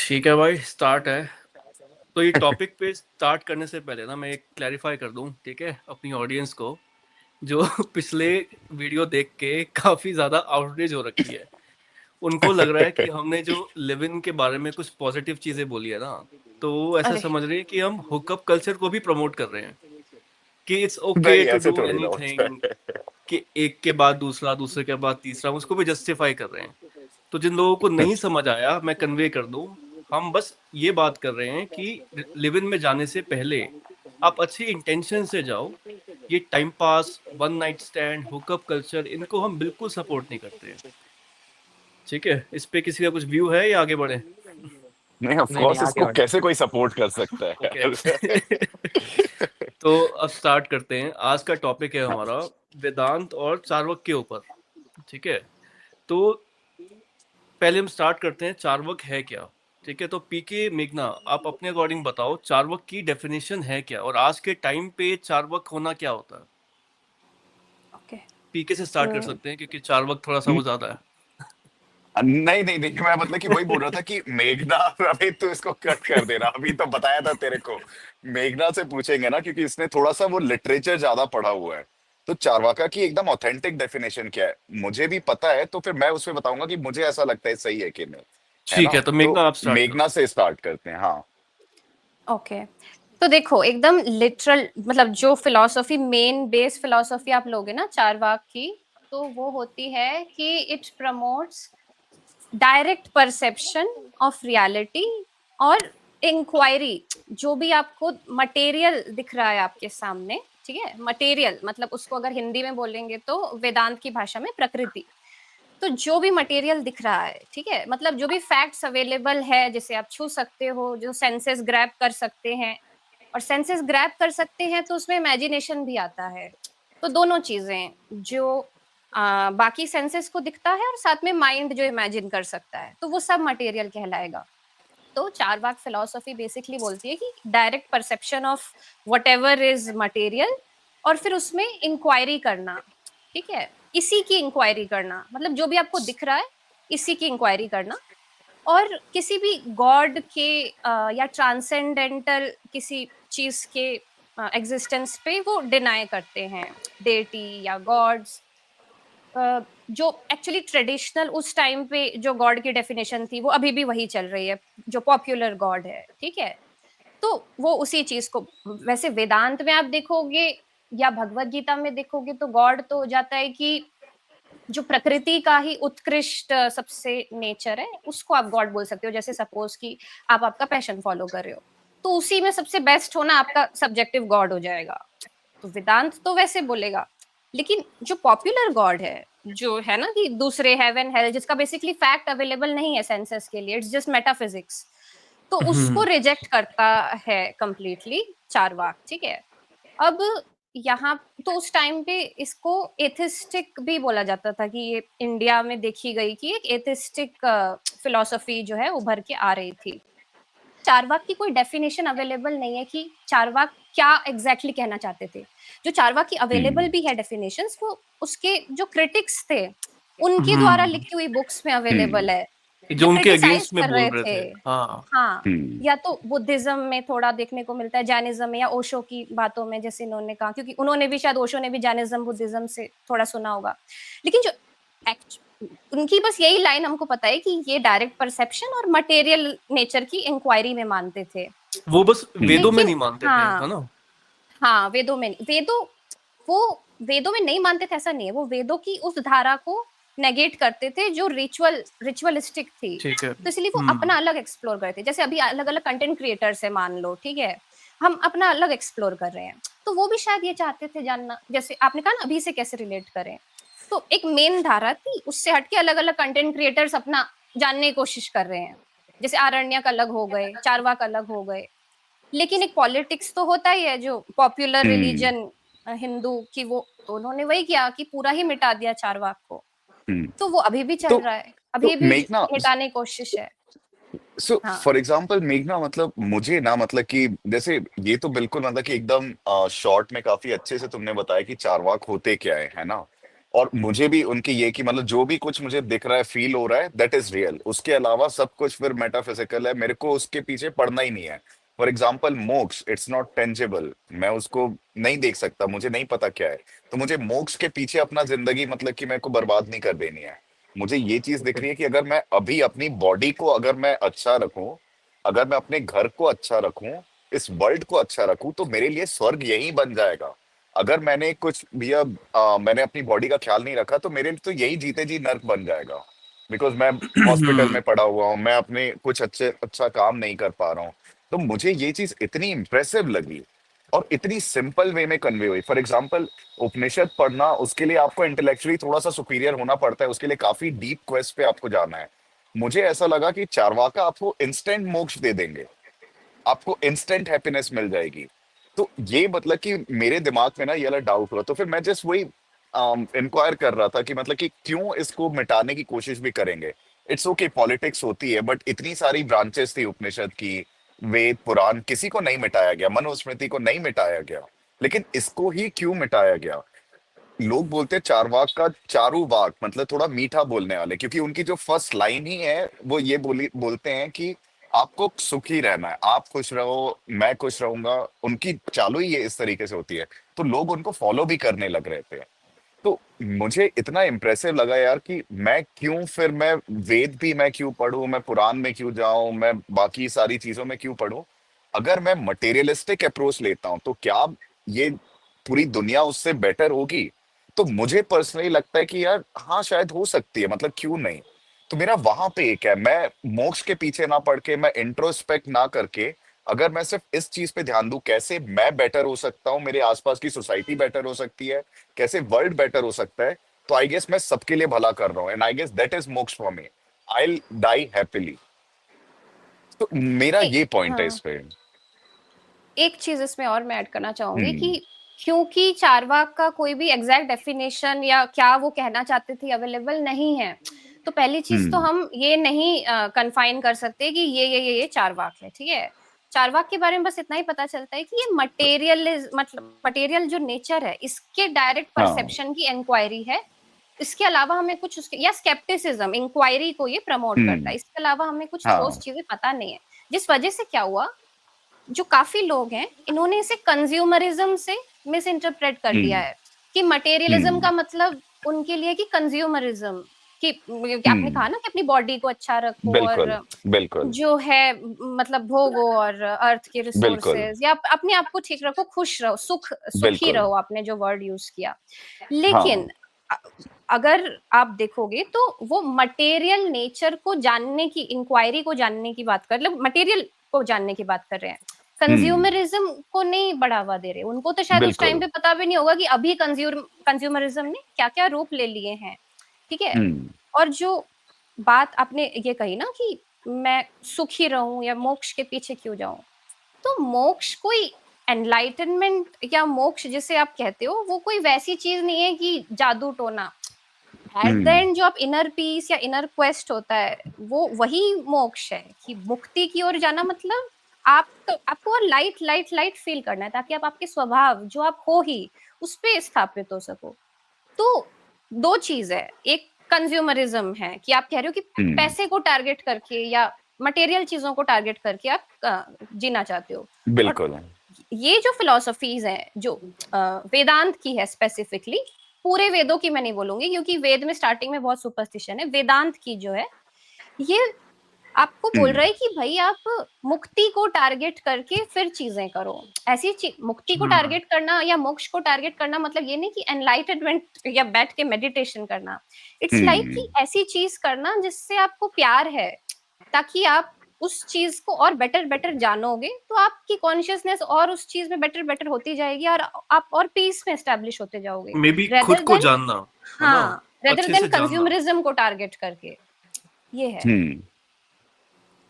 ठीक है भाई, स्टार्ट है। तो ये टॉपिक पे स्टार्ट करने से पहले ना मैं एक क्लैरिफाई कर दूं, ठीक है, अपनी ऑडियंस को, जो पिछले वीडियो देख के काफी ज्यादा आउटरेज हो रखी है। उनको लग रहा है कि हमने जो लिव इन के बारे में कुछ पॉजिटिव चीजें बोली है ना, तो वो ऐसा अरे समझ रहे हैं कि हम हुकअप कल्चर को भी प्रमोट कर रहे हैं, कि इट्स ओके नहीं, टू ऐसे डू थोड़ी ना होता एनीथिंग, है। कि एक के बाद दूसरा, दूसरे के बाद तीसरा, उसको भी जस्टिफाई कर रहे हैं। तो जिन लोगों को नहीं समझ आया, मैं कन्वे कर दूं, हम बस ये बात कर रहे हैं कि लिव इन में जाने से पहले आप अच्छी इंटेंशन से जाओ। ये time pass, one night stand, hookup culture, इनको हम बिल्कुल सपोर्ट नहीं करते हैं। ठीक है, इस पे किसी का कुछ व्यू है या आगे बढ़े? नहीं, ऑफ नहीं नहीं, कोर्स आगे इसको बढ़ो। कैसे कोई सपोर्ट कर सकता है ओके। यार। तो अब स्टार्ट करते हैं। आज का टॉपिक है हमारा वेदांत और चार्वक के ऊपर। ठीक है, तो पहले हम स्टार्ट करते हैं, चार्वक है क्या। ठीक है, तो पीके मेघना, आप अपने अकॉर्डिंग बताओ, चार्वक की डेफिनेशन है क्या, और आज के टाइम पे चार्वक होना क्या होता है। ओके। पीके से स्टार्ट कर सकते हैं, क्योंकि चार्वक थोड़ा सा वो ज्यादा है। नहीं नहीं नहीं, मैं मतलब कि वही बोल रहा था कि मेघना, अभी तू इसको कट कर देना, अभी तो बताया था तेरे को। मेघना से पूछेंगे ना, क्योंकि इसने थोड़ा सा वो लिटरेचर ज्यादा पढ़ा हुआ है। तो चार्वाका की एकदम ऑथेंटिक डेफिनेशन क्या है मुझे भी पता है, तो फिर मैं उसमें बताऊंगा कि मुझे ऐसा लगता है सही है कि नहीं। है ठीक ना? है, तो तो मेघना आप स्टार्ट करो। मेघना से स्टार्ट करते हैं, हाँ। ओके। तो देखो, एकदम लिटरल मतलब जो फिलॉसफी, मेन बेस फिलॉसफी आप लोगे ना चारवाक की, तो वो होती है कि it promotes direct perception of reality और इंक्वायरी। जो भी आपको मटेरियल दिख रहा है आपके सामने, ठीक है, मटेरियल मतलब उसको अगर हिंदी में बोलेंगे तो वेदांत की भाषा में प्रकृति। तो जो भी मटेरियल दिख रहा है, ठीक है, मतलब जो भी फैक्ट्स अवेलेबल है, जिसे आप छू सकते हो, जो सेंसेस ग्रैब कर सकते हैं, और सेंसेस ग्रैब कर सकते हैं तो उसमें इमेजिनेशन भी आता है। तो दोनों चीजें, जो बाकी सेंसेस को दिखता है और साथ में माइंड जो इमेजिन कर सकता है, तो वो सब मटेरियल कहलाएगा। तो चारवाक फिलॉसफी बेसिकली बोलती है कि direct perception of what ever is material, और फिर उसमें इंक्वायरी करना। ठीक है, इसी की इंक्वायरी करना, मतलब जो भी आपको दिख रहा है इसी की इंक्वायरी करना। और किसी भी गॉड के या ट्रांसेंडेंटल किसी चीज के एग्जिस्टेंस पे वो डिनाई करते हैं, डेटी या गॉड्स। जो एक्चुअली ट्रेडिशनल उस टाइम पे जो गॉड की डेफिनेशन थी वो अभी भी वही चल रही है, जो पॉपुलर गॉड है। ठीक है, तो वो उसी चीज को, वैसे वेदांत में आप देखोगे या भगवत गीता में देखोगे तो गॉड तो हो जाता है कि जो प्रकृति का ही उत्कृष्ट सबसे नेचर है, उसको आप गॉड बोल सकते हो। जैसे सपोज कि आप आपका पैशन फॉलो कर रहे हो, तो उसी में सबसे बेस्ट होना आपका सब्जेक्टिव गॉड हो जाएगा। तो वेदांत तो वैसे बोलेगा। लेकिन जो पॉपुलर गॉड है, जो है ना कि दूसरे हेवन हेल, जिसका बेसिकली फैक्ट अवेलेबल नहीं है सेंसेस के लिए, इट्स जस्ट मेटाफिजिक्स, तो उसको रिजेक्ट करता है कंप्लीटली चारवाक। ठीक है, अब यहाँ तो उस टाइम पे इसको एथिस्टिक भी बोला जाता था, कि ये इंडिया में देखी गई कि एक एथिस्टिक फिलॉसफी जो है उभर के आ रही थी। चारवाक की कोई डेफिनेशन अवेलेबल नहीं है कि चारवाक क्या एग्जैक्टली कहना चाहते थे। जो चारवाक की अवेलेबल भी है डेफिनेशंस, वो उसके जो क्रिटिक्स थे उनके द्वारा लिखी हुई बुक्स में अवेलेबल है, जो जो उनके क्रिटिसाइज अगेंस्ट में कर बोल रहे रहे थे। थे। हाँ। हाँ, या तो बुद्धिज्म में थोड़ा देखने को मिलता है, जैनिज्म में, या ओशो की बातों में, जैसे इन्होंने कहा, क्योंकि उन्होंने भी, शायद ओशो ने भी जैनिज्म बुद्धिज्म से थोड़ा सुना होगा। लेकिन जो उनकी बस यही लाइन हमको पता है कि ये डायरेक्ट परसेप्शन और मटेरियल नेचर की इंक्वायरी में मानते थे। वो बस वेदों में लेकिन नहीं मानते थे, है हाँ, ना। हाँ, वेदों में नहीं, वो वेदों में नहीं मानते थे ऐसा नहीं है, वो वेदों की उस धारा को नेगेट करते थे जो रिचुअलिस्टिक थी। ठीक है। तो इसलिए वो अपना अलग एक्सप्लोर करते थे। जैसे अभी अलग अलग कंटेंट क्रिएटर्स है, मान लो, ठीक है, हम अपना अलग एक्सप्लोर कर रहे हैं, तो वो भी शायद ये चाहते थे जानना, जैसे आपने कहा ना अभी से कैसे रिलेट करें। तो एक मेन धारा थी, उससे हटके अलग अलग कंटेंट क्रिएटर्स अपना जानने की कोशिश कर रहे हैं। जैसे आरण्यक अलग हो गए, चारवाक अलग हो गए। लेकिन एक पॉलिटिक्स तो होता ही है, जो पॉपुलर हम्म। रिलीजन हिंदू की, वो तो उन्होंने वही किया कि पूरा ही मिटा दिया चारवाक को। हम्म। तो वो अभी भी चल तो रहा है, तो अभी भी मेघना, हटाने की कोशिश है। सो हाँ। फॉर एग्जांपल मेघना, मतलब मुझे ना, मतलब कि जैसे ये तो बिल्कुल मतलब कि एकदम शॉर्ट में काफी अच्छे से तुमने बताया कि चारवाक होते क्या है ना। और मुझे भी उनकी ये कि मतलब जो भी कुछ मुझे दिख रहा है, फील हो रहा है, दैट इज रियल। उसके अलावा सब कुछ फिर मेटाफिजिकल है, मेरे को उसके पीछे पड़ना ही नहीं है। फॉर एग्जाम्पल मोक्ष, इट्स नॉट टेंजिबल, मैं उसको नहीं देख सकता, मुझे नहीं पता क्या है। तो मुझे मोक्ष के पीछे अपना जिंदगी मतलब कि मेरे को बर्बाद नहीं कर देनी है। मुझे ये चीज दिख रही है कि अगर मैं अभी अपनी बॉडी को अगर मैं अच्छा रखूं, अगर मैं अपने घर को अच्छा रखूं, इस वर्ल्ड को अच्छा रखूं, तो मेरे लिए स्वर्ग यही बन जाएगा। अगर मैंने कुछ भी मैंने अपनी बॉडी का ख्याल नहीं रखा, तो मेरे लिए तो यही जीते जी नर्क बन जाएगा। बिकॉज मैं हॉस्पिटल में पड़ा हुआ हूँ, मैं अपने कुछ अच्छा काम नहीं कर पा रहा हूँ। तो मुझे ये चीज इतनी इंप्रेसिव लगी और इतनी सिंपल वे में कन्वे हुई। फॉर एग्जाम्पल, उपनिषद पढ़ना, उसके लिए आपको इंटेलेक्चुअली थोड़ा सा सुपीरियर होना पड़ता है, उसके लिए काफी डीप क्वेस्ट पे आपको जाना है। मुझे ऐसा लगा कि चारवाका आपको इंस्टेंट मोक्ष दे देंगे, आपको इंस्टेंट हैप्पीनेस मिल जाएगी। तो ये मतलब कि मेरे दिमाग में ना ये वाला डाउट हुआ, तो फिर मैं जस्ट वही इंक्वायर कर रहा था कि मतलब कि क्यों इसको मिटाने की कोशिश भी करेंगे। इट्स ओके, पॉलिटिक्स होती है, बट इतनी सारी ब्रांचेस थी उपनिषद की, वेद पुराण, किसी को नहीं मिटाया गया, मनुस्मृति को नहीं मिटाया गया, लेकिन इसको ही क्यों मिटाया गया। लोग बोलते हैं चारवाक का चारू वाक, मतलब थोड़ा मीठा बोलने वाले, क्योंकि उनकी जो फर्स्ट लाइन ही है वो ये बोलते हैं कि आपको सुखी रहना है, आप खुश रहो, मैं खुश रहूंगा। उनकी चालू ही ये इस तरीके से होती है, तो लोग उनको फॉलो भी करने लग रहे थे। तो मुझे इतना इम्प्रेसिव लगा यार कि मैं क्यों, फिर मैं वेद भी मैं क्यों पढूं, मैं पुराण में क्यों जाऊं, मैं बाकी सारी चीजों में क्यों पढूं। अगर मैं मटेरियलिस्टिक अप्रोच लेता हूं, तो क्या ये पूरी दुनिया उससे बेटर होगी। तो मुझे पर्सनली लगता है कि यार हाँ, शायद हो सकती है, मतलब क्यों नहीं। तो मेरा वहां पे एक है, मैं मोक्ष के पीछे ना पड़ के, मैं इंट्रोस्पेक्ट ना करके, अगर मैं सिर्फ इस चीज पे ध्यान दूं, कैसे मैं बेटर हो सकता हूँ, मेरे आसपास की सोसाइटी बेटर हो सकती है, कैसे वर्ल्ड बेटर हो सकता है, तो आई गेस मैं सबके लिए भला कर रहा हूँ, and I guess that is moksha for me. I die happily. तो मेरा नहीं, ये पॉइंट है हाँ, इस पे। एक चीज इसमें और मैं ऐड करना चाहूंगी हम्म। कि क्योंकि चारवाक का कोई भी एग्जैक्ट डेफिनेशन या क्या वो कहना चाहते थे अवेलेबल नहीं है, तो पहली चीज तो हम्म। हम ये नहीं कन्फाइन कर सकते कि ये चारवाक है, ठीक है। चारवाक के बारे में बस इतना ही पता चलता है कि ये मटेरियल, मतलब मटेरियल जो नेचर है इसके डायरेक्ट हाँ। परसेप्शन की इंक्वायरी है। इसके अलावा हमें कुछ उसके या स्केप्टिसिज्म, इंक्वायरी को ये प्रमोट करता हम्म। है। इसके अलावा हमें कुछ ठोस हाँ। चीजें पता नहीं है, जिस वजह से क्या हुआ, जो काफी लोग हैं इन्होंने इसे कंज्यूमरिज्म से मिस इंटरप्रेट कर लिया हम्म। है कि मटेरियलिज्म हम्म। का मतलब उनके लिए कि कंज्यूमरिज्म, कि आपने हम्म। कहा ना कि अपनी बॉडी को अच्छा रखो बिल्कुल। और बिल्कुल। जो है मतलब भोगो और अर्थ के बिल्कुल। रिसोर्सेज, या अपने आप को ठीक रखो, खुश रहो, सुखी बिल्कुल। रहो, आपने जो वर्ड यूज किया। हाँ। लेकिन अगर आप देखोगे तो वो मटेरियल नेचर को जानने की, इंक्वायरी को जानने की बात कर, मतलब मटेरियल को जानने की बात कर रहे हैं, हम्म। कंज्यूमरिज्म को नहीं बढ़ावा दे रहे। उनको तो शायद उस टाइम बिल्कुल। पे पता भी नहीं होगा कि अभी कंज्यूमरिज्म ने क्या क्या रूप ले लिए हैं, ठीक है। हम्म। और जो बात आपने ये कही ना कि मैं सुखी रहूं या मोक्ष के पीछे क्यों जाऊं, तो मोक्ष कोई एनलाइटनमेंट या मोक्ष जिसे आप कहते हो वो कोई वैसी चीज नहीं है कि जादू टोना। At the hmm. एंड जो आप इनर पीस या इनर क्वेस्ट होता है वो वही मोक्ष है, कि मुक्ति की ओर जाना, मतलब आपको और लाइट लाइट लाइट फील करना है ताकि आप आपके स्वभाव जो आप हो ही उस पे स्थापित हो सको। तो दो चीज है, एक कंज्यूमरिज्म है कि आप कह रहे हो कि हम्म। पैसे को टारगेट करके या मटेरियल चीजों को टारगेट करके आप जीना चाहते हो। और बिल्कुल। ये जो फिलोसफीज हैं जो वेदांत की है स्पेसिफिकली, पूरे वेदों की मैं नहीं बोलूंगी क्योंकि वेद में स्टार्टिंग में बहुत सुपरस्टिशन है, वेदांत की जो है ये आपको बोल हम्म। रहा है कि भाई आप मुक्ति को टारगेट करके फिर चीजें करो। ऐसी मुक्ति को टारगेट करना या मोक्ष को टारगेट करना मतलब ये नहीं कि एनलाइटनमेंट या बैठ के मेडिटेशन करना। इट्स लाइक कि हम्म। ऐसी चीज करना जिससे आपको प्यार है, ताकि आप उस चीज को और बेटर बेटर जानोगे तो आपकी कॉन्शियसनेस और उस चीज में बेटर बेटर होती जाएगी और आप और पीस में एस्टेब्लिश होते जाओगे, मे बी खुद रेदर को देन, जानना, है ना, हाँ, रेदर अच्छे देन से जानना। कंज्यूमरिज्म को टारगेट करके। ये है। हम्म।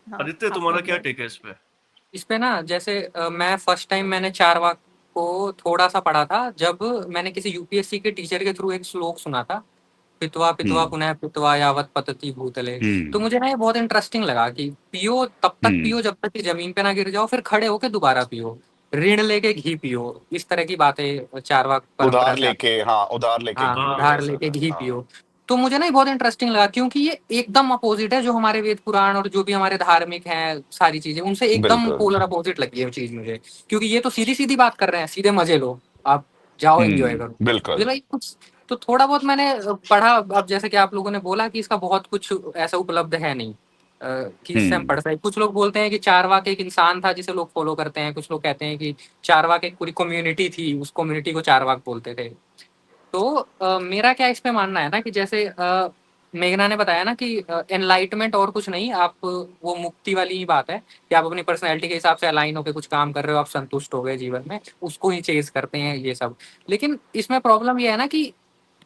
हाँ, आदित्य, आप तुम्हारा क्या बोलिए। टेक है इस पे? इस पे ना जैसे मैं फर्स्ट टाइम मैंने चारवाक को थोड़ा सा पढ़ा था जब मैंने किसी यूपीएससी के टीचर के थ्रू एक श्लोक सुना था, पित्वा पित्वा हम्म। पुनः पित्वा यावत पतति भूतले। तो हम्म। मुझे ना ये बहुत इंटरेस्टिंग लगा कि पियो तब तक हम्म। पियो जब तक कि जमीन पे ना गिर जाओ, फिर खड़े होके दोबारा पियो। ऋण लेके घी पियो, इस तरह की बातें चारवाक परंपरा उधार से आती लेके, हाँ, उधार लेके हाँ, घी हाँ पियो उधार ऐसा लेके था, घी हाँ। पियो। तो मुझे ना ये बहुत इंटरेस्टिंग लगा, क्योंकि ये एकदम अपोजिट है जो हमारे वेद पुराण और जो भी हमारे धार्मिक हैं सारी चीजें, उनसे एकदम बिल्कुल। पोलर अपोजिट लगी है चीज मुझे। क्योंकि ये तो सीधी सीधी बात कर रहे हैं, सीधे मजे लो, आप जाओ एंजॉय करो। मुझे बिल्कुल। लगा कुछ तो थोड़ा बहुत मैंने पढ़ा। अब जैसे कि आप लोगों ने बोला कि इसका बहुत कुछ ऐसा उपलब्ध है नहीं कि इससे हम पढ़ सके। कुछ लोग बोलते हैं कि चारवाक एक इंसान था जिसे लोग फॉलो करते हैं, कुछ लोग कहते हैं कि चारवाक एक पूरी कम्युनिटी थी, उस कम्युनिटी को चारवाक बोलते थे। तो मेरा क्या इस पे मानना है ना कि जैसे मेघना ने बताया ना कि एनलाइटमेंट और कुछ नहीं, आप वो मुक्ति वाली ही बात है कि आप अपनी पर्सनैलिटी के हिसाब से अलाइन होकर कुछ काम कर रहे हो, आप संतुष्ट हो गए जीवन में, उसको ही चेज करते हैं ये सब। लेकिन इसमें प्रॉब्लम ये है ना कि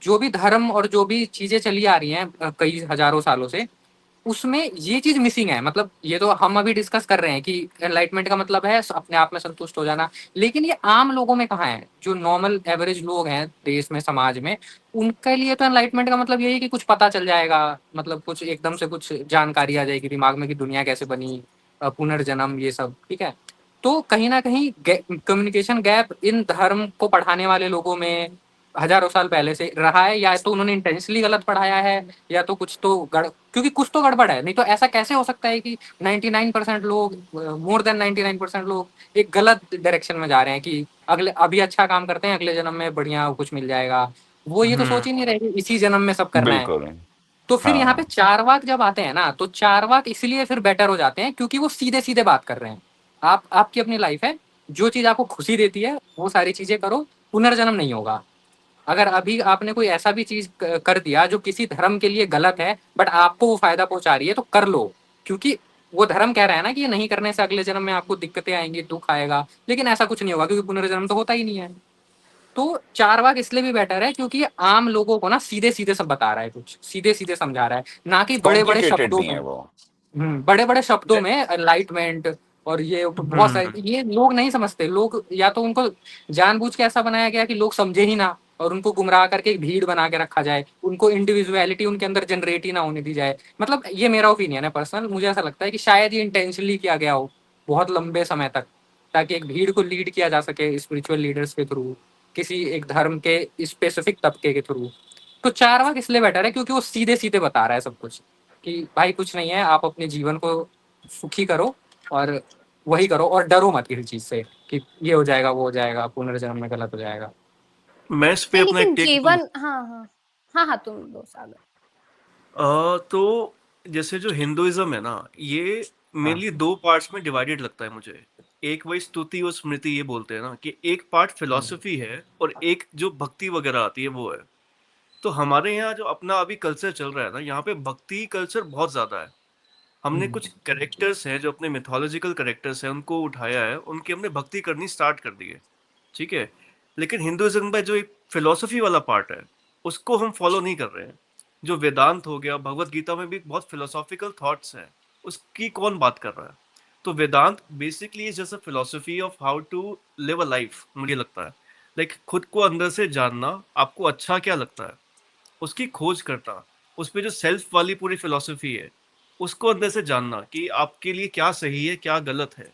जो भी धर्म और जो भी चीजें चली आ रही हैं कई हजारों सालों से, उसमें ये चीज मिसिंग है। मतलब ये तो हम अभी डिस्कस कर रहे हैं कि एनलाइटमेंट का मतलब है अपने आप में संतुष्ट हो जाना, लेकिन ये आम लोगों में कहाँ है? जो नॉर्मल एवरेज लोग हैं देश में, समाज में, उनके लिए तो एनलाइटमेंट का मतलब यही है कि कुछ पता चल जाएगा, मतलब कुछ एकदम से कुछ जानकारी आ जाएगी दिमाग में कि दुनिया कैसे बनी, पुनर्जन्म, ये सब ठीक है। तो कहीं ना कहीं कम्युनिकेशन गैप इन धर्म को पढ़ाने वाले लोगों में हजारों साल पहले से रहा है, या तो उन्होंने इंटेंशनली गलत पढ़ाया है, या तो कुछ तो क्योंकि कुछ तो गड़बड़ है। नहीं तो ऐसा कैसे हो सकता है कि 99% लोग, मोर देन 99% लोग एक गलत डायरेक्शन में जा रहे हैं कि अगले अभी अच्छा काम करते हैं, अगले जन्म में बढ़िया कुछ मिल जाएगा। वो ये तो सोच ही नहीं रहे कि इसी जन्म में सब करना है। बिल्कुल। तो फिर यहाँ पे हाँ। चारवाक जब आते हैं ना, तो चारवाक इसलिए फिर बेटर हो जाते हैं क्योंकि वो सीधे सीधे बात कर रहे हैं। आप आपकी अपनी लाइफ है, जो चीज आपको खुशी देती है वो सारी चीजें करो, पुनर्जन्म नहीं होगा। अगर अभी आपने कोई ऐसा भी चीज कर दिया जो किसी धर्म के लिए गलत है, बट आपको वो फायदा पहुंचा रही है, तो कर लो। क्योंकि वो धर्म कह रहा है ना कि ये नहीं करने से अगले जन्म में आपको दिक्कतें आएंगी, दुख आएगा, लेकिन ऐसा कुछ नहीं होगा क्योंकि पुनर्जन्म तो होता ही नहीं है। तो चारवाक इसलिए भी बेटर है क्योंकि ये आम लोगों को ना सीधे सीधे सब बता रहा है, कुछ सीधे सीधे समझा रहा है, ना कि बड़े बड़े कॉम्प्लिकेटेड शब्दों नहीं में। है वो। बड़े बड़े शब्दों में एनलाइटमेंट और ये बहुत हम्म सारे, ये लोग नहीं समझते। लोग या तो उनको जानबूझ के ऐसा बनाया गया कि लोग समझे ही ना, और उनको गुमराह करके एक भीड़ बना के रखा जाए, उनको इंडिविजुअलिटी उनके अंदर जनरेट ही ना होने दी जाए। मतलब ये मेरा ओपिनियन है पर्सनल, मुझे ऐसा लगता है कि शायद ये इंटेंशनली किया गया हो बहुत लंबे समय तक, ताकि एक भीड़ को लीड किया जा सके स्पिरिचुअल लीडर्स के थ्रू, किसी एक धर्म के स्पेसिफिक तबके के थ्रू। तो चारवाक इसलिए बेटर है क्योंकि वो सीधे सीधे बता रहा है सब कुछ कि भाई कुछ नहीं है, आप अपने जीवन को सुखी करो और वही करो, और डरो मत किसी चीज से कि ये हो जाएगा वो हो जाएगा, पुनर्जन्म में गलत हो जाएगा। मैं इस पे नहीं अपना एक लेकिन टेक दूं। जीवन, हाँ हाँ, हाँ हाँ तुम दो सागर। तो जैसे जो हिंदुइज्म है ना, ये हाँ। मेनली दो पार्ट्स में डिवाइडेड लगता है मुझे। एक वही स्तुति और स्मृति ये बोलते हैं ना, कि एक पार्ट फिलॉसफी है और एक जो भक्ति वगैरह आती है वो है। तो हमारे यहाँ जो अपना अभी कल्चर चल रहा है ना, यहाँ पे भक्ति कल्चर बहुत ज्यादा है। हमने कुछ कैरेक्टर्स हैं जो अपने मिथोलॉजिकल कैरेक्टर्स हैं, उनको उठाया है, उनकी हमने भक्ति करनी स्टार्ट कर दी है। ठीक है। लेकिन हिंदुइज्म में जो एक फिलोसफी वाला पार्ट है, उसको हम फॉलो नहीं कर रहे हैं। जो वेदांत हो गया, भगवत गीता में भी बहुत फिलोसॉफिकल थॉट्स हैं, उसकी कौन बात कर रहा है? तो Vedanta basically is just a philosophy of how to live a life, मुझे लगता है। लाइक खुद को अंदर से जानना, आपको अच्छा क्या लगता है, उसकी खोज करना, उस पे जो सेल्फ वाली पूरी फिलोसफी है, उसको अंदर से जानना कि आपके लिए क्या सही है क्या गलत है।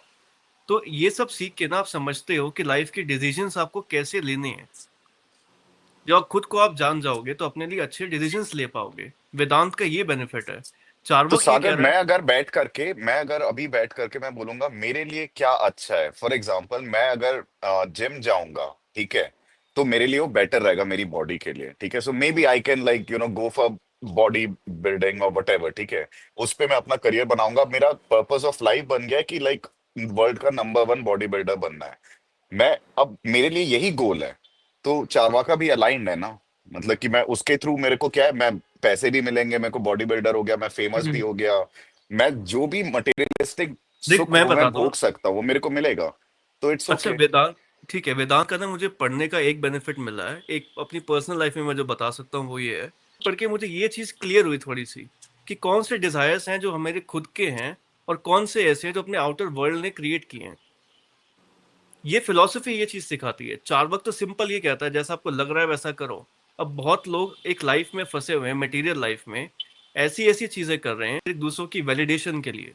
तो ये सब सीख के ना आप समझते हो कि लाइफ के डिसीजंस आपको कैसे लेने हैं। जब आप खुद को आप जान जाओगे तो अपने लिए अच्छे डिसीजंस ले पाओगे। वेदांत का ये बेनिफिट है। तो चार्वाक ये सागर, कह रहा है। मैं अगर अभी बैठ करके मैं बोलूंगा मेरे लिए क्या अच्छा है, फॉर एग्जांपल मैं अगर जिम जाऊंगा, ठीक है, तो मेरे लिए वो बेटर रहेगा मेरी बॉडी के लिए, ठीक है। So maybe I can like go for body building और वट एवर, ठीक है। उस पे मैं अपना करियर बनाऊंगा, मेरा पर्पस ऑफ लाइफ बन गया है कि लाइक वर्ल्ड का नंबर 1 बॉडी बिल्डर बनना है। मैं अब मेरे लिए यही गोल है। तो चार्वाका भी अलाइंड है ना, मतलब कि मैं उसके थ्रू, मेरे को क्या है, मैं पैसे भी मिलेंगे, मेरे को बॉडी बिल्डर हो गया, मैं फेमस भी हो गया, मैं जो भी मटेरियलिस्टिक देख सुख मैं वो मैं बताता हूँ। भोग सकता हूँ वो मेरे को मिलेगा। तो इट्स अच्छा, ओके। वेदांत, ठीक है, वेदांत का ना मुझे पढ़ने का एक बेनिफिट मिला है, एक अपनी पर्सनल लाइफ में मैं जो बता सकता हूँ वो ये है। पढ़ के मुझे ये चीज क्लियर हुई थोड़ी सी, कि कौन से डिजायर्स हैं जो हमारे खुद के हैं, और कौन से ऐसे हैं जो अपने आउटर वर्ल्ड ने क्रिएट किए हैं। ये फिलॉसफी ये चीज सिखाती है। चार्वाक तो सिंपल ये कहता है जैसा आपको लग रहा है वैसा करो। अब बहुत लोग एक लाइफ में फंसे हुए हैं, मटेरियल लाइफ में, ऐसी ऐसी चीजें कर रहे हैं एक दूसरों की वैलिडेशन के लिए।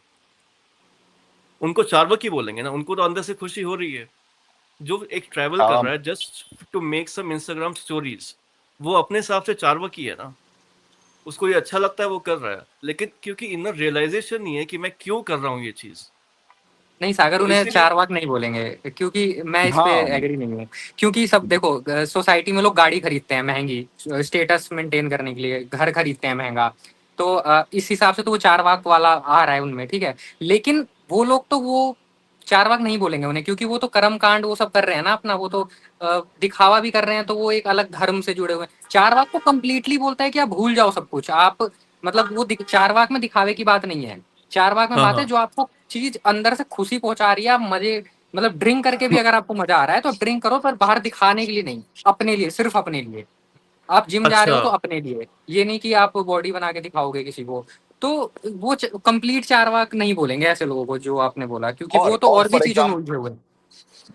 उनको चार्वाक ही बोलेंगे ना, उनको तो अंदर से खुशी हो रही है। जो एक ट्रैवल कर um, रहा है just to make some Instagram stories, वो अपने हिसाब से चार्वाक ही है ना, उसको ये अच्छा लगता है वो कर रहा है, लेकिन क्योंकि इनर रियलाइजेशन नहीं है कि मैं क्यों कर रहा हूँ ये चीज, नहीं सागर, तो उन्हें इसीलिए चारवाक नहीं बोलेंगे, क्योंकि मैं इस पे हाँ एग्री नहीं हूँ। क्योंकि सब देखो, सोसाइटी में लोग गाड़ी खरीदते हैं महंगी, स्टेटस मेंटेन करने के लिए घर खरीदते हैं महंगा, तो इस हिसाब से तो वो चारवाक वाला आ रहा है उनमें, ठीक है। लेकिन वो लोग तो वो चारवाक नहीं बोलेंगे उन्हें, क्योंकि वो तो कर्म कांड वो सब कर रहे हैं ना अपना, वो तो दिखावा भी कर रहे हैं, तो वो एक अलग धर्म से जुड़े हुए हैं। चारवाक तो कम्प्लीटली बोलता है कि आप भूल जाओ सब कुछ, आप मतलब वो चारवाक में दिखावे की बात नहीं है। चारवाक में हाँ बात है हाँ जो आपको चीज अंदर से खुशी पहुंचा रही है, आप मजे, मतलब ड्रिंक करके भी अगर आपको मजा आ रहा है तो ड्रिंक करो, पर बाहर दिखाने के लिए नहीं, अपने लिए, सिर्फ अपने लिए। आप जिम जा रहे अच्छा। हो तो अपने लिए, ये नहीं कि आप बॉडी बना के दिखाओगे किसी को। तो वो कंप्लीट चारवाक नहीं बोलेंगे ऐसे लोगों को जो आपने बोला, क्योंकि वो तो और और भी फॉर चीजों में एग्जाम्पल, उलझे हुए हैं।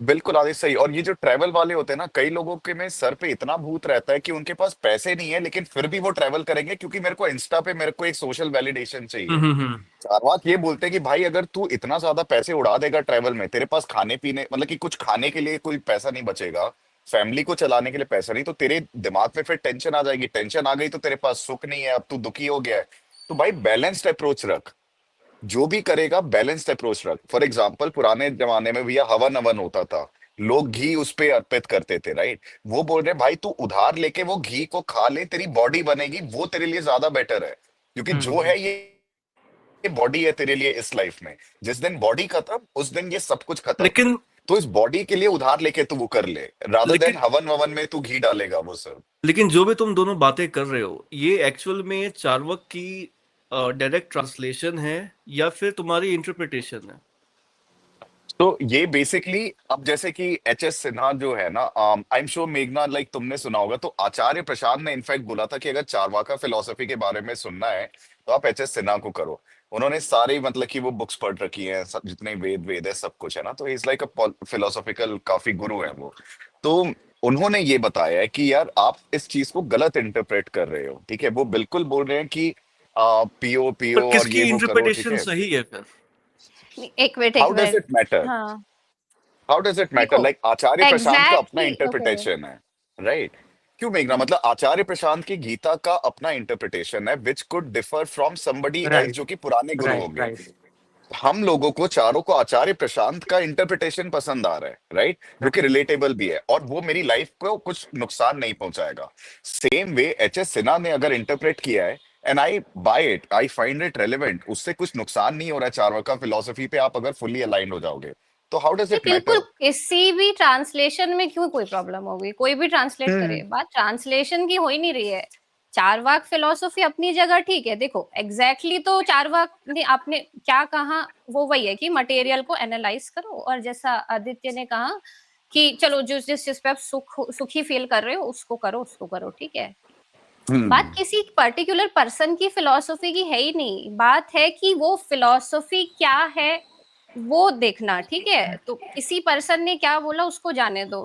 बिल्कुल आदित्य सही। और ये जो ट्रैवल वाले होते हैं ना, कई लोगों के में सर पे इतना भूत रहता है कि उनके पास पैसे नहीं है लेकिन फिर भी वो ट्रैवल करेंगे क्योंकि मेरे को इंस्टा पे मेरे को एक सोशल वैलिडेशन चाहिए। हम्म। चारवाक ये बोलते हैं कि भाई अगर तू इतना ज्यादा पैसे उड़ा देगा ट्रैवल में, तेरे पास खाने पीने मतलब कि कुछ खाने के लिए कोई पैसा नहीं बचेगा, फैमिली को चलाने के लिए पैसा नहीं, तो तेरे दिमाग में फिर टेंशन आ जाएगी, टेंशन आ गई तो तेरे पास सुख नहीं है, अब तू दुखी हो गया है। तो भाई बैलेंस्ड अप्रोच रख, जो भी करेगा बैलेंस्ड अप्रोच रख। फॉर एग्जाम्पल पुराने जमाने में भैया हवन अवन होता था, लोग घी उस पे अर्पित करते थे, राइट? वो बोल रहे भाई तू उधार लेके वो घी को खा ले, तेरी बॉडी बनेगी, वो तेरे लिए ज्यादा बेटर है, क्योंकि जो हम्म। है ये बॉडी है तेरे लिए इस लाइफ में। जिस दिन बॉडी खत्म उस दिन ये सब कुछ खत्म। लेकिन तो इस बॉडी के लिए उधार लेके तू वो कर ले, रादर देन लेकिन हवन ववन में तू घी डालेगा वो सब। लेकिन जो भी तुम दोनों बातें कर रहे हो, ये एक्चुअल में चार्वाक की डायरेक्ट ट्रांसलेशन है या फिर तुम्हारी इंटरप्रिटेशन है? तो ये बेसिकली, अब जैसे कि एच एस सिन्हा जो है ना, आई एम श्योर मेघना लाइक तुमने सुना होगा, तो आचार्य प्रसाद ने इनफैक्ट बोला था कि अगर चारवाका फिलोसफी के बारे में सुनना है तो आप एच एस सिन्हा को करो। उन्होंने सारी मतलब कि वो बुक्स पढ़ रखी हैं, सब जितने वेद वेद है सब कुछ है ना, तो इज लाइक अ फिलोसॉफिकल काफी गुरु है वो। तो उन्होंने ये बताया है कि यार आप इस चीज को गलत इंटरप्रेट कर रहे हो, ठीक है? वो बिल्कुल बोल रहे हैं कि पियो पर पियो और किसकी ये वो करो, ठीक इंटरप्रिटेशन है? सही है फिर? हाउ एक डज मिनट। It matter? हाँ, हाउ डज इट मैटर? देखो लाइक आचार्य प्रशांत का अपना एग्जैक्टली ओके। इंटरप्रिटेशन है, राइट? क्यों मेघना, मतलब आचार्य प्रशांत की गीता का अपना इंटरप्रिटेशन है which could differ from somebody else right जो कि पुराने गुरु राइट होंगे। राइट हम लोगों को चारों को आचार्य प्रशांत का इंटरप्रिटेशन पसंद आ रहा है, राइट? जो कि रिलेटेबल भी है और वो मेरी लाइफ को कुछ नुकसान नहीं पहुंचाएगा। Same way H S Sinha ने अगर इंटरप्रेट किया है and I buy it, I find it relevant, उससे कुछ नुकसान नहीं हो रहा है चारवाका फिलोसफी पे, आप अगर फुल्ली अलाइंड हो जाओगे तो हाउ डज नहीं, इट बिल्कुल मैटर? किसी भी ट्रांसलेशन में क्यों कोई प्रॉब्लम होगी, कोई भी ट्रांसलेट करे, हम्म बात ट्रांसलेशन की हो ही नहीं रही है। चारवाक फिलोसफी अपनी जगह ठीक है, देखो एग्जैक्टली तो चारवाक ने आपने क्या कहा, वो वही है कि मटेरियल को एनालाइज करो, और जैसा आदित्य ने कहा कि चलो जो जिस चीज पे आप सुखी फील कर रहे हो उसको करो, उसको करो, ठीक है। बात हम्म किसी पर्टिकुलर पर्सन की फिलॉसफी की है ही नहीं, बात है कि वो फिलॉसफी क्या है वो देखना, ठीक है। तो किसी पर्सन ने क्या बोला उसको जाने दो।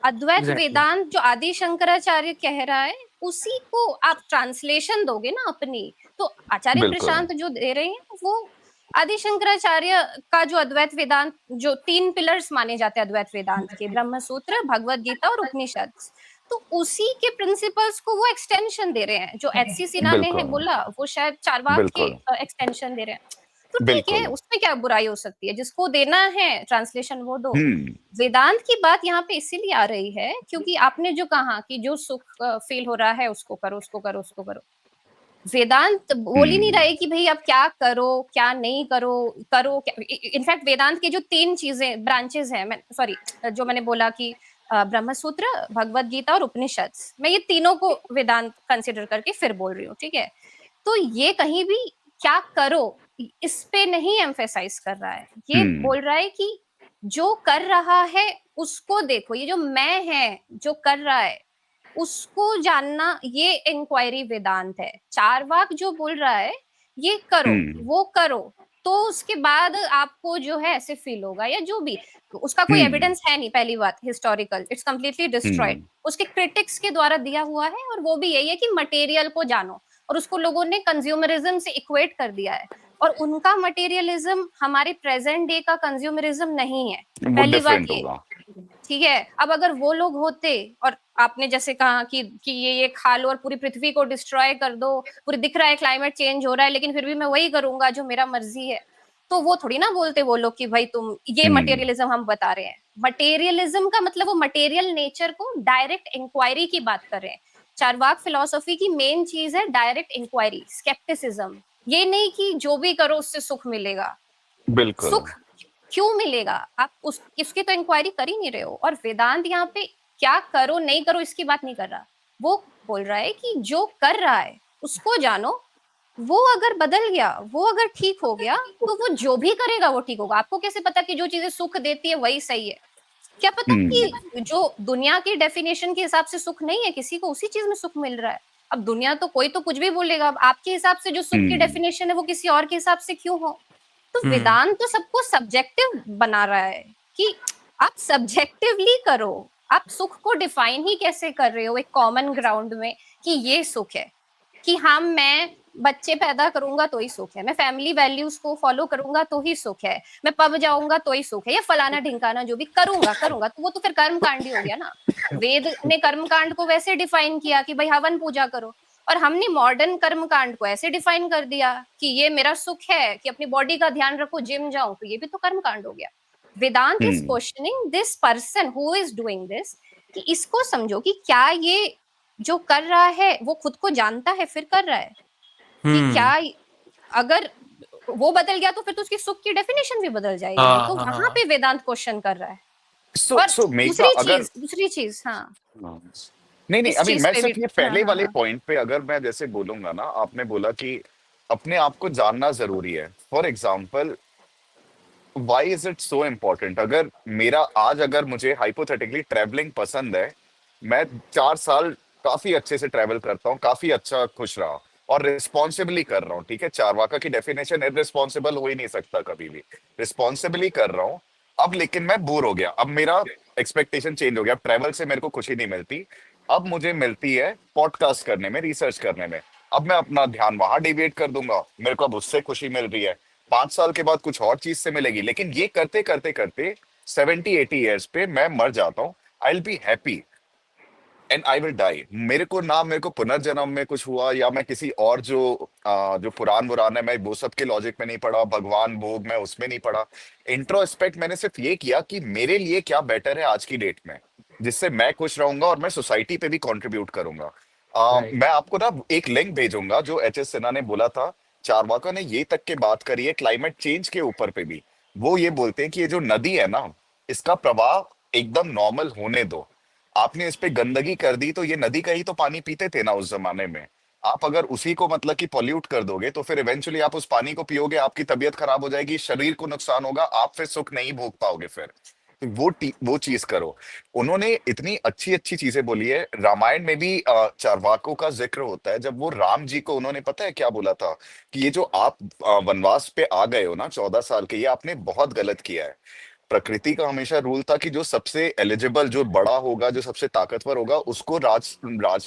अद्वैत एग्जैक्टली। वेदांत जो आदि शंकराचार्य कह रहा है उसी को आप ट्रांसलेशन दोगे ना अपनी, तो आचार्य बिल्कुल। प्रशांत जो दे रहे हैं वो आदि शंकराचार्य का जो अद्वैत वेदांत, जो 3 पिलर्स माने जाते हैं अद्वैत वेदांत के, ब्रह्म सूत्र, भगवत गीता और उपनिषद, तो उसी के प्रिंसिपल्स को वो एक्सटेंशन दे रहे हैं। जो एचसी सिन्हा ने है बिल्कुल। बोला वो शायद चारवाक के बिल्कुल। एक्सटेंशन दे रहे हैं, तो ठीक है, बिल्कुल। उसमें क्या बुराई हो सकती है, जिसको देना है ट्रांसलेशन वो दो। हम्म वेदांत की बात यहाँ पे इसीलिए आ रही है क्योंकि आपने जो कहा कि जो सुख फील हो रहा है उसको करो, उसको करो, उसको करो। वेदांत बोल ही नहीं हम्म रहे कि भाई आप क्या करो क्या नहीं करो, करो क्या। इनफैक्ट वेदांत के जो 3 चीजें ब्रांचेस हैं, मैं सॉरी जो मैंने बोला कि ब्रह्म सूत्र, भगवत गीता और उपनिषद, मैं ये तीनों को वेदांत कंसिडर करके फिर बोल रही हूँ, ठीक है। तो ये कहीं भी क्या करो इस पे नहीं एम्फेसाइज कर रहा है, ये हम्म बोल रहा है कि जो कर रहा है उसको देखो, ये जो मैं है जो कर रहा है उसको जानना, ये इंक्वायरी वेदांत है। चारवाक जो बोल रहा है ये करो हम्म वो करो, तो उसके बाद आपको जो है ऐसे फील होगा या जो भी, उसका कोई हम्म एविडेंस है नहीं, पहली बात हिस्टोरिकल, इट्स कंप्लीटली डिस्ट्रॉयड, हम्म उसके क्रिटिक्स के द्वारा दिया हुआ है, और वो भी यही है कि मटेरियल को जानो, और उसको लोगों ने कंज्यूमरिज्म से इक्वेट कर दिया है, और उनका मटेरियलिज्म हमारे प्रेजेंट डे का कंज्यूमरिज्म नहीं है, वो पहली बात डिफरेंट ये, होगा। ठीक है। अब अगर वो लोग होते और आपने जैसे कहा कि ये खा लो और पूरी पृथ्वी को डिस्ट्रॉय कर दो, पूरी दिख रहा है क्लाइमेट चेंज हो रहा है लेकिन फिर भी मैं वही करूंगा जो मेरा मर्जी है, तो वो थोड़ी ना बोलते वो लोग कि भाई तुम ये मटेरियलिज्म हम बता रहे हैं। मटेरियलिज्म का मतलब वो मटेरियल नेचर को डायरेक्ट इंक्वायरी की बात कर रहे हैं। चारवाक फिलोसफी की मेन चीज है डायरेक्ट इंक्वायरी, स्केप्टिसिज्म। ये नहीं कि जो भी करो उससे सुख मिलेगा। बिल्कुल। सुख क्यों मिलेगा, आप इसकी तो इंक्वायरी कर ही नहीं रहे हो। और वेदांत यहाँ पे क्या करो नहीं करो इसकी बात नहीं कर रहा, वो बोल रहा है कि जो कर रहा है उसको जानो, वो अगर बदल गया, वो अगर ठीक हो गया, तो वो जो भी करेगा वो ठीक होगा। आपको कैसे पता कि जो चीजें सुख देती है वही सही है? क्या पता कि जो दुनिया की डेफिनेशन के हिसाब से सुख नहीं है, किसी को उसी चीज में सुख मिल रहा है। अब दुनिया तो कोई तो कुछ भी बोलेगा, अब आपके हिसाब से जो सुख की डेफिनेशन है वो किसी और के हिसाब से क्यों हो? तो वेदांत तो सबको सब्जेक्टिव बना रहा है कि आप सब्जेक्टिवली करो, आप सुख को डिफाइन ही कैसे कर रहे हो एक कॉमन ग्राउंड में कि ये सुख है, कि हम मैं बच्चे पैदा करूंगा तो ही सुख है, मैं फैमिली वैल्यूज को फॉलो करूंगा तो ही सुख है, मैं पब जाऊंगा तो ही सुख है, या फलाना ढिंकाना जो भी करूंगा तो वो तो फिर कर्म कांड ही हो गया ना। वेद ने कर्म कांड को वैसे डिफाइन किया कि भाई हवन पूजा करो, और हमने मॉडर्न कर्म कांड को ऐसे डिफाइन कर दिया कि ये मेरा सुख है कि अपनी बॉडी का ध्यान रखो, जिम जाऊं, तो ये भी तो कर्म कांड हो गया। Vedanta is questioning this person who is doing this, कि इसको समझो कि क्या ये जो कर रहा है वो खुद को जानता है फिर कर रहा है, कि क्या अगर वो बदल गया तो फिर तो उसकी सुख की डेफिनेशन भी बदल जाएगी। तो वहां पे वेदांत क्वेश्चन कर रहा है। और दूसरी चीज हाँ नहीं, इस अभी चीज मैं पे भी सिर्फ ये पहले वाले पॉइंट पे अगर मैं जैसे बोलूंगा ना, आपने बोला कि अपने आप को जानना जरूरी है। For example, why is it so important? अगर मेरा आज अगर मुझे हाइपोथेटिकली ट्रैवलिंग पसंद है, मैं 4 साल काफी अच्छे से ट्रैवल करता हूँ, काफी अच्छा खुश रहा और रिस्पॉन्सिबली कर रहा हूँ, ठीक है, चारवाका की डेफिनेशन इररिस्पॉन्सिबल हो ही नहीं सकता कभी भी, रिस्पॉन्सिबली कर रहा हूँ। अब लेकिन मैं बोर हो गया, अब मेरा एक्सपेक्टेशन चेंज हो गया, अब ट्रैवल से मेरे को खुशी नहीं मिलती, अब मुझे मिलती है पॉडकास्ट करने में, रिसर्च करने में। अब मैं अपना ध्यान वहां डिविएट कर दूंगा, मेरे को अब उससे खुशी मिल रही है, 5 साल के बाद कुछ और चीज से मिलेगी, लेकिन ये करते करते करते 70-80 ईयर्स पे मैं मर जाता हूँ। I will be happy and I will die. मेरे को पुनर्जन्म में कुछ हुआ, या मैं किसी और जो पुराण वुरान है, मैं वो सब के लॉजिक में नहीं पड़ा, भगवान भोग मैं उसमें नहीं पड़ा। इंट्रोस्पेक्ट मैंने सिर्फ ये किया कि मेरे लिए क्या बेटर है आज की डेट में, जिससे मैं खुश रहूंगा और मैं सोसाइटी पे भी कंट्रीब्यूट करूंगा। मैं आपको ना एक लिंक भेजूंगा जो एच एस सिन्हा ने बोला था। चारवाका ने ये तक के बात करी है क्लाइमेट चेंज के ऊपर पे भी। वो ये बोलते हैं कि ये जो नदी है ना, इसका प्रवाह एकदम नॉर्मल होने दो। आपने इस पे गंदगी कर दी, तो ये नदी का ही तो पानी पीते थे ना उस जमाने में। आप अगर उसी को मतलब कि पॉल्यूट कर दोगे, तो फिर इवेंचुअली आप उस पानी को पियोगे, आपकी तबीयत खराब हो जाएगी, शरीर को नुकसान होगा, आप फिर सुख नहीं भोग पाओगे फिर। तो वो चीज करो। उन्होंने इतनी अच्छी अच्छी चीजें बोली है। रामायण में भी चारवाकों का जिक्र होता है, जब वो राम जी को उन्होंने पता है क्या बोला था कि ये जो आप वनवास पे आ गए हो ना 14 साल के, ये आपने बहुत गलत किया है। प्रकृति का हमेशा रूल था कि जो सबसे एलिजिबल, जो बड़ा होगा, जो सबसे ताकतवर होगा, उसको राज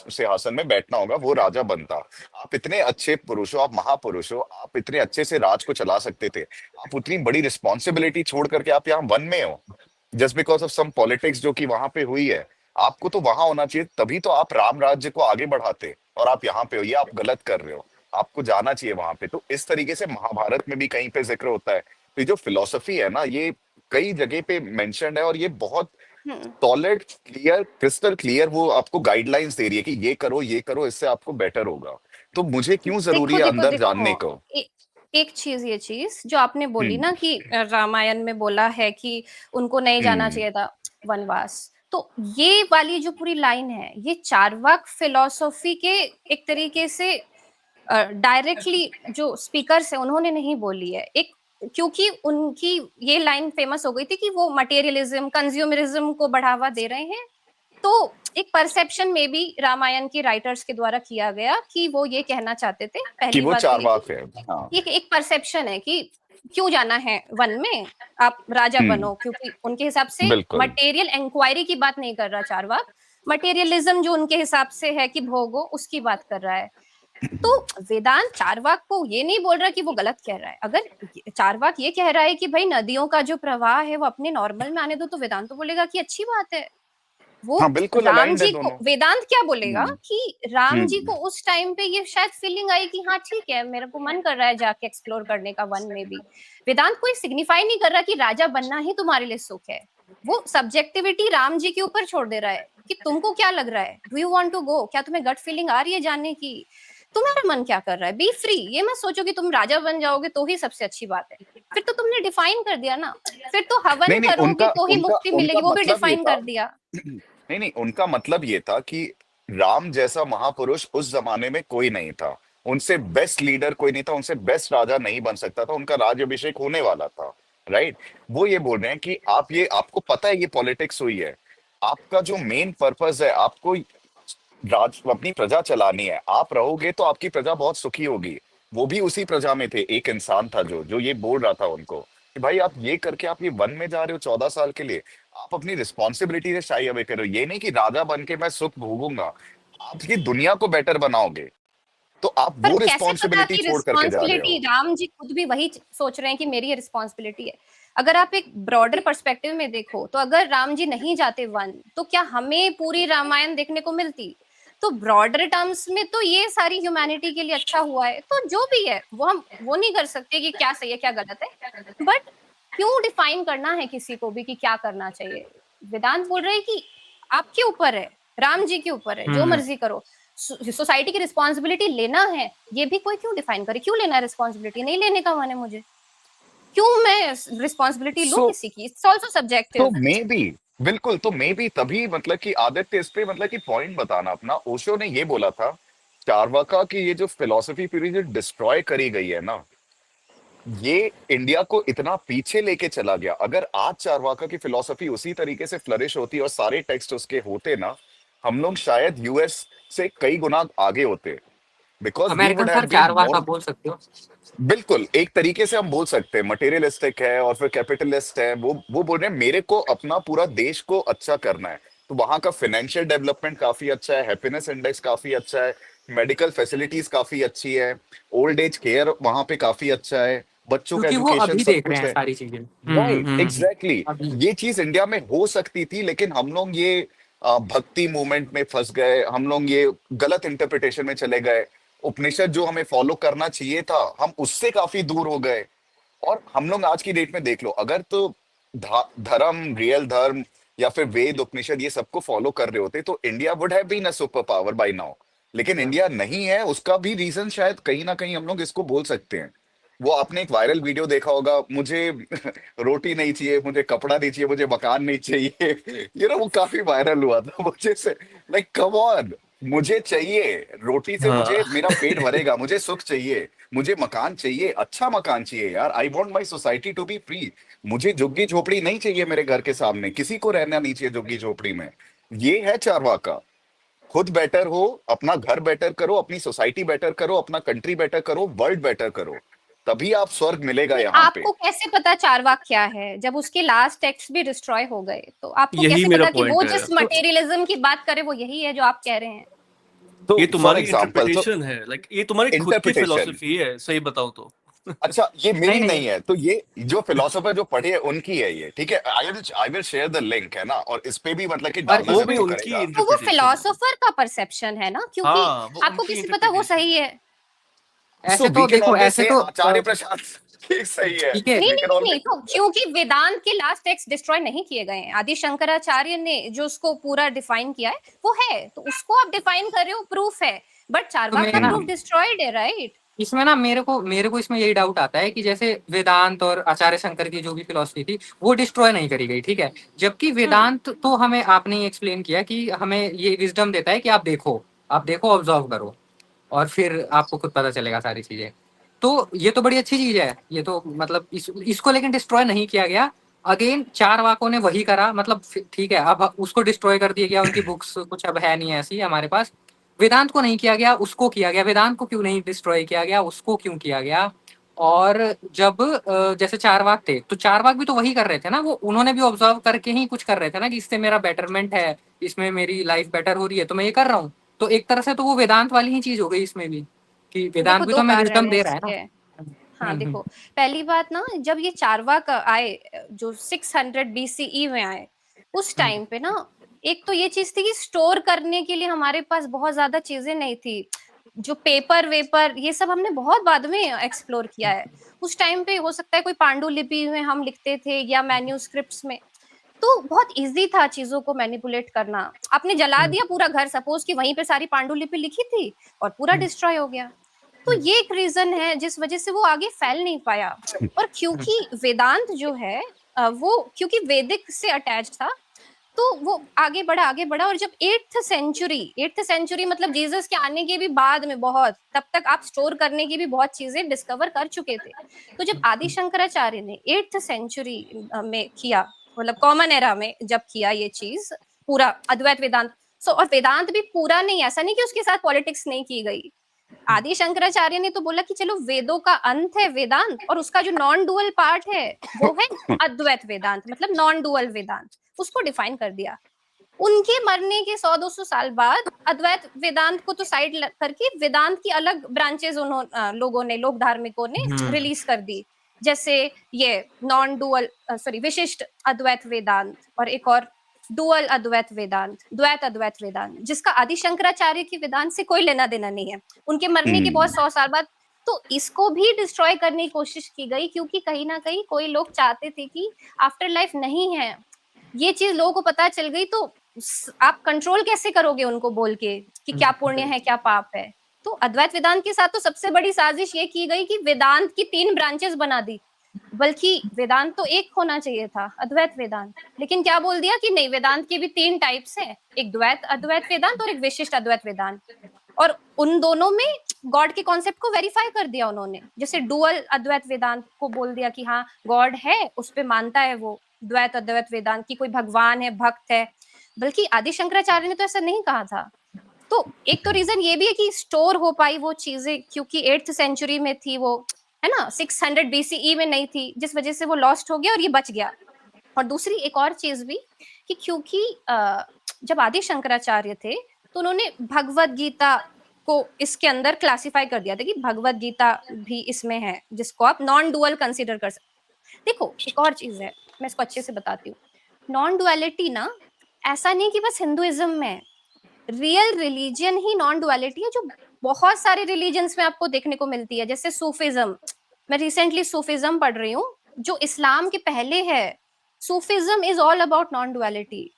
सिंहासन में बैठना होगा, वो राजा बनता। आप इतने अच्छे पुरुष हो, आप महापुरुष हो, आप इतने अच्छे से राज को चला सकते थे, आप उतनी बड़ी रिस्पॉन्सिबिलिटी छोड़ करके आप यहाँ वन में हो, just because of some politics जो कि वहां पे हुई है। आपको तो वहां होना चाहिए, तभी तो आप राम राज्य को आगे बढ़ाते, और आप यहाँ पे हो, ये आप गलत कर रहे हो, आपको जाना चाहिए वहां पे। तो इस तरीके से महाभारत में भी कहीं पे जिक्र होता है। तो ये जो फिलोसफी है ना, ये कई जगह पे मेंशन्ड है, और ये बहुत सॉलिड, क्लियर, क्रिस्टल क्लियर वो आपको गाइडलाइंस दे रही है कि ये करो, इससे आपको बेटर होगा। तो मुझे क्यों जरूरी देखो है देखो अंदर जानने देखो को? एक चीज, ये चीज जो आपने बोली हम्म ना कि रामायण में बोला है कि उनको नहीं जाना हम्म चाहिए था वनवास, तो ये वाली जो पूरी लाइन है ये चारवाक फिलॉसफी के एक तरीके से डायरेक्टली जो स्पीकर्स है उन्होंने नहीं बोली है। एक क्योंकि उनकी ये लाइन फेमस हो गई थी कि वो मटेरियलिज्म, कंज्यूमरिज्म को बढ़ावा दे रहे हैं, तो एक परसेप्शन में भी रामायण के राइटर्स के द्वारा किया गया कि वो ये कहना चाहते थे। कि पहली वो बात तो ये चारवाक थी, है। हाँ। ये एक परसेप्शन है कि क्यों जाना है वन में, आप राजा हम्म बनो, क्योंकि उनके हिसाब से बिल्कुल। मटेरियल इंक्वायरी की बात नहीं कर रहा चारवाक, मटेरियलिज्म जो उनके हिसाब से है कि भोगो, उसकी बात कर रहा है। तो वेदांत चारवाक को ये नहीं बोल रहा कि वो गलत कह रहा है। अगर चारवाक ये कह रहा है कि भाई नदियों का जो प्रवाह है वो अपने नॉर्मल में आने दो, तो वेदांत तो बोलेगा कि अच्छी बात है। वो हाँ बिल्कुल राम अलाइंड है जी को, दोनों। वेदांत क्या बोलेगा हम्म कि राम जी को हम्म उस टाइम पे ये शायद फीलिंग आई कि हाँ ठीक है, मेरे को मन कर रहा है जाके एक्सप्लोर करने का वन में भी। वेदांत कोई सिग्निफाई नहीं कर रहा कि राजा बनना ही तुम्हारे लिए सुख है। वो सब्जेक्टिविटी राम जी के ऊपर छोड़ दे रहा है कि तुमको क्या लग रहा है, do you want to go, क्या तुम्हें गट फीलिंग आ रही है जानने की, तुम्हारा मन क्या कर रहा है, बी फ्री। ये मत सोचो कि तुम राजा बन जाओगे तो ही सबसे अच्छी बात है। फिर तो तुमने डिफाइन कर दिया ना, फिर तो हवन नहीं नहीं, करोगे उनका तो ही उनका मुक्ति उनका मिलेगी, वो भी मतलब ये डिफाइन था। कर दिया। नहीं नहीं, उनका मतलब ये था कि राम जैसा महापुरुष उस जमाने में कोई नहीं था। उनसे बेस्ट लीडर कोई नहीं था, उनसे बेस्ट राजा नहीं बन सकता था, उनका राज्यभिषेक होने वाला था। राइट। वो ये बोल रहे हैं कि आप ये, आपको पता है ये पॉलिटिक्स हुई है, आपका जो मेन पर्पस है, आपको राज अपनी प्रजा चलानी है, आप रहोगे तो आपकी प्रजा बहुत सुखी होगी। वो भी उसी प्रजा में थे, एक इंसान था जो जो ये बोल रहा था उनको कि भाई आप ये करके आप ये वन में जा रहे हो 14 साल के लिए, आप अपनी रिस्पॉन्सिबिलिटी से शाई अवे कर रहे हो। ये नहीं कि राजा बन के मैं सुख भोगूंगा, आप ये दुनिया को बेटर बनाओगे, तो आप पर वो कैसे पता रिस्पॉन्सिबिलिटी कि छोड़ करके जा रहे रिस्पॉन्सिबिलिटी, हो। राम जी खुद भी वही सोच रहे हैं कि मेरी ये रिस्पॉन्सिबिलिटी है। अगर आप एक ब्रॉडर पर्सपेक्टिव में देखो तो अगर राम जी नहीं जाते वन, तो क्या हमें पूरी रामायण देखने को मिलती? तो ब्रॉडर टर्म्स में तो ये सारी ह्यूमैनिटी के लिए अच्छा हुआ है। तो जो भी है वो हम वो नहीं कर सकते कि क्या सही है क्या गलत है, बट क्यों डिफाइन करना है किसी को भी कि क्या करना चाहिए? वेदांत बोल रहे हैं कि आपके ऊपर है, राम जी के ऊपर है, जो मर्जी करो। सोसाइटी की रिस्पॉन्सिबिलिटी लेना है, ये भी कोई क्यों डिफाइन करे, क्यों लेना है रिस्पॉन्सिबिलिटी? नहीं लेने का मन है मुझे, क्यों मैं रिस्पॉन्सिबिलिटी लूं सो किसी की? इट्स ऑल्सो तो सब्जेक्टिव। मे बी, बिल्कुल, तो मे बी तभी मतलब कि आदित्य इस पे मतलब कि पॉइंट बताना अपना, ओशो ने ये बोला था चारवाका की ये जो फिलोसफी पूरी जो डिस्ट्रॉय करी गई है ना, ये इंडिया को इतना पीछे लेके चला गया। अगर आज चारवाका की फिलॉसफी उसी तरीके से फ्लरिश होती और सारे टेक्स्ट उसके होते ना, हम लोग शायद यूएस से कई गुना आगे होते, because we American would sir have been Charvaka more. आप बोल सकते हो। बिल्कुल, एक तरीके से हम बोल सकते हैं मटेरियलिस्टिक है और फिर कैपिटलिस्ट है। वो बोल रहे हैं मेरे को अपना पूरा देश को अच्छा करना है, तो वहां का फाइनेंशियल डेवलपमेंट काफी अच्छा है, हैप्पीनेस इंडेक्स काफी अच्छा है, मेडिकल फैसिलिटीज काफी अच्छी है, ओल्ड एज केयर वहां पे काफी अच्छा है, बच्चों का क्योंकि वो एजुकेशन अभी सब देख रहे कुछ हैं है। सारी चीजें। Right, exactly. अभी ये चीज इंडिया में हो सकती थी, लेकिन हम लोग ये भक्ति मूवमेंट में फंस गए, हम लोग ये गलत इंटरप्रिटेशन में चले गए। उपनिषद जो हमें फॉलो करना चाहिए था, हम उससे काफी दूर हो गए। और हम लोग आज की डेट में देख लो, अगर तो धर्म, रियल धर्म या फिर वेद उपनिषद ये सबको फॉलो कर रहे होते, तो India would have been a super power by now. लेकिन इंडिया नहीं है, उसका भी रीजन शायद कहीं ना कहीं हम लोग इसको बोल सकते हैं। वो आपने एक वायरल वीडियो देखा होगा, मुझे रोटी नहीं चाहिए, मुझे कपड़ा नहीं चाहिए, मुझे मकान नहीं चाहिए, ये ना वो काफी वायरल हुआ था मुझे से। लाइक कम ऑन, मुझे चाहिए रोटी से, हाँ। मुझे मेरा पेट भरेगा, मुझे सुख चाहिए, मुझे मकान चाहिए, अच्छा मकान चाहिए यार। I want my society to be free. मुझे झुग्गी झोपड़ी नहीं चाहिए मेरे घर के सामने, किसी को रहना नहीं चाहिए झुग्गी झोपड़ी में। ये है चारवाका। खुद बेटर हो, अपना घर बेटर करो, अपनी सोसाइटी बेटर करो, अपना कंट्री बेटर करो, वर्ल्ड बेटर करो, तभी आप स्वर्ग मिलेगा बट यहाँ पे। आपको कैसे पता चारवाक क्या है जब उसके लास्ट टेक्स्ट भी डिस्ट्रॉय हो गए? तो आपको यही कैसे मेरा पता कि वो पॉइंट है। जिस मटेरियलिज्म की बात करे वो यही है जो आप कह रहे हैं? तो ये फॉर तुम्हारी एग्जाम्पल, तो इंटरप्रिटेशन है, लाइक ये तुम्हारी खुद की इंटरप्रिटेशन, फिलोसफी है, सही बताओ तो। अच्छा ये नहीं मेरी नहीं, नहीं है, तो ये जो फिलोसोफर जो पढ़े हैं उनकी है ये, ठीक है। I will share the link, है ना, और इस पे भी मतलब कि पर डालना वो इस भी जरूर उनकी करेगा। तो वो इंटरप्रिटेशन है। फिलोसोफर का परसेप्शन है ना, क्योंकि हाँ, वो आपको उनकी कैसे पता वो इंटरप्रिटेशन। सही है? सो ऐसे वी तो कैन देखो, ऑलवेज ऐसे से तो आचार्य प्रसाद ठीक सही है, ठीक है। नहीं वी कैन नहीं नहीं, ऑलवेज। तो क्योंकि वेदांत के लास्ट टेक्स्ट डिस्ट्रॉय नहीं किए गए हैं, आदि शंकराचार्य ने जो उसको पूरा डिफाइन किया है वो है, तो उसको आप डिफाइन कर रहे हो, प्रूफ है। बट तो चारवाक मैं का ना प्रूफ डिस्ट्रॉयड है, राइट? इसमें ना मेरे को इसमें यही डाउट आता है कि जैसे वेदांत और आचार्य शंकर की जो भी फिलॉसफी थी वो डिस्ट्रॉय नहीं करी गई, ठीक है। जबकि वेदांत तो हमें आपने ही एक्सप्लेन किया कि हमें ये विजडम देता है कि आप देखो ऑब्जर्व करो और फिर आपको खुद पता चलेगा सारी चीजें। तो ये तो बड़ी अच्छी चीज है, ये तो मतलब इसको लेकिन डिस्ट्रॉय नहीं किया गया। अगेन चार वाकों ने वही करा, मतलब ठीक है, अब उसको डिस्ट्रॉय कर दिया गया, उनकी बुक्स कुछ अब है नहीं ऐसी हमारे पास। वेदांत को नहीं किया गया, उसको किया गया। वेदांत को क्यों नहीं डिस्ट्रॉय किया गया, उसको क्यों किया गया? और जब जैसे चारवाक थे तो चारवाक भी तो वही कर रहे थे ना, वो उन्होंने भी ऑब्जर्व करके ही कुछ कर रहे थे ना कि इससे मेरा बेटरमेंट है, इसमें मेरी लाइफ बेटर हो रही है तो मैं ये कर रहा हूँ। तो एक तरह से तो वो वेदांत वाली ही चीज हो गई इसमें भी। कि वेदांत देखो भी तो दो हमें कारण विजडम है दे रहा है ना। इसके। हाँ देखो, पहली बात ना, जब ये चारवाक आए जो 600 BCE में आए, उस टाइम पे ना एक तो ये चीज थी कि स्टोर करने के लिए हमारे पास बहुत ज्यादा चीजें नहीं थी। जो पेपर वेपर ये सब हमने बहुत बाद में एक्सप्लोर किया है। उस टाइम पे हो सकता है कोई पांडुलिपि में हम लिखते थे या मैन्यूस्क्रिप्ट्स में, तो बहुत इजी था चीजों को मैनिपुलेट करना। आपने जला दिया पूरा घर, सपोज कि वहीं पे सारी पांडुलिपि लिखी थी और पूरा डिस्ट्रॉय हो गया। तो ये एक रीजन है जिस वजह से वो आगे फैल नहीं पाया। और क्योंकि वेदांत जो है वो क्योंकि वैदिक से अटैच था, तो वो आगे बढ़ा। और जब 8th सेंचुरी मतलब जीसस के आने के भी बाद में बहुत, तब तक आप स्टोर करने की भी बहुत चीजें डिस्कवर कर चुके थे। तो जब आदि शंकराचार्य ने 8th सेंचुरी में किया, मतलब कॉमन एरा में जब किया ये चीज, पूरा अद्वैत वेदांत। सो और वेदांत भी पूरा नहीं, ऐसा नहीं कि उसके साथ पॉलिटिक्स नहीं की गई। आदि शंकराचार्य ने तो बोला कि चलो वेदों का अंत है वेदांत, और उसका जो नॉन डुअल पार्ट है वो है अद्वैत वेदांत, मतलब नॉन डुअल वेदांत, उसको डिफाइन कर दिया। उनके मरने के 100-200 साल बाद अद्वैत वेदांत को तो साइड करके वेदांत की अलग ब्रांचेस लोगों ने, लोक धार्मिकों ने रिलीज कर दी। जैसे ये नॉन डुअल सॉरी विशिष्ट अद्वैत वेदांत, और एक और डुअल अद्वैत वेदांत, द्वैत अद्वैत वेदांत, जिसका आदि शंकराचार्य की वेदांत से कोई लेना देना नहीं है, उनके मरने के बहुत 100 साल बाद। तो इसको भी डिस्ट्रॉय करने की कोशिश की गई, क्योंकि कहीं ना कहीं कोई लोग चाहते थे कि आफ्टर लाइफ नहीं है। ये चीज लोगों को पता चल गई, तो आप कंट्रोल कैसे करोगे उनको बोल के कि क्या पुण्य है क्या पाप है। तो अद्वैत वेदांत के साथ तो सबसे बड़ी साजिश ये की गई कि वेदांत की 3 ब्रांचेस बना दी, बल्कि वेदांत तो एक होना चाहिए था, अद्वैत वेदांत। लेकिन क्या बोल दिया कि नहीं, वेदांत के भी 3 टाइप्स हैं, एक द्वैत अद्वैत वेदांत और एक विशिष्ट अद्वैत वेदांत। और उन दोनों में गॉड के कॉन्सेप्ट को वेरीफाई कर दिया उन्होंने। जैसे डुअल अद्वैत वेदांत को बोल दिया कि हाँ गॉड है, उस पे मानता है वो द्वैत अद्वैत वेदांत की, कोई भगवान है, भक्त है। बल्कि आदि शंकराचार्य ने तो ऐसा नहीं कहा था। तो एक तो रीजन ये भी है कि स्टोर हो पाई वो चीजें, क्योंकि 8th सेंचुरी में थी वो, है ना, 600 BCE में नहीं थी, जिस वजह से वो लॉस्ट हो गया और ये बच गया। और दूसरी एक और चीज भी कि क्योंकि जब आदि शंकराचार्य थे तो उन्होंने भगवत गीता को इसके अंदर क्लासिफाई कर दिया था कि भगवत गीता भी इसमें है, जिसको आप नॉन डुअल कंसिडर कर सकते। देखो एक और चीज है, मैं इसको अच्छे से बताती हूँ। नॉन डुअलिटी ना ऐसा नहीं कि बस हिंदुइज्म में, रियल रिलीजन ही नॉन डुअलिटी है, जो बहुत सारे रिलीजन्स में आपको देखने को मिलती है। जैसे सूफिज्म, मैं रिसेंटली सूफिज्म पढ़ रही हूँ जो इस्लाम के पहले है। Sufism is all about non duality.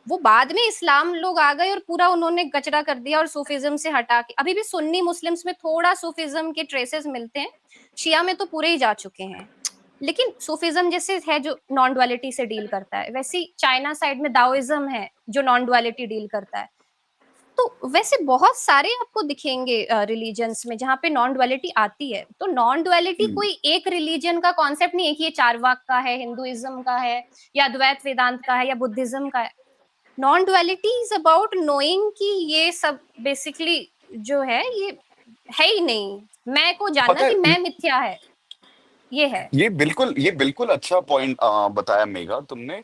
वो बाद में इस्लाम लोग आ गए और पूरा उन्होंने कचरा कर दिया और सूफिज्म से हटा के, अभी भी सुन्नी मुस्लिम्स में थोड़ा सूफिज्म के ट्रेसेस मिलते हैं, शिया में तो पूरे ही जा चुके हैं। लेकिन सूफिज्म जैसे है जो नॉन डुअलिटी से डील करता है, वैसे चाइना साइड में दाओइज्म है जो नॉन डुअलिटी डील करता है। तो वैसे बहुत सारे आपको दिखेंगे रिलीजन्स में जहाँ पे नॉन डुअलिटी आती है। तो नॉन डुअलिटी कोई एक रिलीजन का कॉन्सेप्ट नहीं है कि ये चारवाक का है, हिंदुइज्म का है, या अद्वैत वेदांत का है, या बुद्धिज्म का है। Non duality is about knowing कि ये सब बेसिकली जो है ये है ही नहीं, मैं को जानना पता कि है मैं मिथ्या है, ये है। ये बिल्कुल अच्छा पॉइंट बताया मेघा तुमने।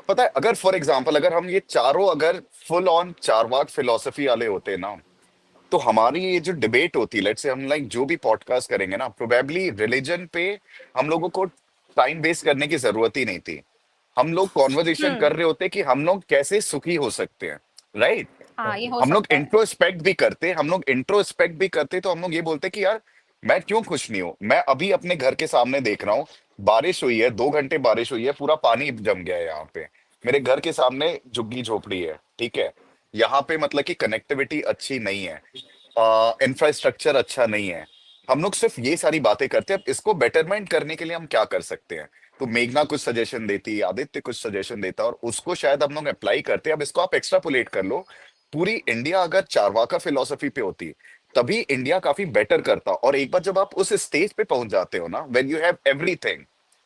पता है, अगर फॉर एग्जांपल अगर हम ये चारों अगर फुल ऑन चारवाक फिलोसफी वाले होते ना, तो हमारी ये जो डिबेट होती, लेट्स से हम लाइक जो भी पॉडकास्ट करेंगे ना, प्रोबेबली रिलीजन पे हम लोगों को टाइम वेस्ट करने की जरूरत ही नहीं थी। हम लोग कॉन्वर्जेशन कर रहे होते कि हम लोग कैसे सुखी हो सकते हैं, राइट? हाँ ये हो हम लोग सकता है। इंट्रोस्पेक्ट भी करते, तो हम लोग ये बोलते कि यार मैं क्यों खुश नहीं हूं। मैं अभी अपने घर के सामने देख रहा हूँ, बारिश हुई है, 2 घंटे बारिश हुई है, पूरा पानी जम गया है यहाँ पे। मेरे घर के सामने झुग्गी झोपड़ी है, ठीक है। यहाँ पे मतलब कि कनेक्टिविटी अच्छी नहीं है, इंफ्रास्ट्रक्चर अच्छा नहीं है। हम लोग सिर्फ ये सारी बातें करते हैं। अब इसको बेटरमेंट करने के लिए हम क्या कर सकते हैं? तो मेघना कुछ सजेशन देती, आदित्य कुछ सजेशन देता, और उसको शायद हम लोग अप्लाई करते हैं। अब इसको आप एक्स्ट्रापोलेट कर लो, पूरी इंडिया अगर चारवाका फिलोसफी पे होती, तभी इंडिया काफी बेटर करता। और एक बार जब आप उस स्टेज पे पहुंच जाते हो ना, व्हेन यू हैव एवरीथिंग,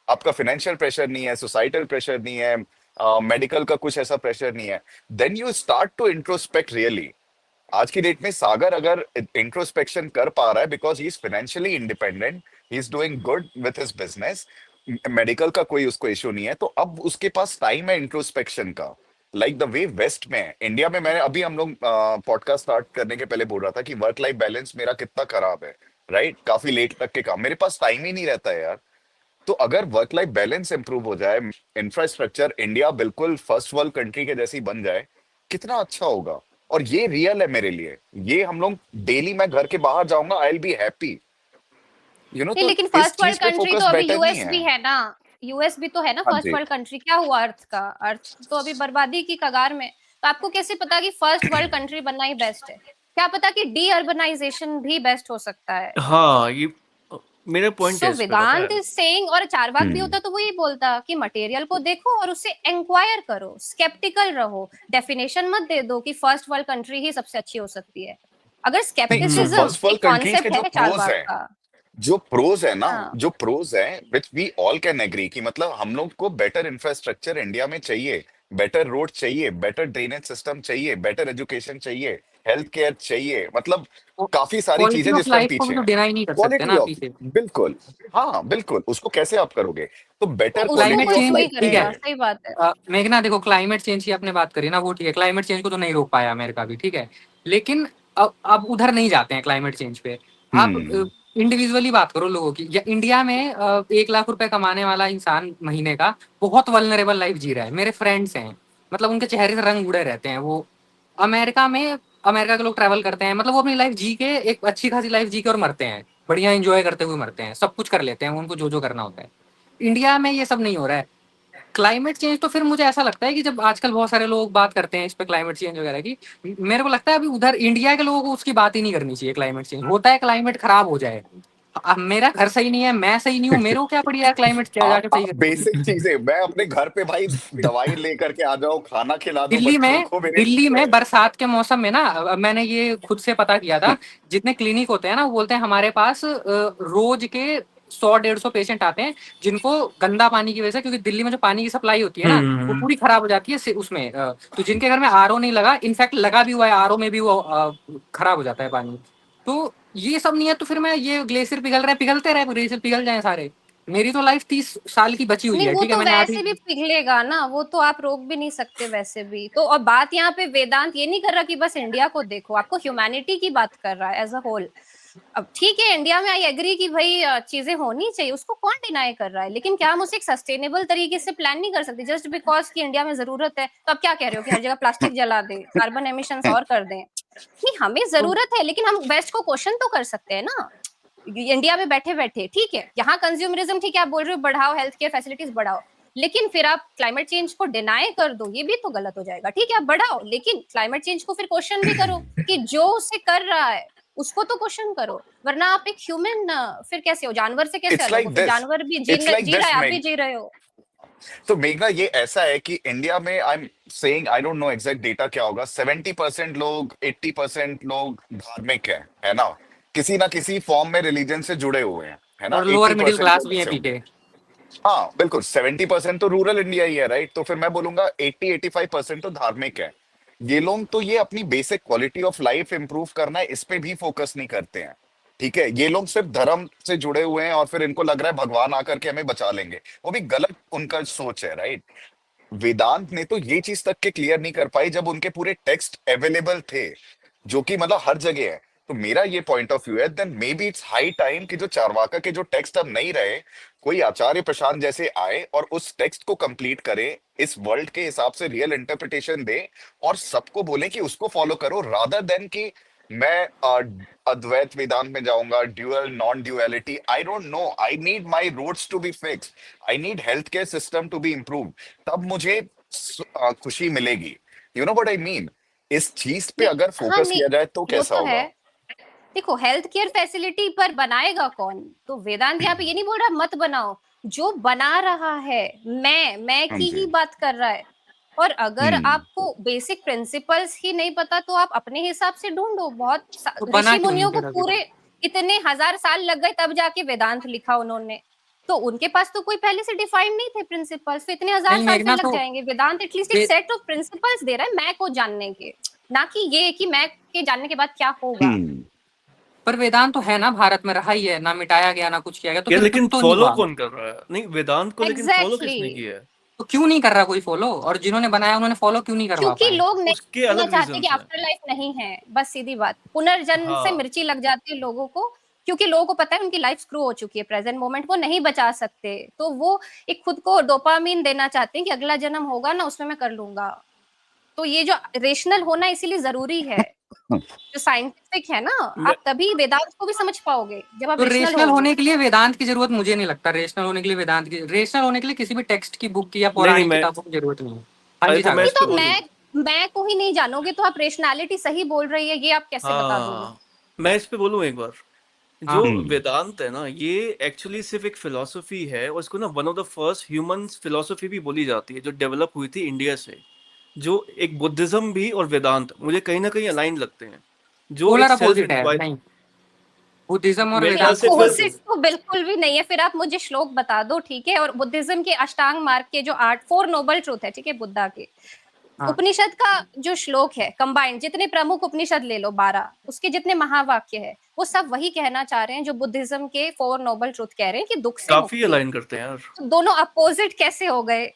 आपका फाइनेंशियल प्रेशर नहीं है, सोसाइटल प्रेशर नहीं है, मेडिकल का कुछ ऐसा प्रेशर नहीं है, then you start to introspect really. आज की डेट में सागर अगर इंट्रोस्पेक्शन कर पा रहा है because he is financially independent, he is doing good with his business, medical का कोई उसको इशू नहीं है, तो अब उसके पास टाइम है इंट्रोस्पेक्शन का। लाइक द वे वेस्ट में है। इंडिया में, मैंने अभी, हम लोग पॉडकास्ट स्टार्ट करने के पहले बोल रहा था कि वर्क लाइफ बैलेंस मेरा कितना खराब है, राइट? काफी लेट तक के काम, मेरे पास टाइम ही नहीं रहता है यार। तो अगर वर्क लाइफ बैलेंस इंप्रूव हो जाए, इंफ्रास्ट्रक्चर इंडिया बिल्कुल फर्स्ट वर्ल्ड कंट्री के जैसी बन जाए, कितना अच्छा होगा। और ये रियल है मेरे लिए, ये हम लोग डेली, मैं घर के बाहर जाऊंगा, आई विल बी हैप्पी, नहीं, तो लेकिन इस फर्स्ट वर्ल्ड चीज पे कंट्री फोकस तो अभी बेटर नहीं यूएस है। भी है ना। यूएस भी तो है ना हाँ फर्स्ट जी। World country. क्या हुआ अर्थ का? अर्थ तो अभी बर्बादी की कगार में। तो आपको कैसे पता कि फर्स्ट वर्ल्ड कंट्री बनना ही बेस्ट है? क्या पता कि डी अर्बनाइजेशन भी बेस्ट हो सकता है। हाँ, ये मेरे पॉइंट है सो इस पे, पता वेदांत है। इज सेइंग, और चारवाक भी हम्म। होता तो वो ये बोलता कि मटेरियल को देखो और उससे इंक्वायर करो, स्केप्टिकल रहो, डेफिनेशन मत दे दो कि फर्स्ट वर्ल्ड कंट्री ही सबसे अच्छी हो सकती है। अगर नहीं, सो स्केप्टिसिज्म फर्स्ट वर्ल्ड एक कंट्रीज के कॉन्सेप्ट जो है प्रोज चारवाक है, का। जो प्रोज है ना, हाँ, जो प्रोज है which we all can agree, कि मतलब हम लोग को बेटर इंफ्रास्ट्रक्चर इंडिया में चाहिए, बेटर रोड चाहिए, बेटर ड्रेनेज सिस्टम चाहिए, बेटर एजुकेशन चाहिए, हेल्थ केयर चाहिए, मतलब काफी सारी चीजें क्वालिटी ऑफ जिसपे हम लाइफ को पीछे भी तो हैं। डिनाई नहीं कर सकते क्वालिटी ना आप ऑफ, इसे। बिल्कुल, हाँ बिल्कुल, उसको कैसे आप करोगे? तो नहीं बेटर उसको क्लाइमेट क्वालिटी कोई ऑफ चेंज, नहीं लाइफ ठीक है। करेगा, चाहिए। सही बात है। मेघना देखो, क्लाइमेट चेंज की आपने बात करी ना, वो ठीक है, क्लाइमेट चेंज को तो नहीं रोक पाया अमेरिका भी, ठीक है। लेकिन अब उधर नहीं जाते हैं क्लाइमेट चेंज पे। आप हम्म। इंडिविजुअली बात करो लोगों की। या इंडिया में 1 लाख रुपए कमाने वाला इंसान महीने का बहुत वल्नरेबल लाइफ जी रहा है। मेरे फ्रेंड्स हैं, मतलब उनके चेहरे से रंग उड़े रहते हैं। वो अमेरिका में, अमेरिका के लोग ट्रैवल करते हैं, मतलब वो अपनी लाइफ जी के, एक अच्छी खासी लाइफ जी के और मरते हैं, बढ़िया एंजॉय करते हुए मरते हैं, सब कुछ कर लेते हैं उनको जो जो करना होता है। इंडिया में ये सब नहीं हो रहा है। क्लाइमेट चेंज तो फिर मुझे ऐसा लगता है कि जब आजकल बहुत सारे लोग बात करते हैं इस पे क्लाइमेट चेंज वगैरह की, मेरे को लगता है अभी उधर इंडिया के लोगों को उसकी बात ही नहीं करनी चाहिए। क्लाइमेट चेंज होता है, क्लाइमेट खराब हो जाए, अब मेरा घर सही नहीं है, मैं सही नहीं हूँ, मेरे को क्या पड़ी यार क्लाइमेट जाके सही आप करने बेसिक की। चीजें, मैं अपने घर पे भाई दवाई लेकर के आ जाऊं, खाना खिला दूं दिल्ली बच्चों में को, मेरे दिल्ली लिए में है। बरसात के मौसम में ना, मैंने ये खुद से पता किया था, जितने क्लिनिक होते हैं ना, वो बोलते हैं हमारे पास रोज के 100-150 पेशेंट आते हैं जिनको गंदा पानी की वजह से, क्योंकि दिल्ली में जो पानी की सप्लाई होती है ना, वो हम्म। पूरी खराब हो जाती है उसमें तो जिनके घर में आरओ नहीं लगा, इनफैक्ट लगा भी हुआ है आरओ में भी, वो खराब हो जाता है पानी। तो ये सब नहीं है तो फिर मैं, ये ग्लेशियर पिघल रहे, पिघलते रहे, ग्लेशियर पिघल जाए सारे। मेरी तो लाइफ 30 साल की बची हुई नहीं है, वो ठीक है, तो मैंने आधी। वैसे भी पिघलेगा ना, वो तो आप रोक भी नहीं सकते वैसे भी तो। और बात यहाँ पे वेदांत ये नहीं कर रहा कि बस इंडिया को देखो, आपको ह्यूमैनिटी की बात कर रहा है एज अ होल। अब ठीक है, इंडिया में आई एग्री कि भाई चीजें होनी चाहिए, उसको कौन डिनाई कर रहा है, लेकिन क्या हम उसे एक सस्टेनेबल तरीके से प्लान नहीं कर सकते जस्ट बिकॉज कि इंडिया में जरूरत है? तो अब क्या कह रहे हो कि हर जगह प्लास्टिक जला दे, कार्बन एमिशंस और कर दें? नहीं, हमें तो जरूरत है, लेकिन हम वेस्ट को क्वेश्चन तो कर सकते हैं ना। इंडिया में बैठे बैठे ठीक है, यहाँ कंज्यूमरिज्म ठीक है, आप बोल रहे हो बढ़ाओ, हेल्थ केयर फैसिलिटीज बढ़ाओ, लेकिन फिर आप क्लाइमेट चेंज को डिनाई कर दो, ये भी तो गलत हो जाएगा। ठीक है, आप बढ़ाओ, लेकिन क्लाइमेट चेंज को फिर क्वेश्चन भी करो कि जो उसे कर रहा है उसको तो क्वेश्चन करो। वरना आप एक ह्यूमन फिर कैसे हो, जानवर से कैसे इट्स अलग हो? लाइक फिर दिस, जानवर भी इट्स लाइक जी रहा दिस है, आप भी मेघ। जी रहे हो। तो मेघना, ये ऐसा है कि इंडिया में, आई am saying, I don't no exact data क्या होगा, 70% लोग, 80% लोग धार्मिक है ना, किसी ना किसी फॉर्म में रिलीजन से जुड़े हुए हैं, है ना, और lower eighty middle percent class लोग भी है ऐसे होंगे। पीछे। हाँ बिल्कुल, 70% तो रूरल इंडिया ही है, राइट? तो फिर मैं बोलूंगा 80-85% तो धार्मिक है। ये लोग तो ये अपनी basic quality of life improve करना है, इस पे भी फोकस नहीं करते हैं। ठीक है, ये लोग सिर्फ धर्म से जुड़े हुए हैं और फिर इनको लग रहा है भगवान आकर के हमें बचा लेंगे, वो भी गलत उनका सोच है, राइट? वेदांत ने तो ये चीज तक के क्लियर नहीं कर पाई जब उनके पूरे टेक्स्ट अवेलेबल थे, जो कि मतलब हर जगह है। तो मेरा ये पॉइंट ऑफ व्यू है, then may be it's high time कि जो चारवाका के जो टेक्स्ट अब नहीं रहे, कोई आचार्य प्रशांत जैसे आए और उस टेक्स्ट को कंप्लीट करे, इस वर्ल्ड के हिसाब से रियल इंटरप्रिटेशन दे, और सबको बोले कि उसको फॉलो करो, रादर देन कि मैं अद्वैत वेदांत में जाऊंगा, dual non duality, I don't know, I need my roads to be fix, I need health care system to be improve, तब मुझे खुशी मिलेगी। You know what I mean? इस चीज पे नहीं, अगर हाँ फोकस नहीं, किया जाए तो वो कैसा तो है। होगा? देखो, हेल्थ केयर फैसिलिटी पर बनाएगा कौन? तो वेदांत यहाँ पे ये नहीं बोल रहा मत बनाओ, जो बना रहा है मैं हाँ की जी। ही बात कर रहा है। और अगर हम्म। आपको बेसिक प्रिंसिपल्स ही नहीं पता तो आप अपने हिसाब से ढूंढो। बहुत तो बना ऋषि क्यों नहीं मुनियों को फिर अभी पूरे तक? इतने हजार साल लग गए तब जाके वेदांत लिखा उन्होंने। तो उनके पास तो कोई पहले से डिफाइंड नहीं थे प्रिंसिपल्स, तो इतने हजार नहीं साल फिर मेघना, लग तो जाएंगे। वेदांत एटलीस्ट एक वे- सेट ऑफ प्रिंसिपल्स दे रहा है मैं को जानने के, ना कि ये कि मैं के जानने के बाद क्या होगा। हम्म। पर वेदांत तो है ना, भारत में रहा ही है ना, मिटाया गया ना कुछ किया गया, तो यार फिर लेकिन कुछ तो नहीं फॉलो हुआ। कौन कर रहा है? नहीं, वेदांत को लेकिन फॉलो एग्जैक्टली किसने किया है? तो क्यों नहीं कर रहा कोई फॉलो, और जिन्होंने बनाया उन्होंने फॉलो क्यों नहीं करवा क्योंकि पाए? लोग नहीं उसके मानना अलग चाहते कि रीजंस हैं। आफ्टर लाइफ नहीं है, बस सीधी बात। पुनर्जन्म से हाँ मिर्ची लग जाती है लोगों को, क्योंकि लोगों को पता है उनकी लाइफ स्क्रू हो चुकी है, प्रेजेंट मोमेंट को नहीं बचा सकते, तो वो एक खुद को डोपामिन देना चाहते हैं कि अगला जन्म होगा ना, उसमें मैं कर लूंगा। तो ये जो रेशनल होना इसीलिए जरूरी है, जो साइंटिफिक है ना, मैं आप तभी वेदांत को भी समझ पाओगे जब आप तो रेशनल रेशनल होगे। होने के लिए वेदांत की जरूरत मुझे नहीं लगता। रेशनल होने के लिए वेदांत की, रेशनल होने के लिए किसी भी टेक्स्ट की बुक की या नहीं पौराणिक मैं किताबों की जरूरत नहीं है। हाँ जी आदित्य मैं सागर। नहीं इस पे तो बोलूं। मैं को ही नहीं जानोगे तो आप रेशनैलिटी सही बोल रही है, ये आप कैसे बता दोगे? हाँ मैं इस पे बोलूं एक बार। हाँ जो हम्म वेदांत है ना, ये एक्चुअली सिर्फ एक फिलॉसफी है, और इसको ना one of the first human philosophy भी बोली जाती है, जो डेवलप हुई थी इंडिया से। जो एक बुद्धिज्म भी और वेदांत मुझे कहीं ना कहीं अलाइन लगते हैं, जो एक पोलर सेल्फ अपोजिट है इंक्वायरी। नहीं, बुद्धिज्म और मेरे ख्याल वेदांत से को फिर अपोजिट तो बिल्कुल भी नहीं है। फिर आप मुझे श्लोक बता दो, ठीक है? और बुद्धिज्म के अष्टांग मार्ग के जो 8 4 नोबल ट्रूथ है, ठीक है, बुद्धा के हाँ उपनिषद का जो श्लोक है, कंबाइंड जितने प्रमुख उपनिषद ले लो 12, उसके जितने महावाक्य है, वो सब वही कहना चाह रहे हैं जो बुद्धिज्म के 4 नोबल ट्रूथ कह रहे हैं कि दुख से काफी मुक्ति। अलाइन करते हैं यार। तो दोनों अपोजिट कैसे हो गए?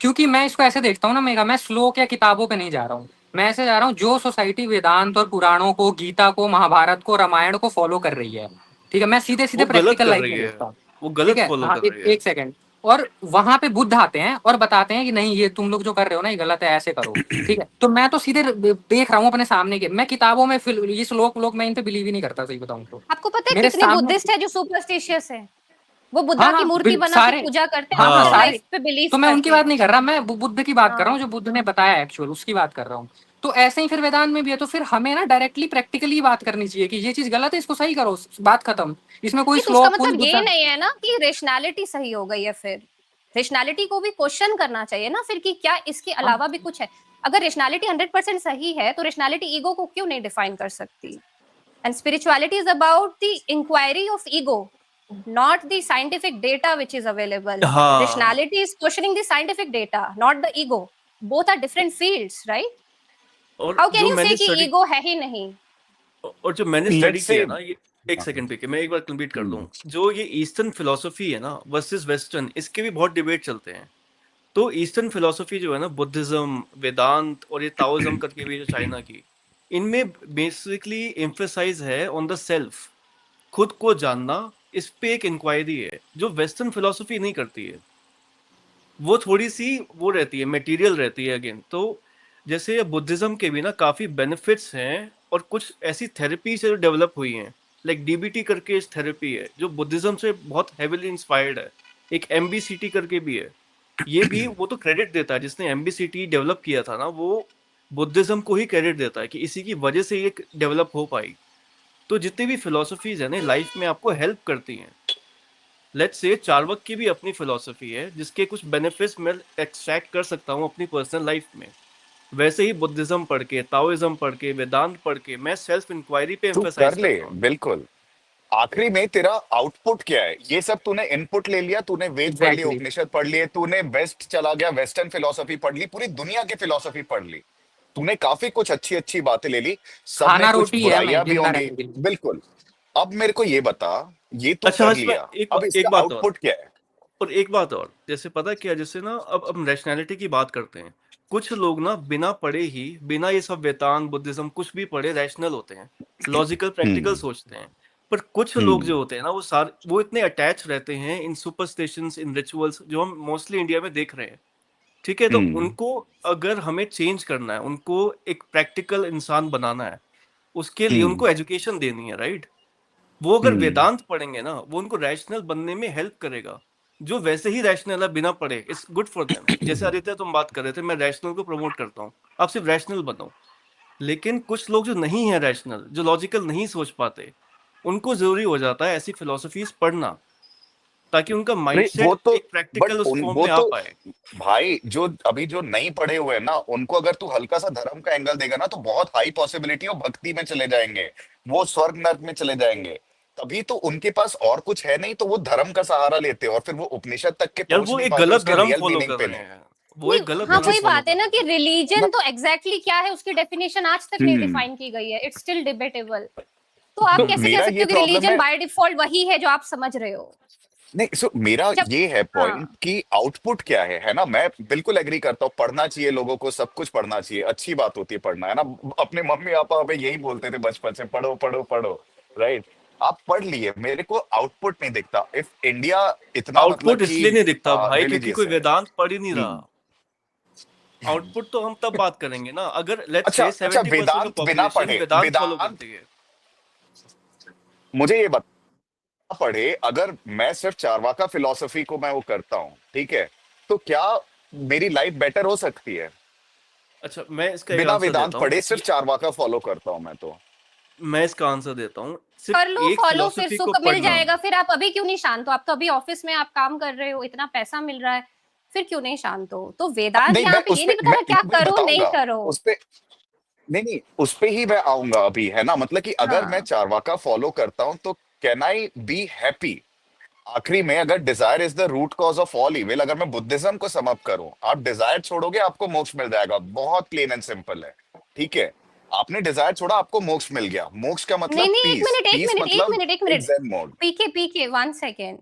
क्योंकि मैं इसको ऐसे देखता हूँ ना मेघा, मैं श्लोक या किताबों पे नहीं जा रहा हूँ, मैं ऐसे जा रहा हूँ जो सोसाइटी वेदांत और पुराणों को, गीता को, महाभारत को, रामायण को फॉलो कर रही है। ठीक है, मैं सीधे सीधे वो गलत प्रैक्टिकल कर लाइफ रही में है, देखता हूँ। वो ठीक गलत है, फॉलो हाँ कर रही है। एक सेकंड। और वहां पे बुद्ध आते हैं और बताते हैं कि नहीं ये तुम लोग जो कर रहे हो ना ये गलत है, ऐसे करो। ठीक है, तो मैं तो सीधे देख रहा हूँ अपने सामने के, मैं किताबों में ये श्लोक लोग मैं इन पे बिलीव ही नहीं करता, सही बताऊँ तो। आपको पता है मेरे कितने सामने, बुद्धिस्ट है जो सुपरस्टिशियस है? वो हाँ बुद्धा की हाँ मूर्ति बना के सारे, पूजा करते हैं, हाँ हाँ आफ्टर हाँ सारे। लाइफ पे बिलीव तो मैं उनकी करते बात हैं। नहीं कर रहा, मैं बुद्ध की बात कर रहा हाँ। हूँ, जो बुद्ध ने बताया एक्चुअल उसकी बात कर रहा हूँ। तो ऐसे ही फिर वेदांत में भी है, तो फिर हमें ना डायरेक्टली प्रैक्टिकली बात करनी चाहिए कि ये चीज गलत है, इसको सही करो, बात खत्म। इसमें कोई नहीं, तो उसका श्लोक, कोई मतलब ये बुद्धा। नहीं है ना कि रेशनैलिटी सही हो गई है। फिर रेशनैलिटी को भी क्वेश्चन करना चाहिए ना फिर, कि क्या इसके हाँ अलावा भी कुछ है? अगर रेशनैलिटी 100% सही है तो रेशनैलिटी ईगो को क्यों नहीं डिफाइन कर सकती? And spirituality is about the inquiry of ego, not the scientific data which is available. हाँ Rationality is questioning the scientific data, not the ego. Both are different fields, right? और How can जो you say मैंने कि study ego है ही नहीं? और जो मैंने स्टडी लेट्स से किया ना, ये एक सेकंड पे, कि मैं एक बार कंप्लीट कर लूं। जो ये ईस्टर्न फिलोसफी है ना वर्सेस वेस्टर्न, इसके भी बहुत डिबेट चलते हैं। तो ईस्टर्न फिलोसफी जो है ना, बुद्धिज्म, वेदांत और ये ताओइज्म करके भी जो चाइना की, इनमें बेसिकली एम्फेसाइज है ऑन द सेल्फ, खुद को जानना। इस पे एक इंक्वायरी है जो वेस्टर्न फिलोसफी नहीं करती है। वो थोड़ी सी वो रहती है, मटेरियल रहती है अगेन। तो जैसे बुद्धिज्म के भी ना काफी बेनिफिट्स हैं, और कुछ ऐसी थेरेपी से जो डेवलप हुई हैं, लाइक डीबीटी करके इस थेरेपी है जो बुद्धिज्म से बहुत हेविली इंस्पायर्ड है। एक एमबीसीटी करके भी है, ये भी वो तो क्रेडिट देता है, जिसने एमबीसीटी डेवलप किया था ना, वो बुद्धिज्म को ही क्रेडिट देता है कि इसी की वजह से ये डेवलप हो पाई। तो जितनी भी फिलोसफीज है ना लाइफ में आपको हेल्प करती हैं। लेट्स से चार्वाक की भी अपनी फिलॉसफी है, जिसके कुछ बेनिफिट्स मैं एक्सट्रैक्ट कर सकता हूँ अपनी पर्सनल लाइफ में। वैसे ही बुद्धिज्म पढ़ के, ताओइज्म पढ़ के, वेदांत पढ़ के मैं सेल्फ इंक्वायरी पे तू एम्फेसाइज कर ले, करता हूँ। बिल्कुल। आखिरी में तेरा आउटपुट क्या है? ये सब तूने इनपुट ले लिया, तूने वेद पढ़ लिए, एग्जैक्टली। उपनिषद पढ़ लिए, तूने वेस्ट चला गया, वेस्टर्न फिलोसफी पढ़ ली, पूरी दुनिया की फिलोसफी पढ़ ली, तूने काफी कुछ अच्छी अच्छी बातें ले ली, सब में खाना कुछ रोटी है मैं बुराइयां भी जिंदा होंगी, रहने के लिए। बिल्कुल। अब मेरे को ये बता, ये तू अच्छा कर हर्ष, मैं लिया, अब एक इसका बात और, आउटपुट क्या है? एक बात और, जैसे पता है क्या, जैसे ना अब हम रैशनैलिटी की बात करते हैं। कुछ लोग ना बिना पढ़े ही, बिना ये सब वेदांत बुद्धिज्म कुछ भी पढ़े रैशनल होते हैं, लॉजिकल प्रैक्टिकल हम्म सोचते हैं। पर कुछ लोग हम्म जो होते हैं ना, वो इतने अटैच रहते हैं इन सुपरस्टिशंस, इन रिचुअल्स, जो हम मोस्टली इंडिया में देख रहे हैं। ठीक है, तो हम्म उनको अगर हमें चेंज करना है, उनको एक प्रैक्टिकल इंसान बनाना है, उसके लिए हम्म उनको एजुकेशन देनी है, राइट? वो अगर हम्म वेदांत पढ़ेंगे ना, वो उनको रैशनल बनने में हेल्प करेगा। जो वैसे ही रैशनल है बिना पढ़े, इट्स गुड फॉर देम। जैसे आदित्य तुम बात कर रहे थे, मैं रैशनल को प्रमोट करता हूँ, आप सिर्फ रैशनल बनो। लेकिन कुछ लोग जो नहीं है रैशनल, जो लॉजिकल नहीं सोच पाते, उनको जरूरी हो जाता है ऐसी फिलोसफीज पढ़ना, ताकि उनका अरे वो माइंडसेट तो, एक बट प्रैक्टिकल उस उन फॉर्म वो में आ तो पाए। भाई, जो अभी जो नहीं पढ़े हुए हैं ना, उनको अगर तू हल्का सा धर्म का एंगल देगा ना, तो बहुत हाई पॉसिबिलिटी वो भक्ति में चले जाएंगे, वो स्वर्ग नर्क में चले जाएंगे। तभी तो उनके पास और कुछ है नहीं, तो वो धर्म का सहारा लेते हैं, और फिर वो उपनिषद तक के यार पहुंच वो नहीं एक पाते गलत उसके धर्म रियल फॉलो मीनिंग कर पे रहे नहीं। हैं, वो नहीं, एक गलत हाँ धर्म वही फॉलो बात कर है ना रहे कि हैं। रिलीजन मत- तो एग्जैक्टली क्या है उसकी डेफिनेशन आज तक नहीं हम्म डिफाइन की गई है, इट्स स्टिल डिबेटेबल। तो आप तो कैसे कह मेरा सकते ये हो कि प्रॉब्लम रिलीजन है। बाय डिफॉल्ट वही है जो आप समझ रहे हो? नहीं, सो मेरा जब ये है पॉइंट हाँ कि आउटपुट क्या है ना। मैं बिल्कुल एग्री करता हूँ, पढ़ना चाहिए लोगों को, सब कुछ पढ़ना चाहिए, अच्छी बात होती है पढ़ना, है ना। अपने मम्मी पापा हमें यही बोलते थे बचपन से, पढ़ो पढ़ो पढ़ो, राइट। आप पढ़ लिए, मेरे को आउटपुट नहीं दिखता। इफ इंडिया इतना मतलब आउटपुट कि इसलिए नहीं दिखता भाई क्योंकि रिलीजियस कोई है। वेदांत पढ़ ही नहीं हम्म। रहा। आउटपुट तो हम तब बात करेंगे ना अगर लेट्स अच्छा से अच्छा, 70% ऑफ वेदांत बिना पॉपुलेशन पढ़े, वेदांत फॉलो वेदांत, करती है। मुझे ये पढ़े, अगर मैं सिर्फ चारवाका फिलॉसफी को मैं वो करता हूँ, ठीक है, तो क्या मेरी लाइफ बेटर हो सकती है? अच्छा मैं इसका एक बिना आंसर वेदांत देता हूँ पढ़े सिर्फ चारवाका फॉलो करता हूँ मैं तो। मैं इसका आंसर देता हूँ। कर सिर्फ लो एक फॉलो, फिर फिलॉसफी को सुख मिल पढ़ना। जाएगा। फिर आप अभी क्यों नहीं शांत हो? आप तो अभी ऑफिस में आप काम कर रहे हो, इतना पैसा मिल रहा है, फिर क्यों नहीं शांत हो? तो वेदांत नहीं, मैं यहाँ पे उस ये पे नहीं बता रहा क्या मैं वही करो नहीं बताऊंगा, करो। उस पे, नहीं नहीं, उस पे ही मैं आऊंगा अभी, है ना। मतलब कि अगर मैं हाँ चारवाका फॉलो करता हूँ तो कैन आई बी हैप्पी? आखिरी में अगर desire is the root cause of all evil, अगर मैं बुद्धिज्म को सम अप करूं, आप डिजायर छोड़ोगे आपको मोक्ष मिल जाएगा, बहुत प्लेन एंड सिंपल है, ठीक है। आपने डिजायर छोड़ा, आपको मोक्ष मिल गया। मोक्ष का नहीं मतलब नहीं, एक पीस, मिनट एक पीस मिनट एक मतलब मिनट एक एक मिनट, zen मोड। पीके पीके 1 सेकेंड।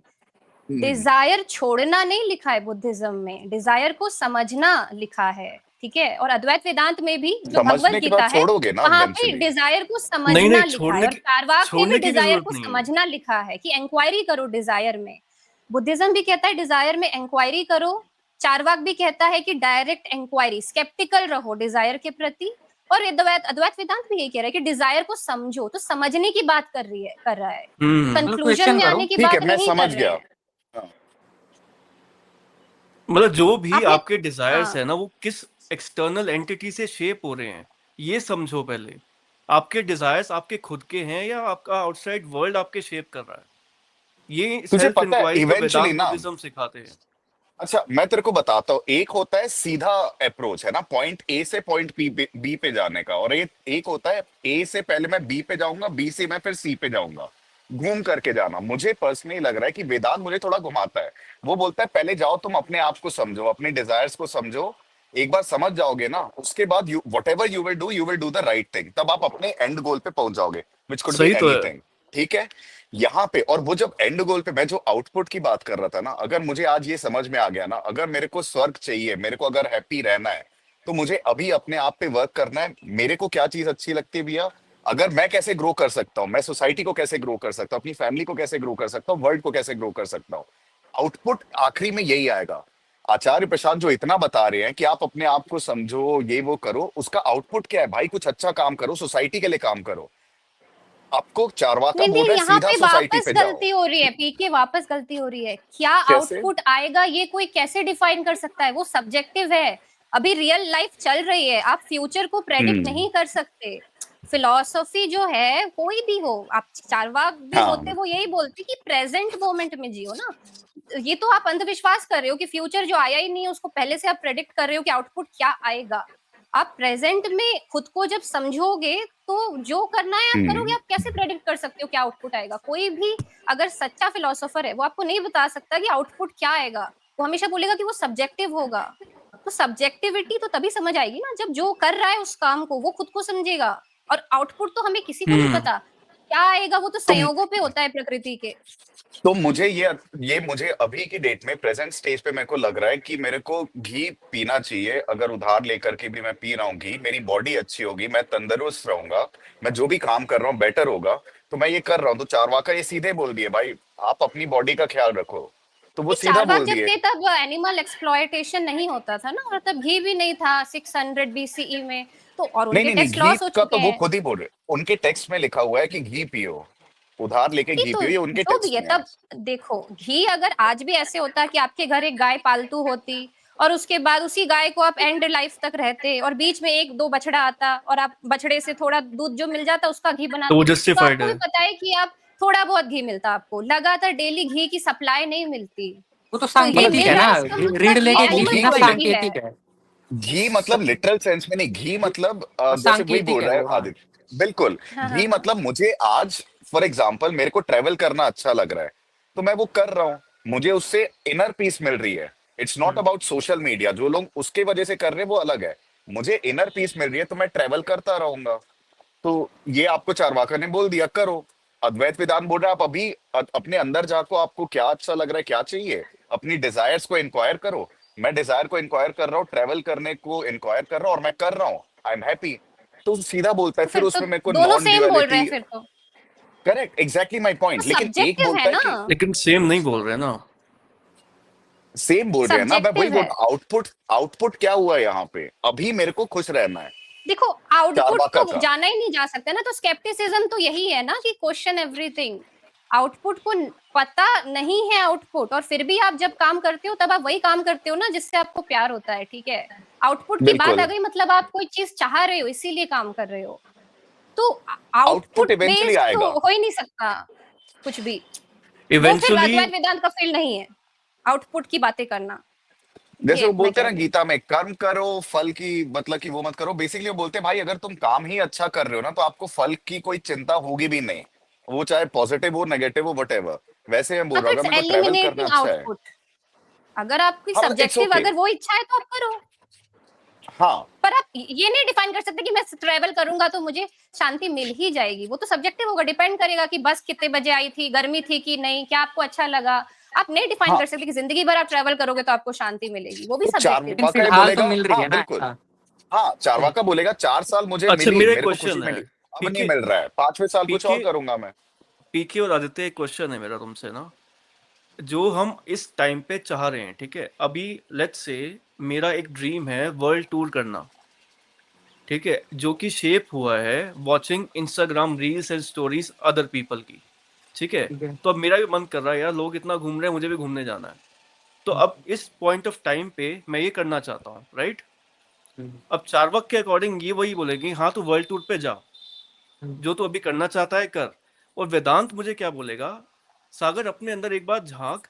डिजायर छोड़ना नहीं लिखा है बुद्धिज्म में, डिजायर को समझना लिखा है, ठीक है। और अद्वैत वेदांत में भी जो भगवत समझने के बाद गीता है छोड़ोगे ना वहां पे इवेंचुअली। डिजायर को नहीं नहीं, समझना लिखा है, छोड़ने और की चारवाक में भी छोड़ने की भी डिजायर जरूरत को नहीं है। समझना लिखा है कि इंक्वायरी करो डिजायर में। बुद्धिज्म भी कहता है डिजायर में इंक्वायरी करो, चारवाक भी कहता है कि डायरेक्ट इंक्वायरी, स्केप्टिकल रहो डिजायर के प्रति। और अद्वैत अद्वैत वेदांत भी यही कह रहा है कि डिजायर को समझो, तो समझने की बात कर रहा है, हम्म। मतलब कंक्लूजन क्वेश्चन में करो। आने की ठीक है, बात मैं नहीं कर समझ रहे गया। हैं। हाँ। मतलब जो भी आपने आपके डिजायर्स है हाँ ना वो किस एक्सटर्नल एंटिटी से शेप हो रहे हैं, ये समझो पहले। आपके डिजायर्स आपके खुद के हैं या आपका आउटसाइड वर्ल्ड आपके शेप कर रहा है? ये तुझे सेल्फ पता है इंक्वायरी तो इवेंचुअली वेदांत ना, बुद्धिज्म सिखाते हैं। अच्छा मैं तेरे को बताता हूँ, एक होता है सीधा अप्रोच, है ना, पॉइंट ए से पॉइंट बी पे जाने का, और एक होता है ए से पहले मैं बी पे जाऊंगा, बी से मैं फिर सी पे जाऊंगा, घूम करके जाना। मुझे पर्सनली लग रहा है कि वेदांत मुझे थोड़ा घुमाता है। वो बोलता है पहले जाओ तुम अपने आप को समझो, अपने डिजायर्स को समझो। एक बार समझ जाओगे ना, उसके बाद you what ever you will do the right thing, तब आप अपने एंड गोल पे पहुंच जाओगे, विच कुड बी सही तो है। एनीथिंग, ठीक है। यहाँ पे, और वो जब एंड गोल पे, मैं जो आउटपुट की बात कर रहा था ना, अगर मुझे आज ये समझ में आ गया ना, अगर मेरे को स्वर्ग चाहिए, मेरे को अगर हैप्पी रहना है, तो मुझे अभी अपने आप पे वर्क करना है। मेरे को क्या चीज अच्छी लगती है भैया, अगर मैं कैसे ग्रो कर सकता हूँ, मैं सोसाइटी को कैसे ग्रो कर सकता हूँ, अपनी फैमिली को कैसे ग्रो कर सकता हूँ, वर्ल्ड को कैसे ग्रो कर सकता हूँ, आउटपुट आखिरी में यही आएगा। आचार्य प्रशांत जो इतना बता रहे हैं कि आप अपने आप को समझो, ये वो करो, उसका आउटपुट क्या है भाई? कुछ अच्छा काम करो, सोसाइटी के लिए काम करो। आपको चारवाका नहीं बोल रहा नहीं, है यहाँ सीधा पे सोसाइटी वापस पे जाओ। गलती हो रही है, पीके वापस गलती हो रही है। क्या कैसे? आउटपुट आएगा ये कोई कैसे डिफाइन कर सकता है? वो सब्जेक्टिव है। अभी रियल लाइफ चल रही है, आप फ्यूचर को प्रेडिक्ट हम्म। नहीं कर सकते। फिलॉसफी जो है कोई भी हो, आप चारवाक भी होते हाँ। वो यही बोलते कि प्रेजेंट मोमेंट में जियो ना। ये तो आप अंधविश्वास कर रहे हो कि फ्यूचर जो आया ही नहीं है उसको पहले से आप प्रेडिक्ट कर रहे हो कि आउटपुट क्या आएगा। आप प्रेजेंट में खुद को जब समझोगे तो जो करना है आप करोगे। हम्म। आप कैसे प्रेडिक्ट कर सकते हो क्या आउटपुट आएगा? कोई भी अगर सच्चा फिलोसोफर है वो आपको नहीं बता सकता कि आउटपुट क्या आएगा। वो हमेशा बोलेगा कि वो सब्जेक्टिव होगा। तो सब्जेक्टिविटी तो तभी समझ आएगी ना जब जो कर रहा है उस काम को वो खुद को समझेगा। और आउटपुट तो हमें किसी को नहीं हम्म। पता क्या आएगा, वो तो तो संयोगों पे होता है प्रकृति के। मुझे ये मुझे अभी की डेट में प्रेजेंट स्टेज पे मेरे को लग रहा है कि मेरे को घी पीना चाहिए। अगर उधार लेकर के भी मैं पी रहा हूँ घी, मेरी बॉडी अच्छी होगी, मैं तंदुरुस्त रहूंगा, मैं जो भी काम कर रहा हूँ बेटर होगा, तो मैं ये कर रहा हूँ। तो चारवाका ये सीधे बोल दिए भाई, आप अपनी बॉडी का ख्याल रखो, तो वो ये सीधा चारवाक बोल जब दिए। थे तब एनिमल एक्सप्लॉयटेशन नहीं होता था ना, और तब घी भी नहीं था 600 बीसीई में। तो और नहीं उनके नहीं नहीं, टेक्स्ट घी लॉस हो का चुके तो वो हैं। खुद ही बोल रहे, उनके टेक्स्ट में लिखा हुआ है कि घी पियो, उधार लेके नहीं घी तो पियो, ये उनके जो भी टेक्स्ट है में है। तब देखो, घी अगर आज भी ऐसे होता कि आपके घर एक गाय पालतू होती और उसके बाद उसी गाय को आप एंड लाइफ तक रहते और बीच में एक दो बछड़ा आता और आप बछड़े से थोड़ा दूध जो मिल जाता उसका घी तो वो बनाते, तो जस्टिफाइड आपको भी है। पता है कि आप थोड़ा बहुत घी मिलता, आपको लगातार डेली घी की सप्लाई नहीं मिलती। वो तो तो ये सांकेतिक मिल है रहा ना, है इसका रीढ़ मतलब ये लेके घी आपको एनिमल पीना बिल्कुल क्रुएल्टी है। सांकेतिक है। घी मतलब लिटरल सेंस में नहीं, घी मतलब जैसे वही सांकेतिक बोल है रहा है वो, हाँ। आदित्य, बिल्कुल। हाँ हाँ घी हाँ। मतलब मुझे आज, फॉर एग्जाम्पल, मेरे को ट्रेवल करना अच्छा लग रहा है, तो मैं वो कर रहा हूँ, मुझे उससे इनर पीस मिल रही है। It's not hmm. About social media, जो लोग उसके वजह से कर रहे हैं वो अलग है। मुझे इनर पीस मिल रही है तो मैं ट्रेवल करता रहूंगा। तो ये आपको चारवाका ने बोल दिया करो, अद्वैत वेदांत बोल रहा है आप अभी अपने अंदर जाको, आपको क्या अच्छा लग रहा है, क्या चाहिए, अपनी डिजायर्स को इंक्वायर करो। मैं डिजायर को इंक्वायर कर रहा हूँ, ट्रेवल करने को इंक्वायर कर रहा हूँ, और मैं कर रहा हूँ, आई एम हैप्पी। तो सीधा बोलता है, तो फिर फिर तो उसमें मेरे को दोनों नॉन सेम बोल रहे ड्युअलिटी। हैं फिर तो करेक्ट, एग्जैक्टली माई पॉइंट। लेकिन एक सब्जेक्टिव है बोलता है ना, कि लेकिन सेम नहीं बोल रहे ना। सेम बोल रहे हैं ना, मैं वही सब्जेक्टिव बोल है। आउटपुट। आउटपुट क्या हुआ यहाँ पे, अभी मेरे को खुश रहना है। देखो आउटपुट चारवाका तो का। जाना ही नहीं जा सकता ना, तो स्केप्टिसिज्म तो यही है ना कि क्वेश्चन एवरीथिंग। आउटपुट को पता नहीं है आउटपुट, और फिर भी आप जब काम करते हो तब आप वही काम करते हो ना जिससे आपको प्यार होता है, ठीक है। आउटपुट की बात आ बिल्कुल। गई, मतलब आप कोई चीज चाह रहे हो इसीलिए काम कर रहे हो, तो आउटपुट आउटपुट इवेंचुअली बेस्ड तो आएगा। हो ही नहीं सकता कुछ भी। वो फिर इवेंचुअली अद्वैत वेदांत का फील्ड नहीं है, आउटपुट की बातें करना। जैसे वो ये मैं बोलते कह हैं ना रही हूँ। गीता में, कर्म करो फल की मतलब कि वो मत करो। बेसिकली वो बोलते हैं भाई अगर तुम काम ही अच्छा कर रहे हो ना, तो आपको फल की कोई चिंता होगी भी नहीं, वो चाहे पॉजिटिव हो नेगेटिव हो वट। वैसे मैं बोल हाँ, रहा तो हूँ इट्स अगर मेरे को ट्रेवल करना एलिमिनेटिंग अच्छा है। आउटपुट। अगर आपकी हाँ इट्स सब्जेक्टिव ओके। अगर वो इच्छा है तो आप करो, हाँ पर आप ये नहीं डिफाइन कर सकते कि मैं ट्रेवल करूंगा तो मुझे शांति मिल ही जाएगी। वो तो सब्जेक्टिव होगा, डिपेंड करेगा कि बस कितने बजे आई थी, गर्मी थी कि नहीं, क्या आपको अच्छा लगा। आप नहीं डिफाइन हाँ। कर सकते कि जिंदगी भर आप ट्रेवल करोगे तो आपको शांति मिलेगी, वो भी तो सब्जेक्टिव लेकिन है। चारवाका ये फिलहाल तो बोलेगा, मिल रही हाँ है ना बिल्कुल। ऐसा। हाँ चारवाका बोलेगा 4 साल मुझे अच्छा, मिली, मेरा एक मेरे को खुशी क्वेश्चन है। मिली, अब नहीं पीके मिल रहा है, 5वें साल कुछ और पीके करूंगा मैं। पीके और आदित्य, एक क्वेश्चन है मेरा तुमसे ना। जो हम इस टाइम पे चाह रहे हैं, ठीक है, अभी लेट्स से मेरा एक ड्रीम है वर्ल्ड टूर करना, ठीक है, जो कि शेप हुआ है watching Instagram reels and stories other people की, ठीक है। ठीक है। तो अब मेरा भी मन कर रहा है यार, लोग इतना घूम रहे हैं, मुझे भी घूमने जाना है। तो अब इस पॉइंट ऑफ टाइम पे मैं ये करना चाहता हूँ, राइट। अब चार्वाक के अकॉर्डिंग ये वही बोलेंगे, हाँ तू वर्ल्ड टूर पे जा, जो तू अभी करना चाहता है कर। और वेदांत मुझे क्या बोलेगा, सागर अपने अंदर एक बार झांक,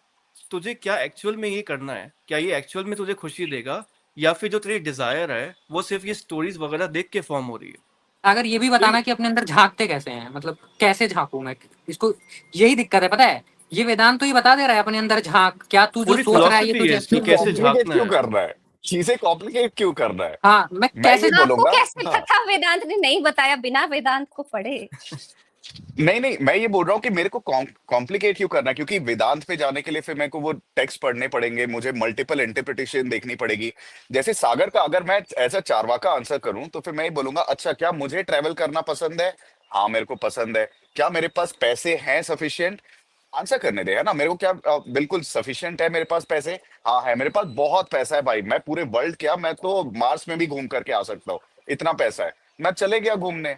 तुझे क्या एक्चुअल में ये करना है, क्या ये एक्चुअल में तुझे खुशी देगा, या फिर जो तेरी डिजायर है वो सिर्फ ये स्टोरीज वगैरह देख के फॉर्म हो रही है। अगर ये भी तो बताना कि अपने अंदर झांकते कैसे हैं, मतलब कैसे झांकू मैं इसको, यही दिक्कत है पता है। ये वेदांत तो ये बता दे रहा है अपने अंदर झांक, क्या तू जो पूरी सोच रहा है ये फिलॉसफी है तुझे इसकी, एक्चुअल में कैसे कॉम्प्लिकेट झांकना क्यों है। कर रहा है, चीजें कॉम्प्लिकेट क्यों कर रहा है। हाँ मैं मैं कैसे ये आपको बोलूंगा। कैसे हाँ पता, वेदांत ने नहीं बताया बिना वेदांत को पढ़े। नहीं नहीं, मैं ये बोल रहा हूँ कि मेरे को कॉम्प्लिकेट क्यों करना है, क्योंकि वेदांत पे जाने के लिए फिर मेरे को वो टेक्स्ट पढ़ने पड़ेंगे, मुझे मल्टीपल इंटरप्रिटेशन देखनी पड़ेगी। जैसे सागर का अगर मैं ऐसा चारवाका आंसर करूं, तो फिर मैं ये बोलूंगा अच्छा क्या मुझे ट्रैवल करना पसंद है, हाँ मेरे को पसंद है। क्या मेरे पास पैसे हैं सफिशिएंट, आंसर करने दे, है ना। मेरे को क्या बिल्कुल सफिशिएंट है मेरे पास पैसे, हाँ है मेरे पास बहुत पैसा है भाई, मैं पूरे वर्ल्ड क्या मैं तो मार्स में भी घूम करके आ सकता हूँ, इतना पैसा है। मैं चले गया घूमने,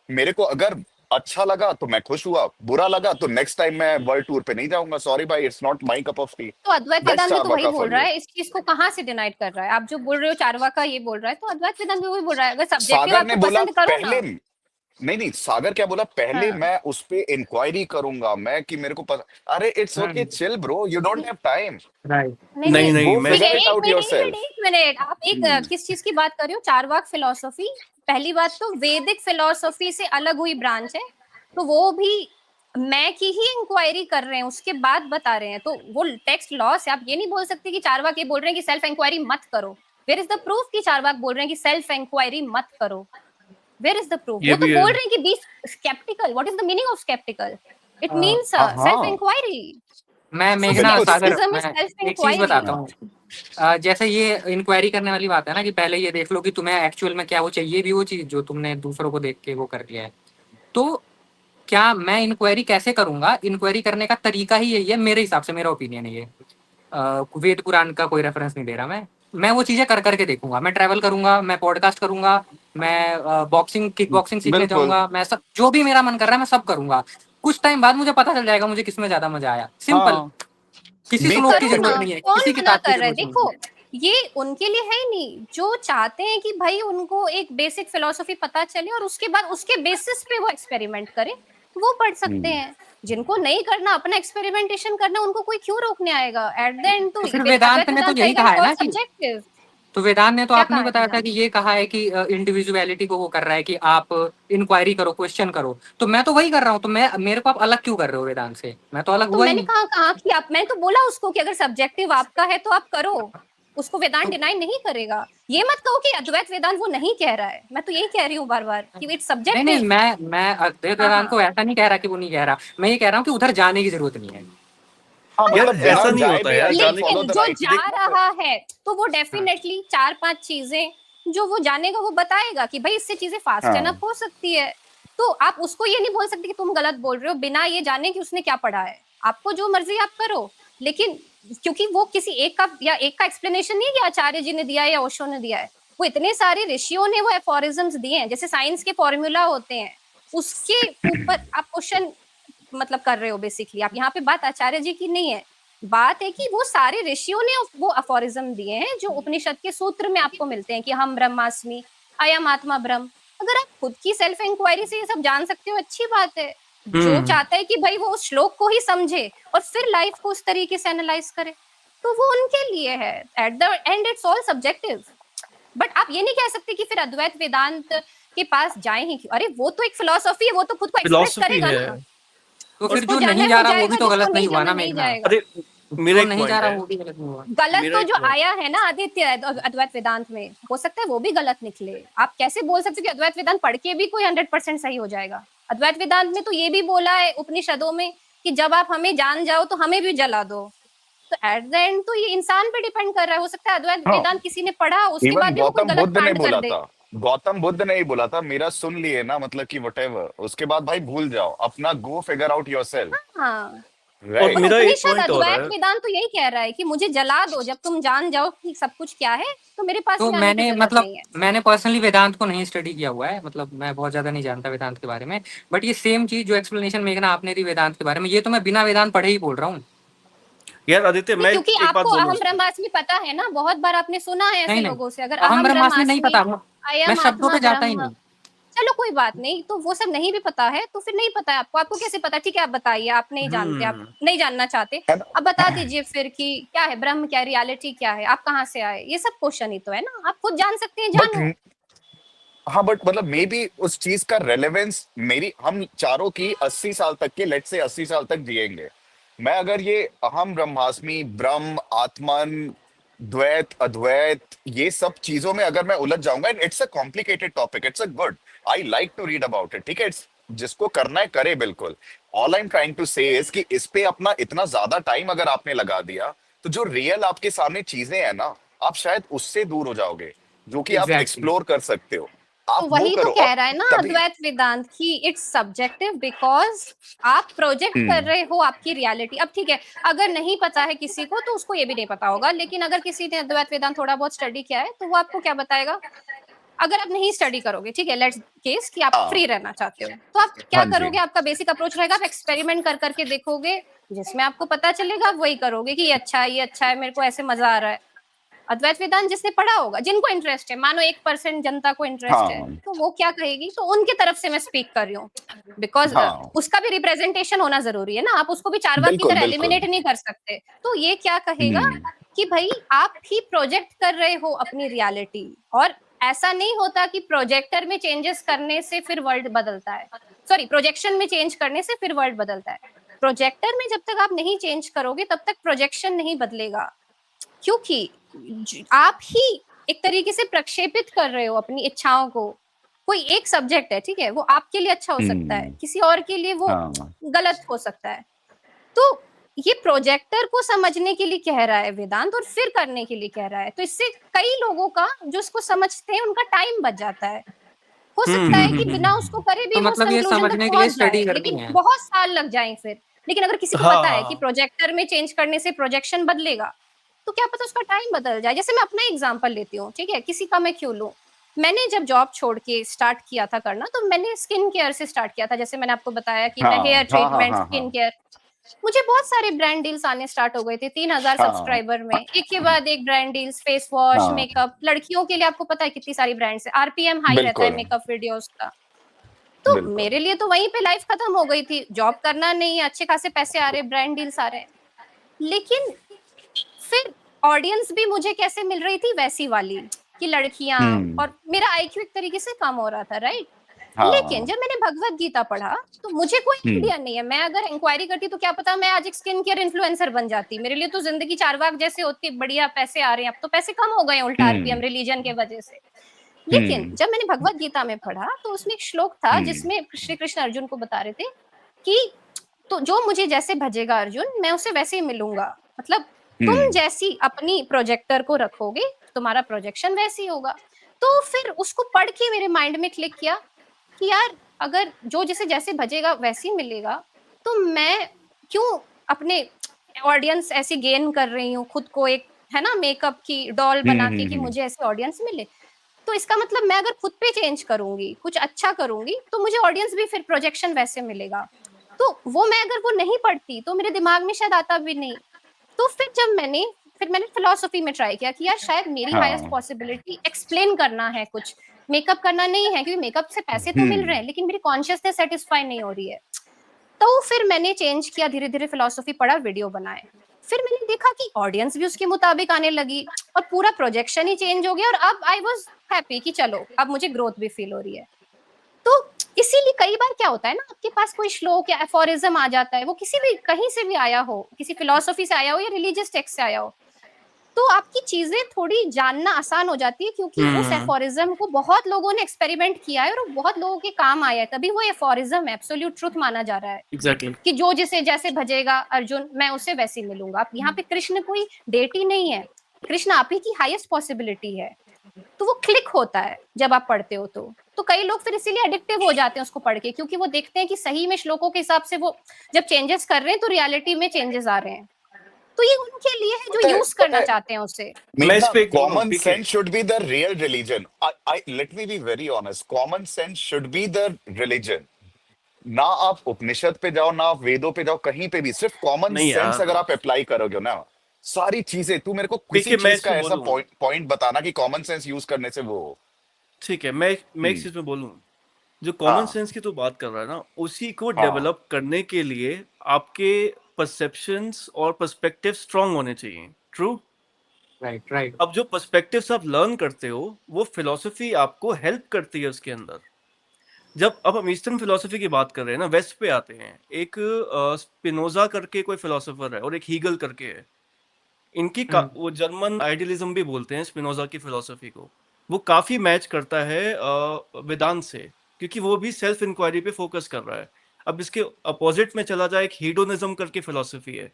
मेरे को अगर अच्छा लगा तो मैं खुश हुआ, बुरा लगा तो नेक्स्ट टाइम मैं वर्ल्ड टूर पे नहीं जाऊंगा, सॉरी भाई it's not my cup of T. तो अद्वैत दैट्स वेदांत भी तो वही चारवाका बोल फॉर रहा यू। है, इस चीज को कहाँ से डिनाइट कर रहा है। आप जो बोल रहे हो चारवाका ये बोल रहा है, तो अद्वैत वेदांत भी वही बोल रहा है, अगर सब्जेक्टिव सागर ने आपको बोला पसंद करो ना। पहले, नहीं नहीं, सागर क्या बोला, पहले हाँ। मैं उस पे इंक्वायरी करूंगा मैं कि मेरे को अरे it's okay chill bro, you don't have time, right. नहीं नहीं नहीं, नहीं, गो मैं ठीक है, फिगर इट एक आउट मिनट एक मिनट योरसेल्फ। एक मिनट, आप एक किस चीज की बात कर रहे हो, चारवाक फिलोसफी। पहली बात तो वैदिक फिलोसफी से अलग हुई ब्रांच है, तो वो भी मैं की ही इंक्वायरी कर रहे हैं, उसके बाद बता रहे हैं, तो वो टेक्स्ट लॉस है। आप ये नहीं बोल सकते कि चारवाक ये बोल रहे हैं कि सेल्फ इंक्वायरी मत करो। वेयर इज द प्रूफ कि चारवाक बोल रहे हैं कि सेल्फ इंक्वायरी मत करो? Where is the proof? ये वो तो भी है। बोल रहे हैं कि be skeptical. What is the meaning of skeptical? It means हाँ सेल्फ हाँ इंक्वायरी। मैं सो मेघना बिल्कुल। सागर स्केप्टिसिज्म इज मैं सेल्फ एक चीज इंक्वायरी। बताता हूँ। जैसे ये इंक्वायरी करने वाली बात है ना कि पहले ये देख लो कि तुम्हें एक्चुअल में क्या वो चाहिए भी वो चीज जो तुमने दूसरों को देख के वो कर लिया है। तो क्या मैं इंक्वायरी कैसे करूंगा, इंक्वायरी करने का तरीका ही यही है मेरे हिसाब से, मेरा ओपिनियन है ये। वेद पुराण का कोई रेफरेंस नहीं दे रहा मैं वो चीजें कर करके देखूंगा, मैं ट्रैवल करूंगा, मैं पॉडकास्ट करूंगा, मैं बॉक्सिंग किक बॉक्सिंग सीखने बिल्कुल। जाऊंगा, मैं सब जो भी मेरा मन कर रहा है मैं सब करूंगा। कुछ टाइम बाद मुझे पता चल जाएगा मुझे किसमें ज्यादा मजा आया, सिंपल। हाँ किसी मेक श्लोक दैट की करो ना, जरूरत सिंपल। नहीं है, कौन किसी मना किताब की कर रहा है? जरूरत नहीं देखो, है। ये उनके लिए है ही नहीं, जो चाहते हैं कि भाई उनको एक बेसिक फिलोसफी पता चले और उसके बाद उसके बेसिस पे वो एक्सपेरिमेंट करें, वो पढ़ सकते हैं। जिनको नहीं करना, अपना एक्सपेरिमेंटेशन करना, उनको कोई क्यों रोकने आएगा? एट द एंड तो तो फिर अद्वैत वेदांत ने तो वेदांत यही कहेगा कहा इट्स है ऑल ना कि, सब्जेक्टिव। तो वेदांत ने तो क्या आपने कहा है बताया था वेदांत कि ने? ये कहा है कि इंडिविजुअलिटी को वो कर रहा है कि आप इंक्वायरी करो, क्वेश्चन करो। तो मैं तो वही कर रहा हूँ, तो मैं मेरे को आप अलग क्यों कर रहे हो वेदांत से? मैं तो अलग तो हुआ ही मैंने नहीं। कहा कहा कि आप, मैंने तो बोला उसको कि अगर सब्जेक्टिव आपका है तो आप करो। उसको वेदांत डिनाई नहीं करेगा। ये मत कहो कि अद्वैत वेदांत वो नहीं कह रहा है, मैं तो यही कह रही हूँ बार-बार कि इट्स नहीं नहीं, सब्जेक्टिव। मैं अद्वैत हाँ, वेदांत को हाँ। ऐसा नहीं कह रहा कि वो नहीं कह रहा, मैं ये कह रहा हूँ कि उधर जाने की जरूरत नहीं है। हाँ यार मतलब बिना ऐसा नहीं जाए होता भी यार, आई कैन फॉलो लेकिन द जो राइट। जा रहा है तो वो डेफिनेटली 4-5 चीजें जो वो जानेगा वो बताएगा कि भाई इससे चीजें फास्ट एंड हाँ अप हो सकती है। तो आप उसको ये नहीं बोल सकते कि तुम गलत बोल रहे हो बिना ये जाने कि उसने क्या पढ़ा है। आपको जो मर्जी आप करो, लेकिन क्योंकि वो किसी एक का एक्सप्लेनेशन नहीं है कि आचार्य जी ने दिया है या ओशो ने दिया है, वो इतने सारे ऋषियों ने वो एफोरिज्म्स दिए हैं, जैसे साइंस के फॉर्मूला होते हैं, उसके ऊपर आप क्वेश्चन मतलब कर रहे हो बेसिकली। आप यहाँ पे बात आचार्य जी की नहीं है, बात है कि वो सारे ऋषियों ने वो अफोरिज्म दिए हैं जो उपनिषद के सूत्र में आपको मिलते हैं कि हम ब्रह्मास्मि, अयम आत्मा ब्रह्म। अगर आप खुद की सेल्फ इंक्वायरी से ये सब जान सकते हो अच्छी बात है। जो चाहता है कि भाई वो उस श्लोक को ही समझे और फिर लाइफ को उस तरीके से एनालाइज करे, तो वो उनके लिए है। At the end it's all subjective. But आप ये नहीं कह सकते कि फिर अद्वैत वेदांत के पास जाए ही क्यों। अरे वो तो एक फिलोसफी है, वो तो खुद को एक्सप्रेस फिलॉसफी करेगा है। ना। तो फिर जिसको जो जाना नहीं है जा वो रहा वो भी जाएगा, तो जिसको गलत नहीं नहीं हुआ जाना ना नहीं मेघना। जाएगा। अरे मेरा जो एक नहीं जा पॉइंट रहा है, वो भी गलत नहीं हुआ। गलत मेरा तो एक जो पॉइंट, आया है ना आदित्य अद्वैत वेदांत में, हो सकता है वो भी गलत निकले। आप कैसे बोल सकते हो कि अद्वैत वेदांत पढ़ के भी कोई 100% सही हो जाएगा। अद्वैत वेदांत में तो ये भी बोला है उपनिषदों में कि जब आप हमें जान जाओ तो हमें भी जला दो। तो एट द एंड तो ये इंसान पे डिपेंड कर रहा है। हो सकता है अद्वैत हाँ वेदांत किसी ने पढ़ा, उसके इवन बाद भी वो कोई गौतम गलत बुद्ध ने कांड कर बोला दे। था, गौतम बुद्ध ने ही बोला था मेरा सुन लिए ना, मतलब कि वटेवर, उसके बाद भाई भूल जाओ अपना, गो फिगर आउट योरसेल्फ। हाँ, और राइट। और मेरा एक उपनिषद पॉइंट और अद्वैत है। वेदांत तो यही कह रहा है कि मुझे जला दो, जब तुम जान जाओ कि सब कुछ क्या है तो मेरे पास तो भी आने की जरूरत नहीं है। मैंने पर्सनली वेदांत को नहीं स्टडी किया हुआ है, मतलब मैं बहुत ज्यादा नहीं जानता वेदांत के बारे में। बट ये सेम चीज जो एक्सप्लेनेशन मेघना आपने दी वेदांत के बारे में, ये तो मैं बिना वेदांत पढ़े ही बोल रहा हूँ। यार आदित्य, नहीं, मैं क्योंकि एक बात आपको बोलूं अहम इस पे। ब्रह्मास्मि पता है ना, बहुत बार आपने सुना है ऐसे नहीं नहीं, लोगों से। अगर अहम अहम ब्रह्मास्मि नहीं ब्रह्मास्मि, पता, मैं अयम शब्दों आत्मा पे जाता ही ब्रह्म, नहीं। चलो कोई बात नहीं, तो वो सब नहीं भी पता है तो फिर नहीं पता है आपको। आपको कैसे पता? ठीक है, आप बताइए, आप नहीं जानते, आप हम्म। नहीं जानना चाहते, है ना? अब बता दीजिए फिर कि क्या है ब्रह्म, क्या रियलिटी क्या है, आप कहाँ से आए, ये सब क्वेश्चन ही तो है ना। आप खुद जान सकते हैं, बट जानो। हाँ बट मतलब मे बी उस चीज का रेलेवेंस, मेरी हम चारों की 80 साल तक के, लेट से 80 साल तक जिएंगे। मैं अगर ये अहम ब्रह्मास्मि, ब्रह्म, आत्मन, द्वैत, अद्वैत, ये सब चीजों में अगर मैं उलझ जाऊंगा, it's a complicated topic, it's a good, I like to read about it, ठीक है, इट्स जिसको करना है करे बिल्कुल। All I am trying to say is कि इस पे अपना इतना ज्यादा टाइम अगर आपने लगा दिया, तो जो रियल आपके सामने चीजें हैं ना, आप शायद उससे दूर हो जाओगे, जो कि आप एग्जैक्टली। एक्सप्लोर कर सकते हो, तो आप वो वही तो करो। कह और रहा है ना तभी अद्वैत वेदांत की इट्स सब्जेक्टिव, बिकॉज आप प्रोजेक्ट कर हम्म रहे हो आपकी रियलिटी। अब ठीक है, अगर नहीं पता है किसी को तो उसको ये भी नहीं पता होगा, लेकिन अगर किसी ने अद्वैत वेदांत थोड़ा बहुत स्टडी किया है तो वो आपको क्या बताएगा। अगर आप नहीं स्टडी करोगे, ठीक है, लेट्स केस कि आप हाँ फ्री रहना चाहते हो, तो आप क्या हाँ जी करोगे? आपका बेसिक अप्रोच रहेगा, आप एक्सपेरिमेंट कर करके देखोगे, जिसमें आपको पता चलेगा आप वही करोगे कि ये अच्छा है, ये अच्छा है, मेरे को ऐसे मजा आ रहा है। अद्वैत वेदांत जिसने पढ़ा होगा, जिनको इंटरेस्ट है, मानो 1% जनता को इंटरेस्ट है, हाँ तो वो क्या कहेगी, तो उनके तरफ से मैं स्पीक कर रही हूँ। बिकॉज हाँ उसका भी रिप्रेजेंटेशन होना जरूरी है ना, आप उसको भी चारवाक की बिल्कुल तरह बिल्कुल। एलिमिनेट नहीं कर सकते। तो ये क्या कहेगा हम्म कि भाई आप ही प्रोजेक्ट कर रहे हो अपनी रियलिटी, और ऐसा नहीं होता कि प्रोजेक्टर में चेंजेस करने से फिर वर्ल्ड बदलता है। सॉरी, प्रोजेक्शन में चेंज करने से फिर वर्ल्ड बदलता है। प्रोजेक्टर में जब तक आप नहीं चेंज करोगे तब तक प्रोजेक्शन नहीं बदलेगा, क्योंकि आप ही एक तरीके से प्रक्षेपित कर रहे हो अपनी इच्छाओं को। कोई एक सब्जेक्ट है, ठीक है, वो आपके लिए अच्छा हो सकता है, हम्म किसी और के लिए वो हाँ गलत हो सकता है। तो ये प्रोजेक्टर को समझने के लिए कह रहा है वेदांत, और फिर करने के लिए कह रहा है। तो इससे कई लोगों का जो उसको समझते हैं उनका टाइम बच जाता है। हो सकता है कि बिना उसको करे भी तो वो उस मतलब ये कंक्लूजन तक समझने के लिए पहुंच स्टडी जाए, करनी लेकिन है। बहुत साल लग जाए फिर। लेकिन अगर किसी को हाँ पता है कि हाँ। प्रोजेक्टर में चेंज करने से प्रोजेक्शन बदलेगा, तो क्या पता उसका टाइम बदल जाए। जैसे मैं अपना एग्जांपल लेती हूँ, ठीक है, किसी का मैं क्यों लूं। मैंने जब जॉब छोड़ के स्टार्ट किया था करना, तो मैंने स्किन केयर से स्टार्ट किया था। जैसे मैंने आपको बताया कि मैं हेयर हाँ हाँ ट्रीटमेंट, हाँ हाँ स्किन केयर, मुझे बहुत सारे ब्रांड डील्स आने स्टार्ट हो गए थे 3000 हाँ सब्सक्राइबर में, एक के बाद एक ब्रांड डील्स, फेस वॉश, हाँ मेकअप, लड़कियों के लिए आपको पता है कितनी सारी ब्रांड्स है, आरपीएम हाई रहता है बिल्कुल मेकअप वीडियोस का। तो बिल्कुल। मेरे लिए तो वहीं पे लाइफ खत्म हो गई थी, जॉब करना नहीं है, अच्छे खासे पैसे आ रहे, ब्रांड डील्स आ रहे हैं। लेकिन फिर ऑडियंस भी मुझे कैसे मिल रही थी, वैसी वाली कि लड़कियां, हम्म और मेरा आईक्यू एक तरीके से कम हो रहा था, राइट। लेकिन हाँ। जब मैंने भगवत गीता पढ़ा तो मुझे कोई आइडिया नहीं है। मैं अगर इंक्वायरी करती तो क्या पता मैं आज एक स्किन केयर इन्फ्लुएंसर बन जाती। मेरे लिए तो जिंदगी चारवाक जैसे होती, बढ़िया पैसे आ रहे हैं। अब तो पैसे कम हो गए उल्टा आरपीएम रिलीजन के वजह से। लेकिन हम्म जब मैंने भगवत गीता में पढ़ा तो उसमें एक श्लोक था जिसमें श्री कृष्ण अर्जुन को बता रहे थे कि तो जो मुझे जैसे भजेगा अर्जुन, मैं उसे वैसे ही मिलूंगा। मतलब तुम जैसी अपनी प्रोजेक्टर को रखोगे, तुम्हारा प्रोजेक्शन वैसे ही होगा। तो फिर उसको पढ़ के मेरे माइंड में क्लिक किया कि यार अगर जो जिसे जैसे भजेगा वैसे ही मिलेगा, तो मैं क्यों अपने ऑडियंस ऐसे गेन कर रही हूँ खुद को, एक है ना मेकअप की डॉल बना के कि मुझे ऐसे ऑडियंस मिले। तो इसका मतलब मैं अगर खुद पे चेंज करूंगी, कुछ अच्छा करूंगी, तो मुझे ऑडियंस भी फिर प्रोजेक्शन वैसे मिलेगा। तो वो मैं अगर वो नहीं पढ़ती तो मेरे दिमाग में शायद आता भी नहीं। तो फिर मैंने फिलोसफी में ट्राई किया कि यार शायद मेरी हाईएस्ट हाँ। पॉसिबिलिटी एक्सप्लेन करना है, कुछ मेकअप करना नहीं है, क्योंकि मेकअप से पैसे तो मिल रहे हैं लेकिन मेरी कॉन्शियसनेस सेटिस्फाई नहीं हो रही है। तो फिर मैंने चेंज किया, धीरे धीरे फिलोसफी पढ़ा, वीडियो बनाए। फिर मैंने देखा कि ऑडियंस भी उसके मुताबिक आने लगी और पूरा प्रोजेक्शन ही चेंज हो गया। और अब आई वाज हैप्पी कि चलो अब मुझे ग्रोथ भी फील हो रही है। तो इसीलिए कई बार क्या होता है ना, आपके पास कोई श्लोक या एफोरिज्म आ जाता है, वो किसी भी कहीं से भी आया हो, किसी फिलोसफी से आया हो या रिलीजियस टेक्स्ट से आया हो, तो आपकी चीजें थोड़ी जानना आसान हो जाती है, क्योंकि उस एफोरिज्म को बहुत लोगों ने एक्सपेरिमेंट किया है और वो बहुत लोगों के काम आया है, तभी वो एफोरिज्म है, एब्सोल्यूट ट्रुथ माना जा रहा है एग्जैक्टली। कि जो जिसे जैसे भजेगा अर्जुन, मैं उसे वैसे मिलूंगा। अब यहाँ पे कृष्ण कोई डेटी नहीं है, कृष्ण आप ही की हाईएस्ट पॉसिबिलिटी है। तो वो क्लिक होता है जब आप पढ़ते हो। तो कई लोग फिर इसीलिए एडिक्टिव हो जाते हैं उसको पढ़ के, क्योंकि वो देखते हैं कि सही में श्लोकों के हिसाब से वो जब चेंजेस कर रहे हैं तो रियलिटी में चेंजेस आ रहे हैं। तो ये उनके लिए है जो यूज पता करना है चाहते हैं उसे। मैं इस मेघना, पे एक बोलूं कॉमन पीके। Sense should be the real religion. I let me be very honest, common sense should be the religion. ना आप उपनिषद पे जाओ, ना आप वेदों पे जाओ, कहीं पे भी सिर्फ कॉमन नहीं सेंस अगर यार आप अप्लाई करोगे ना, सारी चीजें, तू मेरे को किसी पीके, मैं चीज इस पे का ऐसा बोलूं, पॉइंट बताना कि कॉमन सेंस यूज करने से वो। ठीक है, मैं एक हम्म चीज में बोलूं। जो कॉमन हाँ सेंस की तो बात कर रहा है ना, उसी को हाँ डेवलप करने के लिए आपके परसेप्शंस और पर्सपेक्टिव स्ट्रांग होने चाहिए। ट्रू। Right right. अब जो पर्सपेक्टिव्स आप लर्न करते हो वो फिलॉसफी आपको हेल्प करती है उसके अंदर। जब अब हम ईस्टर्न फिलोसफी की बात कर रहे हैं ना, वेस्ट पे आते हैं। एक स्पिनोजा करके कोई फिलोसोफर है और एक हीगल करके है। वो जर्मन आइडियलिज्म भी बोलते हैं स्पिनोजा की फिलोसफी को। वो काफी मैच करता है वेदांत से, क्योंकि वो भी सेल्फ इंक्वायरी पे फोकस कर रहा है। अब इसके अपोजिट में चला जाए, एक हीडोनिज्म करके फिलोसफी है।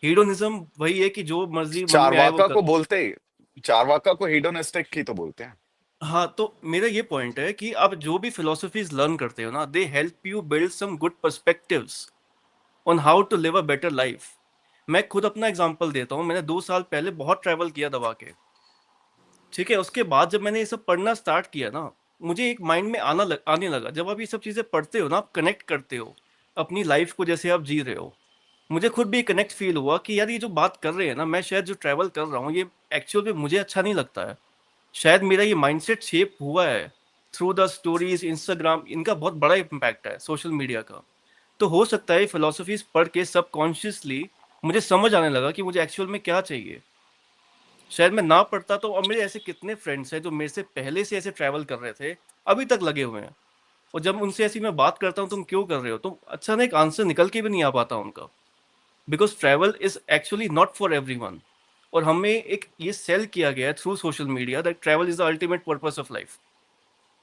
हीडोनिज्म वही है कि जो मर्जी मन में आए वो चारवाका को करो। बोलते, चारवाका को हेडोनिस्टिक की तो बोलते हैं। हाँ, तो मेरा ये पॉइंट है कि आप जो भी फिलोसफीज लर्न करते हो ना, they help you build some good perspectives on how to live a better life. मैं खुद अपना एग्जांपल देता हूँ। मैंने 2 साल पहले बहुत ट्रैवल किया दबा के, ठीक है। उसके बाद जब मैंने ये सब पढ़ना स्टार्ट किया ना, मुझे एक माइंड में आने लगा। जब आप ये सब चीज़ें पढ़ते हो ना, आप कनेक्ट करते हो अपनी लाइफ को जैसे आप जी रहे हो। मुझे खुद भी कनेक्ट फील हुआ कि यार ये जो बात कर रहे हैं ना, मैं शायद जो ट्रैवल कर रहा हूँ ये एक्चुअल में मुझे अच्छा नहीं लगता है। शायद मेरा ये माइंडसेट शेप हुआ है थ्रू द स्टोरीज, इंस्टाग्राम, इनका बहुत बड़ा इम्पैक्ट है सोशल मीडिया का। तो हो सकता है फिलोसफीज पढ़ के सबकॉन्शियसली मुझे समझ आने लगा कि मुझे एक्चुअल में क्या चाहिए। शायद मैं ना पढ़ता तो अब मेरे ऐसे कितने फ्रेंड्स हैं जो मेरे से पहले से ऐसे ट्रैवल कर रहे थे, अभी तक लगे हुए हैं। और जब उनसे ऐसी मैं बात करता हूँ तुम क्यों कर रहे हो, तो अच्छा ना एक आंसर निकल के भी नहीं आ पाता उनका। Because travel is actually not for everyone. और हमें एक ये सेल किया गया है through social media that travel is the ultimate purpose of life.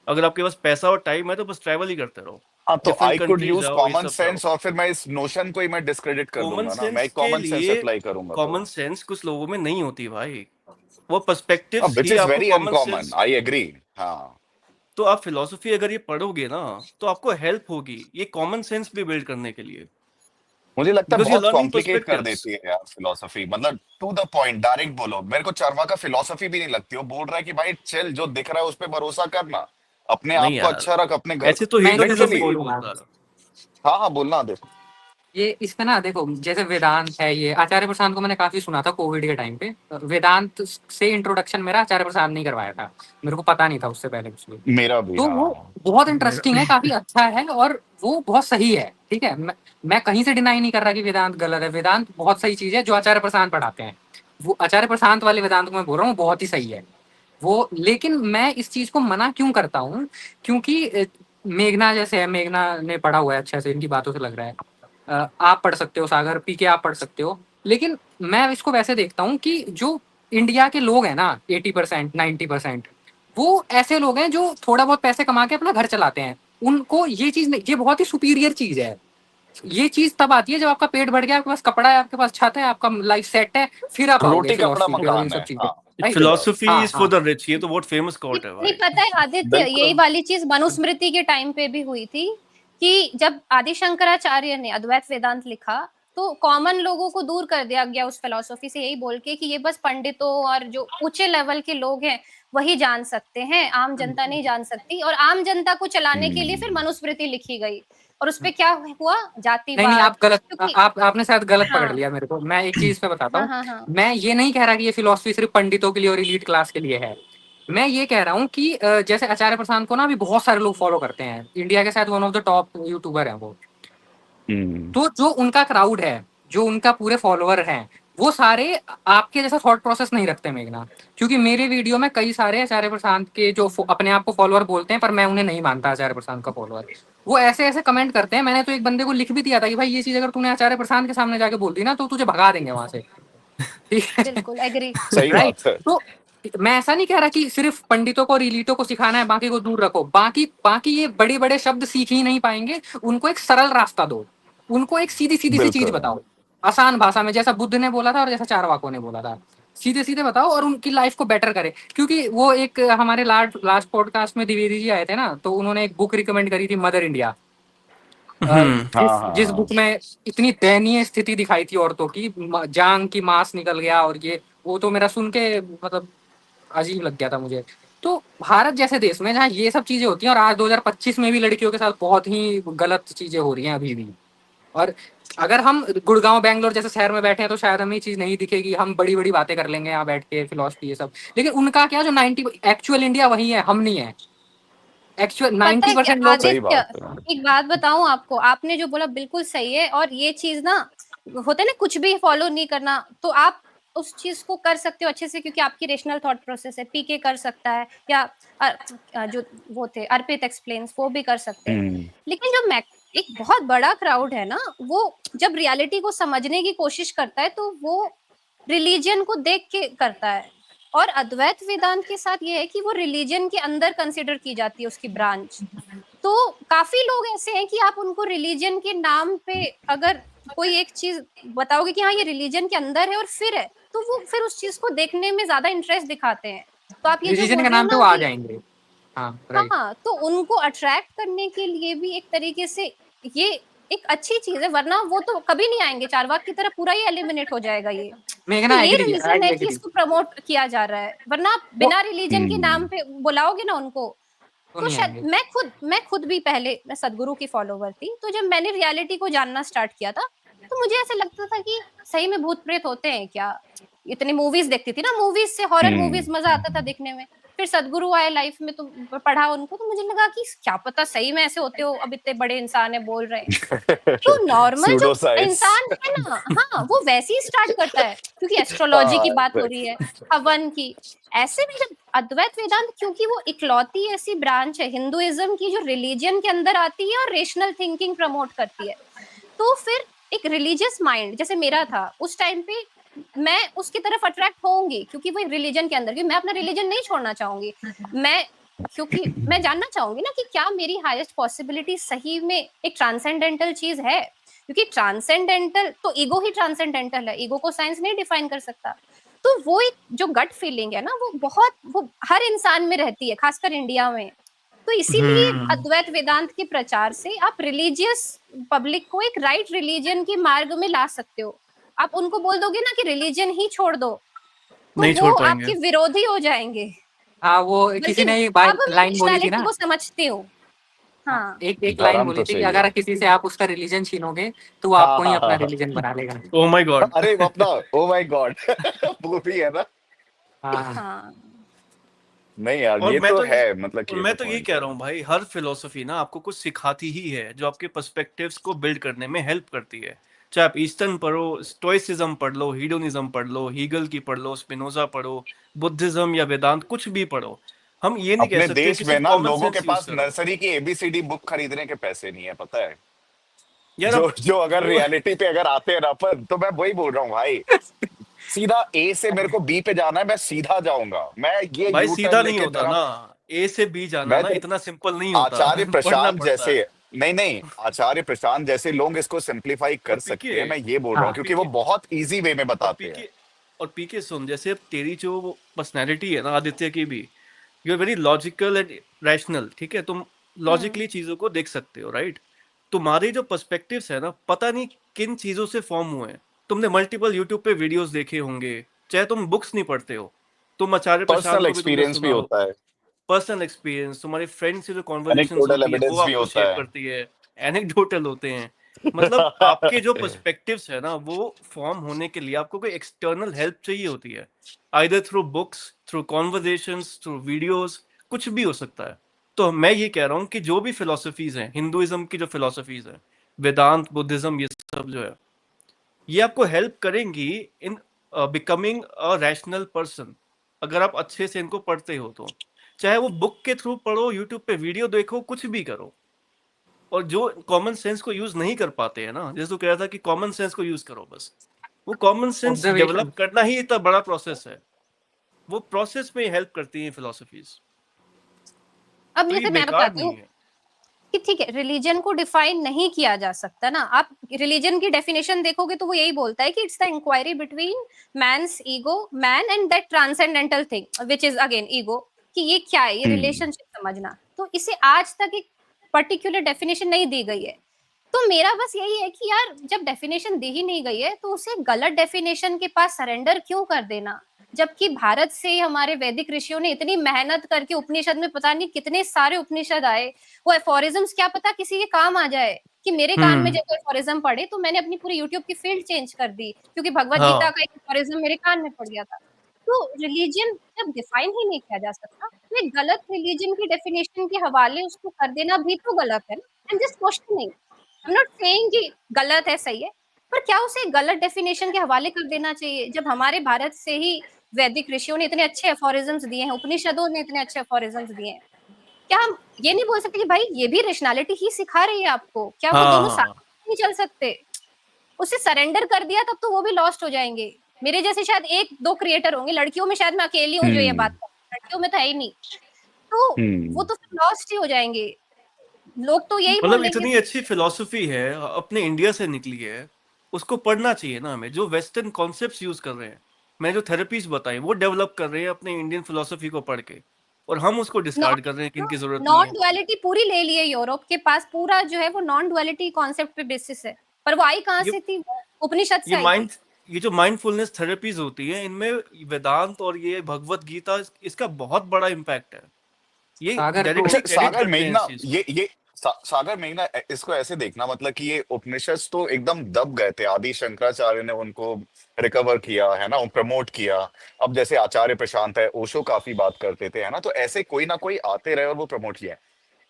अगर आपके पास पैसा और टाइम है तो बस ट्रैवल ही करते रहो, हाँ, तो different I could countries use जाओ, ये कॉमन सब जाओ। सेंस और फिर मैं इस नोशन को ही मैं डिस्क्रेडिट कर कॉमन दूंगा ना, मैं सेंस एक के कॉमन सेंस लिए, अप्लाई करूंगा तो। कॉमन सेंस कुछ लोगों में नहीं होती भाई। वो पर्सपेक्टिव्स विच ही इज आपको very common uncommon, sense. I agree. हाँ, तो आप फिलोसफी अगर ये पढ़ोगे ना, तो आपको हेल्प होगी ये कॉमन सेंस भी बिल्ड करने के लिए, मुझे लगता है बिकॉज यू बहुत लर्निंग कॉम्प्लिकेट कर पर्सपेक्टिव्स। देती है यार फिलोसफी, मतलब टू द पॉइंट डायरेक्ट बोलो। मेरे को चार्वाका फिलोसफी भी नहीं लगती। वो बोल रहा है कि भाई चल, जो दिख रहा है उस पर भरोसा करना, अपने नहीं आप को यार, अच्छा रख, अपने घर ऐसे को। तो मैं इस पे हीडोनिज्म कुछ भी लिटरली। नहीं बोलूंगा। बोलता। हाँ हाँ, बोलना आदेश। ये इस पे ना देखो, जैसे वेदांत है, ये आचार्य प्रसाद को मैंने काफी सुना था कोविड के टाइम पे। वेदांत से इंट्रोडक्शन मेरा आचार्य प्रसाद ने करवाया था, मेरे को पता नहीं था उससे पहले कुछ भी। मेरा भी, तो वो हाँ। बहुत इंटरेस्टिंग है, काफी अच्छा है और वो बहुत सही है। ठीक है, मैं कहीं से डिनाई नहीं कर रहा कि वेदांत गलत है। वेदांत बहुत सही चीज है जो आचार्य प्रसाद पढ़ाते हैं। वो आचार्य प्रसाद वाले वेदांत को मैं बोल रहा हूँ, बहुत ही सही है वो। लेकिन मैं इस चीज को मना क्यों करता हूँ, क्योंकि मेघना जैसे है, मेघना ने पढ़ा हुआ है अच्छे से, इनकी बातों से लग रहा है। आप पढ़ सकते हो सागर, पीके आप पढ़ सकते हो, लेकिन मैं इसको वैसे देखता हूँ कि जो इंडिया के लोग हैं ना 80% 90%, वो ऐसे लोग हैं जो थोड़ा बहुत पैसे कमा के अपना घर चलाते हैं। उनको ये चीज नहीं, ये बहुत ही सुपीरियर चीज है। ये चीज तब आती है जब आपका पेट भर गया, आपके पास कपड़ा है, आपके पास छत है, आपका लाइफ सेट है, फिर आप आओगे रोटी कपड़ा फिलोसफी पे और इन मकान है, सब चीजों। हाँ राइट। सही बात। फिलोसफी हाँ इज फॉर हाँ द रिच, ये तो बहुत फेमस कोट है नहीं भाई। पता है आदित्य, यही बिल्कुल। वाली चीज मनुस्मृति के टाइम पे भी हुई थी कि जब आदि शंकराचार्य ने अद्वैत वेदांत लिखा तो कॉमन लोगों को दूर कर दिया गया उस फिलोसफी से, यही बोल के कि ये बस पंडितों और जो ऊंचे लेवल के लोग हैं वही जान सकते हैं, आम जनता नहीं जान सकती। और आम जनता को चलाने के लिए फिर हम्म, मनुस्मृति लिखी गई, और उसपे क्या हुआ, नहीं, जातिवाद। आप गलत, क्योंकि आपने शायद गलत पकड़ हाँ लिया मेरे को। मैं एक चीज पे बताता हाँ हूँ, हाँ हाँ मैं ये नहीं कह रहा कि ये फिलोसफी सिर्फ पंडितों के लिए और इलीट क्लास के लिए है। मैं ये कह रहा हूँ कि जैसे आचार्य प्रशांत को ना अभी बहुत सारे लोग फॉलो करते हैं, इंडिया के साथ one of the top YouTuber हैं वो। हम्म, तो जो उनका क्राउड है, जो उनका पूरे फॉलोअर हैं, वो सारे आपके जैसा थॉट प्रोसेस नहीं रखते मेघना। क्योंकि मेरे वीडियो में कई सारे आचार्य प्रशांत के जो अपने आप को फॉलोअर बोलते हैं, पर मैं उन्हें नहीं मानता आचार्य प्रशांत का फॉलोअर, वो ऐसे ऐसे कमेंट करते हैं। मैंने तो एक बंदे को लिख भी दिया था कि भाई ये चीज अगर तूने आचार्य प्रशांत के सामने जाके बोल दी ना तो तुझे भगा देंगे वहां से। ठीक है। बिल्कुल एग्री। सही राइट। बात है। तो मैं ऐसा नहीं कह रहा कि सिर्फ पंडितों को और इलीटों को सिखाना है, बाकी को दूर रखो। बाकी बाकी ये बड़े बड़े शब्द सीख ही नहीं पाएंगे, उनको एक सरल रास्ता दो, उनको एक सीधी सीधी सी चीज बिल्कुल। बताओ, आसान भाषा में, जैसा बुद्ध ने बोला था और जैसा चारवाकों ने बोला था। सीधे सीधे बताओ और उनकी लाइफ को बेटर करे। क्योंकि वो एक हमारे लास्ट पॉडकास्ट में द्विवेदी जी आए थे ना, तो उन्होंने एक बुक रिकमेंड करी थी, मदर इंडिया। जिस हाँ हाँ जिस हाँ। बुक में इतनी दयनीय स्थिति दिखाई थी औरतों की, जांग की मांस निकल गया, और ये वो तो मेरा सुन के मतलब अजीब लग गया था मुझे। तो भारत जैसे देश में जहाँ ये सब चीजें होती हैं, और आज 2025 में भी लड़कियों के साथ बहुत ही गलत चीजें हो रही हैं अभी भी। और अगर हम गुड़गांव बेंगलोर जैसे शहर में बैठे हैं तो शायद हमें ये चीज नहीं दिखेगी, हम बड़ी बड़ी बातें कर लेंगे यहाँ बैठ के, फिलोसफी ये सब। लेकिन उनका क्या, जो 90 एक्चुअल इंडिया वही है, हम नहीं है। एक्चुअल पता है क्या 90% लोग। सही आदित्य, बात है। एक बात बताऊं आपको, आपने जो बोला बिल्कुल सही है। और ये चीज ना होता है ना, कुछ भी फॉलो नहीं करना, तो आप उस चीज को कर सकते हो अच्छे से क्योंकि आपकी रेशनल थॉट प्रोसेस है। पीके कर सकता है, या जो वो थे अर्पित एक्सप्लेन्स वो भी कर सकते हैं। हम्म, लेकिन जो एक बहुत बड़ा क्राउड है ना, वो जब रियलिटी को समझने की कोशिश करता है तो वो रिलीजन को देख के करता है। और अद्वैत वेदांत के साथ ये है कि वो रिलीजन के अंदर कंसिडर की जाती है उसकी ब्रांच। तो काफी लोग ऐसे हैं कि आप उनको रिलीजन के नाम पे अगर कोई एक चीज बताओगे कि हाँ ये रिलीजन के अंदर है और फिर है, तो वो फिर उस चीज को देखने में ज्यादा इंटरेस्ट दिखाते हैं। तो आप ये जो रिलीजन बोल के रहे हो नाम पे ना वो आ कि जाएंगे। हाँ राइट। हाँ, तो उनको अट्रैक्ट करने के लिए भी एक तरीके से ये एक अच्छी चीज है, वरना वो तो कभी नहीं आएंगे। चारवाक की तरह पूरा ही एलिमिनेट हो जाएगा ये। तो मेघना ये एग्री, रीजन आई है कि एग्री। इसको प्रमोट किया जा रहा है, वरना आप वो बिना रिलीजन के नाम हम्म, पे बुलाओगे ना उनको तो तो नहीं शायद आएंगे। मैं खुद भी पहले मैं सदगुरु की फॉलोवर थी, तो जब मैंने रियलिटी को जानना स्टार्ट किया था तो मुझे ऐसा लगता था कि सही में भूत प्रेत होते हैं क्या। इतनी मूवीज देखती थी ना, मूवीज से हॉरर हम्म। मूवीज मजा आता था देखने में। फिर सदगुरु आए लाइफ में तो पढ़ा उनको, तो मुझे लगा कि क्या पता सही में ऐसे होते हो, अब इतने बड़े इंसान है बोल रहे हैं। तो नॉर्मल जो सूडो साइंस। इंसान है ना, हाँ वो वैसे ही स्टार्ट करता है क्योंकि एस्ट्रोलॉजी की हाँ बात हो रही है, हवन की। ऐसे में जब अद्वैत वेदांत, क्योंकि वो इकलौती ऐसी ब्रांच है हिंदुइज्म की जो रिलीजन के अंदर आती है और रेशनल थिंकिंग प्रमोट करती है, तो फिर एक रिलीजियस माइंड जैसे मेरा था उस टाइम पे, मैं उसकी तरफ अट्रैक्ट होंगी क्योंकि वो रिलीजन के अंदर, क्योंकि मैं अपना रिलीजन नहीं छोड़ना चाहूंगी। मैं क्योंकि मैं जानना चाहूंगी ना कि क्या मेरी हाईएस्ट पॉसिबिलिटी सही में एक ट्रांसेंडेंटल चीज है, क्योंकि ट्रांसेंडेंटल तो ईगो ही ट्रांसेंडेंटल है, ईगो को साइंस नहीं डिफाइन कर सकता। तो वो एक जो गट फीलिंग है ना, वो हर इंसान में रहती है, खासकर इंडिया में। तो इसीलिए हम्म। अद्वैत वेदांत के प्रचार से आप रिलीजियस पब्लिक को एक राइट रिलीजन के मार्ग में ला सकते हो। आप उनको बोल दोगे ना कि रिलीजन ही छोड़ दो, तो नहीं वो छोड़ पाएंगे। आपके विरोधी हो जाएंगे। हाँ, वो किसी बल्कि ने एक अब मैं लाइन बोली थी पर्सनालिटी ना। को समझती हूँ। हाँ, हाँ एक एक लाइन धर्म बोली तो थी कि चाहिए। अगर किसी से आप उसका रिलीजन छीनोगे तो वो हाँ आपको ही हाँ अपना हाँ रिलीजन बना लेगा। ओ माय हाँ। गॉड। अरे वो अपना, ओ माय गॉड। वो भी है ना। हाँ हाँ नहीं यार, और ये मैं तो तो है, मतलब कि और ये मैं तो तो ये पॉइंट कह है। रहा हूँ भाई, हर फिलोसफी ना आपको कुछ सिखाती ही है जो आपके पर्सपेक्टिव्स को बिल्ड करने में हेल्प करती है। चाहे आप ईस्टर्न पढ़ो, स्टोइसिज्म पढ़ लो, हीडोनिज्म पढ़ लो, हीगल की पढ़ लो, स्पिनोजा पढ़ो, बुद्धिज्म या वेदांत कुछ भी पढ़ो, हम ये नहीं कह अपने सकते देश कि में सिर्फ ना कॉमन लोगों के सेंस यूज पास करो नर्सरी की एबीसीडी बुक खरीदने के पैसे नहीं है, पता है? यार। जो अब जो अगर वो रियलिटी पे अगर आते हैं ना पर, तो मैं वही बोल रहा हूँ भाई, सीधा ए से मेरे को बी पे जाना है, मैं सीधा जाऊंगा, मैं ये भाई यू टर्न सीधा नहीं लेके होता धर्म। ना, ए से बी जाना मैं ना तेरे इतना सिंपल नहीं होता आचार्य पढ़ना प्रशांत पड़ता जैसे, है। नहीं नहीं, आचार्य प्रशांत जैसे लोग इसको सिंप्लीफाई और कर पीके सकते हैं, मैं ये बोल रहा हाँ हूँ, क्योंकि वो पीके बहुत इजी वे में और बताते हैं। पीके और पीके सुन, जैसे अब तेरी जो पर्सनैलिटी है ना आदित्य की भी, you are very logical and rational, ठीक है, तुम हम्म लॉजिकली चीजों को देख सकते हो, राइट? तुम्हारे जो पर्सपेक्टिव्स है ना, पता नहीं किन चीजों से फॉर्म हुए हैं। तुमने मल्टीपल यूट्यूब पे वीडियोस देखे होंगे, चाहे तुम बुक्स नहीं पढ़ते हो, तुम आचार्य प्रशांत पर्सनल को भी तुमने एक्सपीरियंस भी सुना हो, होता है, पर्सनल एक्सपीरियंस, तुम्हारे फ्रेंड से जो कॉन्वर्जेशंस एनेक्डोटल होती है वो एविडेंस भी आपको होता शेप है। करती है, एनेक्डोटल होते हैं। मतलब आपके जो पर्सपेक्टिव्स है ना, वो फॉर्म होने के लिए आपको कोई एक्सटर्नल हेल्प चाहिए होती है, either through books, through conversations, through videos, कुछ भी हो सकता है। तो मैं ये कह रहा हूँ कि जो भी फिलोसफीज हैं, हिंदुइज्म की जो फिलोसफीज है, वेदांत, बुद्धिज्म, ये सब जो है, ये आपको हेल्प करेंगी in becoming a rational person, अगर आप अच्छे से इनको पढ़ते हो तो। चाहे वो बुक के थ्रू पढ़ो, यूट्यूब पे वीडियो देखो, कुछ भी करो। और जो कॉमन सेंस को यूज नहीं कर पाते हैं ना, जैसे तू कह रहा था कि कॉमन सेंस को यूज करो बस, वो कॉमन सेंस ऑब्जर्वेशन। डेवलप करना ही इतना बड़ा प्रोसेस है। वो प्रोसेस में हेल्प करती है फिलोसफीज, अब तो ये जैसे मैं बेकार बताती नहीं हूँ है। कि ठीक है, रिलीजन को डिफाइन नहीं किया जा सकता ना। आप रिलीजन की डेफिनेशन देखोगे तो वो यही बोलता है कि it's the inquiry between man's ego, man and that transcendental thing which is again ego, कि ये क्या है, ये हम्म रिलेशनशिप समझना। तो इसे आज तक एक पर्टिकुलर डेफिनेशन नहीं दी गई है। तो मेरा बस यही है कि यार, जब डेफिनेशन दी ही नहीं गई है तो उसे गलत डेफिनेशन के पास सरेंडर क्यों कर देना। जबकि भारत से हमारे वैदिक ऋषियों ने इतनी मेहनत करके उपनिषद में पता नहीं कितने सारे उपनिषद आए, वो एफोरिज्म्स क्या पता किसी के काम आ जाए। कि मेरे कान में हम्म। जब एफोरिज्म पड़े तो मैंने अपनी पूरी यूट्यूब की फील्ड चेंज कर दी, क्योंकि भगवत गीता हाँ का एक एफोरिज्म मेरे कान में पड़ गया था। तो रिलीजन जब डिफाइन ही नहीं किया जा सकता, तो एक गलत रिलीजन की डेफिनेशन के हवाले उसको कर देना भी तो गलत है ना। I am just questioning, I am not saying कि गलत है सही है, पर क्या उसे गलत डेफिनेशन के हवाले कर देना चाहिए, जब हमारे भारत से ही वैदिक ऋषियों ने इतने अच्छे एफोरिज्म्स दिए हैं, उपनिषदों ने इतने अच्छे एफोरिज्म्स दिए हैं। क्या हम ये नहीं बोल सकते कि भाई ये भी रेशनैलिटी ही सिखा रही है आपको, क्या वो हाँ दोनों साथ हाँ। नहीं चल सकते। उसे सरेंडर कर दिया तब तो वो भी लॉस्ट हो जाएंगे। मेरे जैसे शायद एक दो क्रिएटर होंगे, लड़कियों में शायद मैं अकेली हूँ जो ये बात हम्म कर, लड़कियों में तो है ही नहीं। तो वो हम्म तो फिर लॉस्ट ही हो जाएंगे। लोग तो यही मतलब बोलेंगे। इतनी अच्छी फिलॉसफी है, अपने इंडिया से निकली है, उसको पढ़ना चाहिए ना हमें। जो वेस्टर्न कॉन्सेप्ट्स यूज कर रहे हैं, मैं जो थेरेपीज बताई वो डेवलप कर रहे हैं अपने इंडियन फिलॉसफी को पढ़ के, और हम उसको डिस्कार्ड कर रहे हैं कि इनकी जरूरत नहीं नॉन है। डुअलिटी पूरी ले ली है, यूरोप के पास पूरा जो है वो नॉन डुअलिटी कॉन्सेप्ट पे बेसिस है। पर वो आई कहाँ ये से थी, वो उपनिषद से ये आई थी। माइंड ये जो माइंडफुलनेस थेरेपीज होती है, इनमें वेदांत और ये भगवत गीता, इसका बहुत बड़ा इम्पैक्ट है। ये सागर तो अच्छा डायरेक्टली क्रेडिट सागर करते हैं मेघना, इस चीज को। ये सागर मेघना, इसको ऐसे देखना, मतलब कि ये उपनिषद तो एकदम दब गए थे, आदि शंकराचार्य ने उनको रिकवर किया है ना, प्रमोट किया। अब जैसे आचार्य प्रशांत है, ओशो काफी बात करते थे, है ना, तो ऐसे कोई ना कोई आते रहे और वो प्रमोट किया।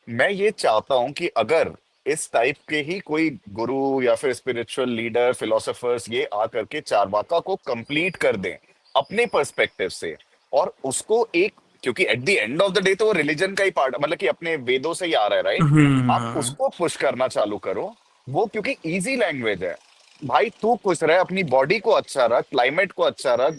मैं ये चाहता हूं कि अगर इस टाइप के ही कोई गुरु या फिर स्पिरिचुअल लीडर, फिलोसोफर्स ये आ करके चारवाका को कंप्लीट कर दें अपने पर्सपेक्टिव से, और उसको एक, क्योंकि at the end of the day तो वो रिलीजन का ही पार्ट, मतलब कि अपने वेदों से ही आ रहा है, राइट? आप हम्म। उसको पुश करना चालू करो, वो क्योंकि इजी लैंग्वेज है। भाई तू खुश रहे, अपनी बॉडी को अच्छा रख, क्लाइमेट को अच्छा रख,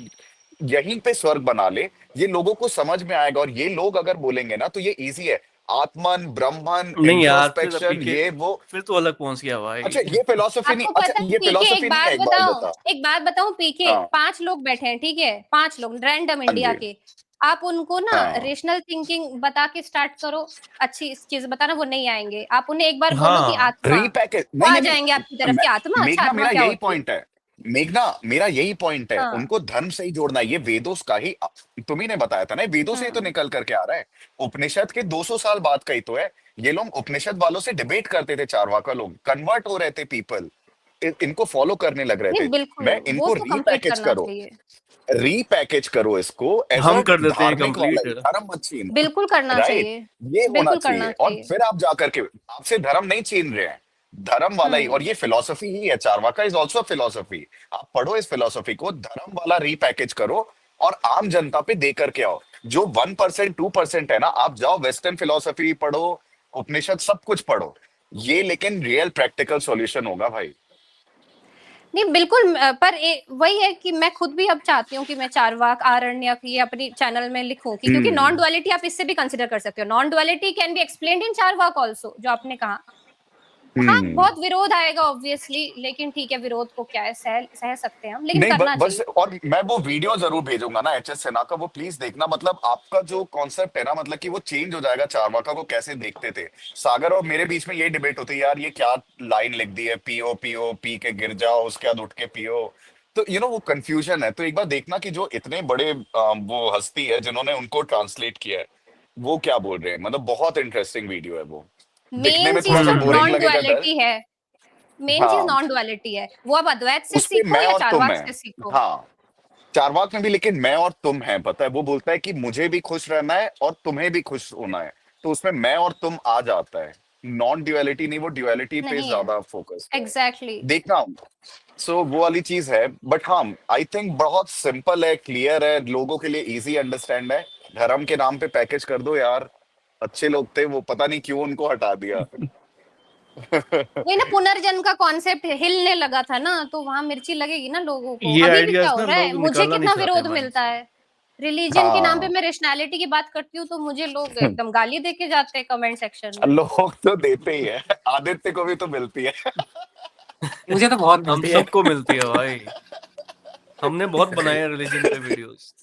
यहीं पे स्वर्ग बना ले, ये लोगों को समझ में आएगा। और ये लोग अगर बोलेंगे ना तो ये इजी है, आत्मन, ब्रह्मन, नहीं यार, फिर इंट्रोस्पेक्शन, पीके, ये वो। फिर तो अलग पहुंच गया अच्छा भाई। ये फिलोसफी नहीं, आपको अच्छा पता है ये पीके, फिलोसफी नहीं है, एक बात बता। एक बात बताऊं पीके, हाँ 5 लोग बैठे हैं, ठीक है, 5 लोग रैंडम हाँ इंडिया जी, के। आप उनको ना हाँ रेशनल थिंकिंग बता के स्टार्ट करो, अच्छी चीज बताना, वो नहीं आएंगे। आप उन्हें एक बार बोलो कि हाँ आत्मा, रीपैकेज, वो नहीं आ नहीं जाएंगे आपकी नहीं, तरफ कि आत्मा, अच्छा मेघना आत्मा मेरा क्या यही होती है। पॉइंट है। मेघना मेरा यही पॉइंट है, हाँ। उनको धर्म से ही जोड़ना है, ये वेदों का ही, तुम ही ने बताया था ना, ये वेदों से ही तो हम्म। निकल करके आ रहा है। उपनिषद के 200 साल बाद का ही तो है। ये लोग उपनिषद वालों से डिबेट करते थे, चारवाका लोग कन्वर्ट हो रहे थे, पीपल इनको फॉलो करने लग रहे थे। नहीं बिल्कुल, मैं वो इनको तो कंप्लीट रीपैकेज करना करो, चाहिए। रीपैकेज करो इसको एज हम अ कर देते हैं धार्मिक वाला कंप्लीट। ही, धर्म मत छीनो, बिल्कुल करना राइट? चाहिए। ये होना बिल्कुल चाहिए, करना और चाहिए। फिर आप जाकर के, आपसे धर्म नहीं छीन रहे हैं, धर्म वाला ही, और हम्म। ये फिलॉसफी ही है, चारवाका इज ऑल्सो फिलॉसफी। आप पढ़ो इस फिलॉसफी को, धर्म वाला रीपैकेज करो और आम जनता पे दे करके आओ। जो 1% 2% है ना, आप जाओ वेस्टर्न फिलोसफी पढ़ो, उपनिषद सब कुछ पढ़ो, ये लेकिन रियल प्रैक्टिकल सॉल्यूशन होगा भाई। नहीं बिल्कुल पर वही है कि मैं खुद भी अब चाहती हूँ कि मैं चारवाक आरण्यक ये अपनी चैनल में लिखूं कि क्योंकि नॉन डुअलिटी आप इससे भी कंसिडर कर सकते हो, non duality can be explained in Charvaka also, जो आपने कहा। हाँ बहुत विरोध आएगा ऑब्वियसली, लेकिन ठीक है विरोध को क्या है, सह सकते हैं हम, लेकिन नहीं करना बस, चाहिए। और मैं वो वीडियो जरूर भेजूंगा ना एच एस सिन्हा का, वो प्लीज देखना। मतलब आपका जो कॉन्सेप्ट है ना, मतलब कि वो चेंज हो जाएगा। चारवाका को कैसे देखते थे, सागर और मेरे बीच में ये डिबेट होती है, यार ये क्या लाइन लिख दी है, पियो पियो पी के गिर जाओ उसके बाद उठ के पियो। तो वो कंफ्यूजन है। तो एक बार देखना कि जो इतने बड़े वो हस्ती है जिन्होंने उनको ट्रांसलेट किया है, वो क्या बोल रहे हैं। मतलब बहुत इंटरेस्टिंग वीडियो है वो। दिखने मेन में थोड़ा चीज सा तो बोरिंग नॉन लगेगा डर। डुअलिटी है, मेन चीज हाँ, नॉन डुअलिटी है, वो आप अद्वैत से उस पे सीखो मैं या और तुम चारवाक है। से सीखो। हाँ, चारवाक में भी लेकिन मैं और तुम है, पता है। वो बोलता है कि मुझे भी खुश रहना है और तुम्हें भी खुश होना है, तो उसमें मैं और तुम आ जाता है। नॉन ड्युअलिटी नहीं, वो ड्युअलिटी पे नहीं है ज्यादा फोकस है। एग्जैक्टली देखना। सो वो वाली चीज है। बट हाँ, आई थिंक बहुत सिंपल है, क्लियर है, लोगों के लिए इजी अंडरस्टैंड है। धर्म के नाम पे पैकेज कर दो यार। अच्छे लोग थे वो, पता नहीं क्यों उनको हटा दिया। वही ना, पुनर्जन्म का कॉन्सेप्ट हिलने लगा था ना, तो वहां मिर्ची लगेगी ना लोगों को। ये अभी भी क्या आइडियाज हो ना रहा है, लोग मुझे निकालना नहीं कितना चाहते विरोध माइंड मिलता से। है रिलीजन के नाम पे। हाँ, मैं रेशनैलिटी की बात करती हूँ तो मुझे लोग एकदम गाली दे के जाते हैं कमेंट सेक्शन में। लोग तो देते ही है, आदित्य को भी तो मिलती है। मुझे तो बहुत हम मिलती है। सबको मिलती है भाई, हमने बहुत बनाए रिलीजन पे वीडियोस।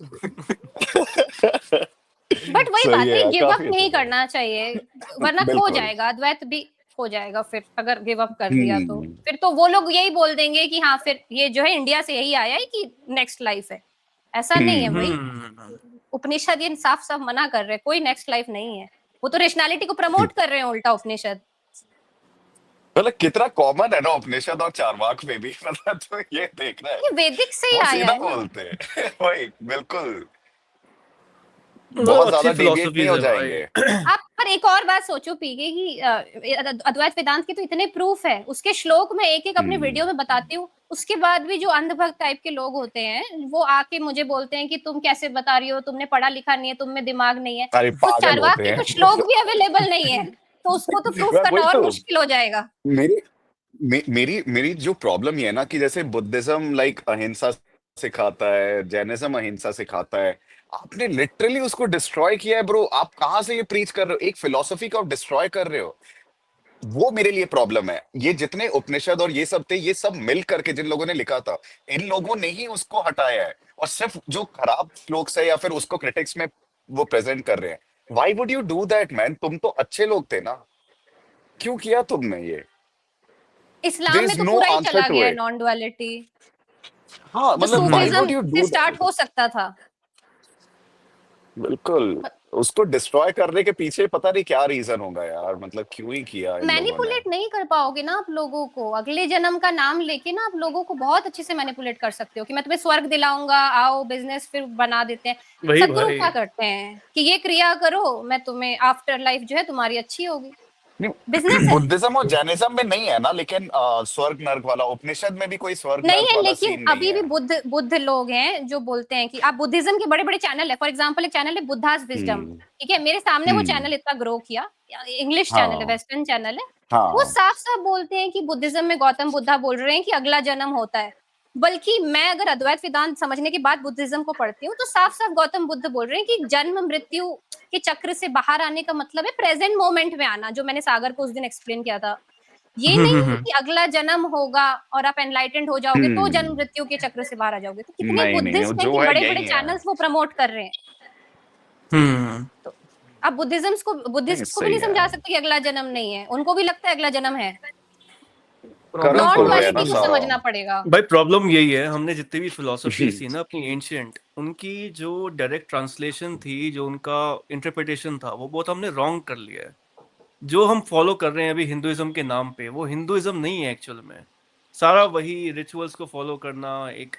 बट वही सही बात है है, यार, गिव अप काफी अच्छा नहीं था। करना चाहिए, वरना खो बिल्कुल। जाएगा अद्वैत भी, खो जाएगा फिर अगर गिव अप कर दिया तो। हम्म। फिर तो वो लोग यही बोल देंगे कि हाँ फिर ये जो है इंडिया से यही आया है कि नेक्स्ट लाइफ है। ऐसा नहीं है भाई, हम्म। उपनिषद ये साफ साफ मना कर रहे हैं, कोई नेक्स्ट लाइफ नहीं है। वो तो रेशनैलिटी को प्रमोट कर रहे हैं उल्टा उपनिषद। मतलब कितना कॉमन है ना उपनिषद और चारवाक में भी, मतलब तो ये देखना है। ये वैदिक से ही बहुत आया सीधा है ना। बोलते हैं। वही बिल्कुल। मतलब बहुत अच्छी ज्यादा डेविएट नहीं फिलोसफीज हो है भाई। जाएंगे। आप पर एक और बात सोचो पीके कि अद्वैत वेदांत के तो इतने प्रूफ है, उसके श्लोक में एक एक अपने हम्म। वीडियो में बताती हूँ, उसके बाद भी जो अंधभक्त टाइप के लोग होते हैं वो आके मुझे बोलते हैं कि तुम कैसे बता रही हो, तुमने पढ़ा लिखा नहीं है, तुम में दिमाग नहीं है। अरे उस पागल चारवाक होते के हैं। तो श्लोक भी अवेलेबल नहीं है, तो उसको तो प्रूफ करना वही और तो। मुश्किल हो जाएगा। मेरी मेरी मेरी जो प्रॉब्लम ये है ना, कि जैसे बुद्धिज्म लाइक अहिंसा सिखाता है, जैनिज्म अहिंसा सिखाता है। आपने लिटरली उसको डिस्ट्रॉय किया है ब्रो। आप कहाँ से ये प्रीच कर रहे हो, एक फिलोसफी को आप डिस्ट्रॉय कर रहे हो। वो मेरे लिए प्रॉब्लम है। ये जितने उपनिषद और ये सब थे, ये सब मिल करके जिन लोगों ने लिखा था, इन लोगों ने ही उसको हटाया है। और सिर्फ जो खराब श्लोक्स है या फिर उसको क्रिटिक्स में वो प्रेजेंट कर रहे हैं। Why would you do that man, तुम तो अच्छे लोग थे ना, क्यों किया तुमने ये। देयर इस्लाम में इज तो नो पूरा ही आंसर चला टू गया है इट। नॉन डुअलिटी, हाँ, जो मतलब व्हाई सूफिज्म वुड यू से डू स्टार्ट दैट। हो सकता था। बिल्कुल। उसको डिस्ट्रॉय करने के पीछे पता नहीं क्या रीजन होगा यार, मतलब क्यों ही किया इन लोगों ने। मैनिपुलेट नहीं कर पाओगे ना आप लोगों को, अगले जन्म का नाम लेके ना आप लोगों को बहुत अच्छे से मैनिपुलेट कर सकते हो कि मैं तुम्हें स्वर्ग दिलाऊंगा, आओ बिजनेस फिर बना देते हैं। वही सदगुरु भाई। क्या करते हैं कि ये क्रिया करो, मैं तुम्हें आफ्टर लाइफ जो है तुम्हारी अच्छी होगी, नहीं, बिजनेस है। बुद्धिज्म और जैनिज्म में नहीं है ना, लेकिन स्वर्ग नर्क वाला उपनिषद में भी कोई स्वर्ग नहीं नर्क है, वाला लेकिन सीन नहीं अभी भी है। बुद्ध लोग हैं जो बोलते हैं कि आप बुद्धिज्म के बड़े बड़े चैनल है, फॉर एग्जाम्पल एक चैनल है बुद्धास विजडम, हम्म। ठीक है, मेरे सामने वो हम्म। चैनल इतना ग्रो किया, इंग्लिश चैनल है, हाँ। वेस्टर्न चैनल है। वो हाँ। साफ साफ बोलते हैं कि बुद्धिज्म में गौतम बुद्धा बोल रहे हैं कि अगला जन्म होता है। बल्कि मैं अगर अद्वैत वेदांत समझने के बाद बुद्धिज्म को पढ़ती हूँ तो साफ साफ गौतम बुद्ध बोल रहे हैं कि जन्म मृत्यु के चक्र से बाहर आने का मतलब है प्रेजेंट मोमेंट में आना, जो मैंने सागर को उस दिन एक्सप्लेन किया था। ये नहीं है हम्म। कि अगला जन्म होगा और आप एनलाइटेंड हो जाओगे तो जन्म हम्म। मृत्यु के चक्र से बाहर आ जाओगे। तो कितने नहीं नहीं, वो बुद्धिस्ट हैं जो कि है बड़े बड़े यही है। चैनल्स वो प्रमोट कर रहे हैं। हम्म। तो आप नहीं, बुद्धिस्ट को भी सही नहीं है। समझा सकते कि अगला जन्म नहीं है, उनको भी लगता है अगला जन्म है। प्रॉब्लम कर्म नॉन फुल तो है ना डुअलिटी यही को है सारा। समझना पड़ेगा। भाई, प्रॉब्लम यही है। हमने जितनी भी फिलोसफीज थी ना अपनी एंशियंट, उनकी जो डायरेक्ट ट्रांसलेशन थी, जो उनका इंटरप्रिटेशन था, वो बहुत हमने रॉन्ग कर लिया है। जो हम फॉलो कर रहे हैं अभी हिंदुइज्म के नाम पे, वो हिंदुइज्म नहीं है एक्चुअल में। सारा वही रिचुअल्स को फॉलो करना, एक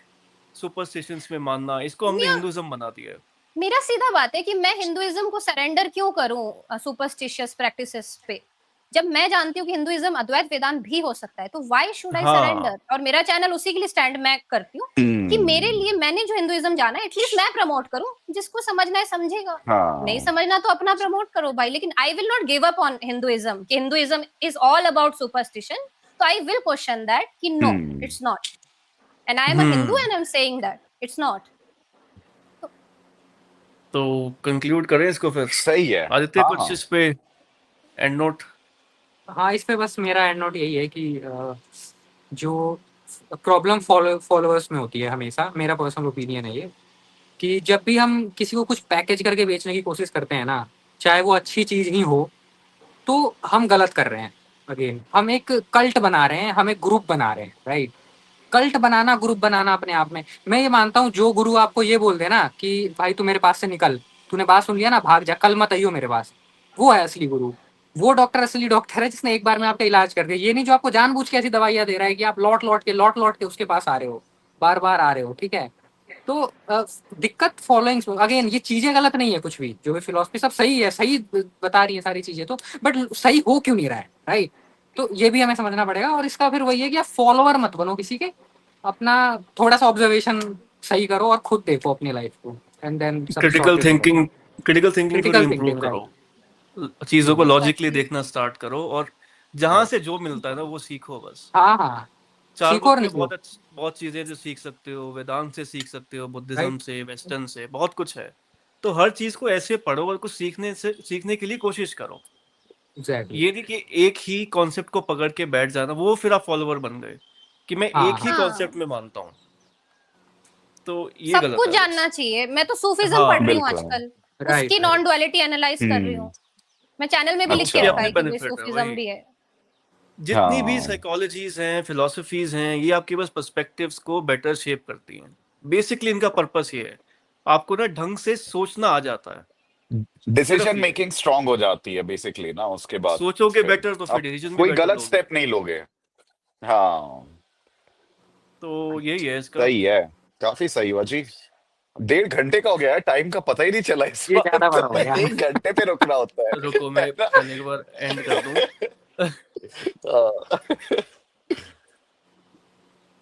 सुपरस्टिशंस में मानना, इसको हमने मियां, हिंदुइज्म बना दिया है। मेरा सीधा बात है कि मैं हिंदुइज्म को सरेंडर क्यों करूं सुपरस्टिशियस प्रैक्टिसेस पे। जब मैं जानती हूँ कि हिंदुइज्म अद्वैत वेदांत भी हो सकता है, तो व्हाई शुड आई हाँ। सरेंडर? और मेरा चैनल उसी के लिए स्टैंड मैं करती हूँ कि मेरे लिए, मैंने जो हिंदुइज्म जाना है एटलीस्ट मैं प्रमोट करूँ, जिसको समझना है समझेगा, नहीं हाँ समझना तो अपना प्रमोट करो भाई। लेकिन I will not give up on Hinduism कि Hinduism is all about superstition, तो आई विल क्वेश्चन दैट कि no, it's not, and I am a Hindu and I am saying that it's not. तो conclude करें इसको फिर। सही है। आदित्य हाँ कुछ इस पे एंड नोट। हाँ, इस पे बस मेरा एंड नोट यही है कि जो प्रॉब्लम फॉलोअर्स में होती है हमेशा, मेरा पर्सनल ओपिनियन है ये, कि जब भी हम किसी को कुछ पैकेज करके बेचने की कोशिश करते हैं ना, चाहे वो अच्छी चीज ही हो, तो हम गलत कर रहे हैं। अगेन हम एक कल्ट बना रहे हैं, हम एक ग्रुप बना रहे हैं, राइट? कल्ट बनाना, ग्रुप बनाना अपने आप में, मैं ये मानता हूँ, जो गुरु आपको ये बोल दे ना कि भाई तू मेरे पास से निकल, तूने बात सुन लिया ना, भाग जा, कल मत आइयो मेरे पास, वो है असली गुरु। वो डॉक्टर असली डॉक्टर है जिसने एक बार में आपका इलाज कर दिया। ये नहीं जो आपको जानबूझ के ऐसी दवाइयां दे रहा है कि आप लौट लौट के उसके पास आ रहे हो, बार बार आ रहे हो, ठीक है? तो दिक्कत फॉलोइंग, अगेन ये चीजें गलत नहीं है कुछ भी, जो भी फिलोसफी सब सही है, सही बता रही है सारी चीजें, तो बट सही हो क्यों नहीं रहा है, राइट? तो ये भी हमें समझना पड़ेगा। और इसका फिर वही है कि आप फॉलोअर मत बनो किसी के, अपना थोड़ा सा ऑब्जर्वेशन सही करो और खुद देखो अपनी लाइफ को, एंड देन सब क्रिटिकल sorted होगा। थिंकिंग थोड़ी क्रिटिकल इम्प्रूव थिंकिंग, करो, राइट? चीजों को लॉजिकली देखना स्टार्ट करो, और जहां राइट, से जो मिलता है ना वो सीखो बस। हाँ हाँ, सीखो चारवाक और में निकलो, बहुत चीजें जो सीख सकते हो, वेदांत से सीख सकते हो, बुद्धिज्म राइट? से, वेस्टर्न से, बहुत कुछ है। तो हर चीज को ऐसे पढ़ो और कुछ सीखने के लिए कोशिश करो। एग्जैक्टली, ये नहीं कि एक ही कॉन्सेप्ट को पकड़ के बैठ जाना, वो फिर आप फॉलोवर बन गए कि मैं हाँ एक ही हाँ, कॉन्सेप्ट हाँ, में मानता हूँ। तो ये सब गलत कुछ है बस। जानना चाहिए। मैं तो सूफिज्म हाँ, पढ़ रही हूँ बिल्कुल। आजकल, राइट उसकी राइट, नॉन डुअलिटी एनालाइज कर रही हम्म। हूँ। मैं चैनल में भी तो लिख के उसके अच्छा। रखा अपने है कि ये बेनिफिट है सूफिज्म वही। भी है। जितनी भी हाँ साइकोलॉजीज हैं, फिलोसफीज हैं, ये आपके बस पर्सपेक्टिव्स को बेटर शेप करती हैं। बेसिकली इनका पर्पस ये है, आपको ना ढंग से सोचना आ जाता है। सिर्फ डिसीजन ये, मेकिंग स्ट्रांग हो जाती है बेसिकली ना उसके बाद। सोचोगे फिर बेटर तो फिर आप डिसीजन भी कोई बेटर गलत लोगे। स्टेप नहीं लोगे। हाँ तो यही है इसका। सही है। काफी सही हुआ जी। 1.5 घंटे का हो गया है, टाइम का पता ही नहीं चला इस ये ज्यादा बड़ा हो बार। गया। 1 घंटे पे रुकना होता है रुको मैं है ना? पहले एक बार एंड कर दूं। हाँ।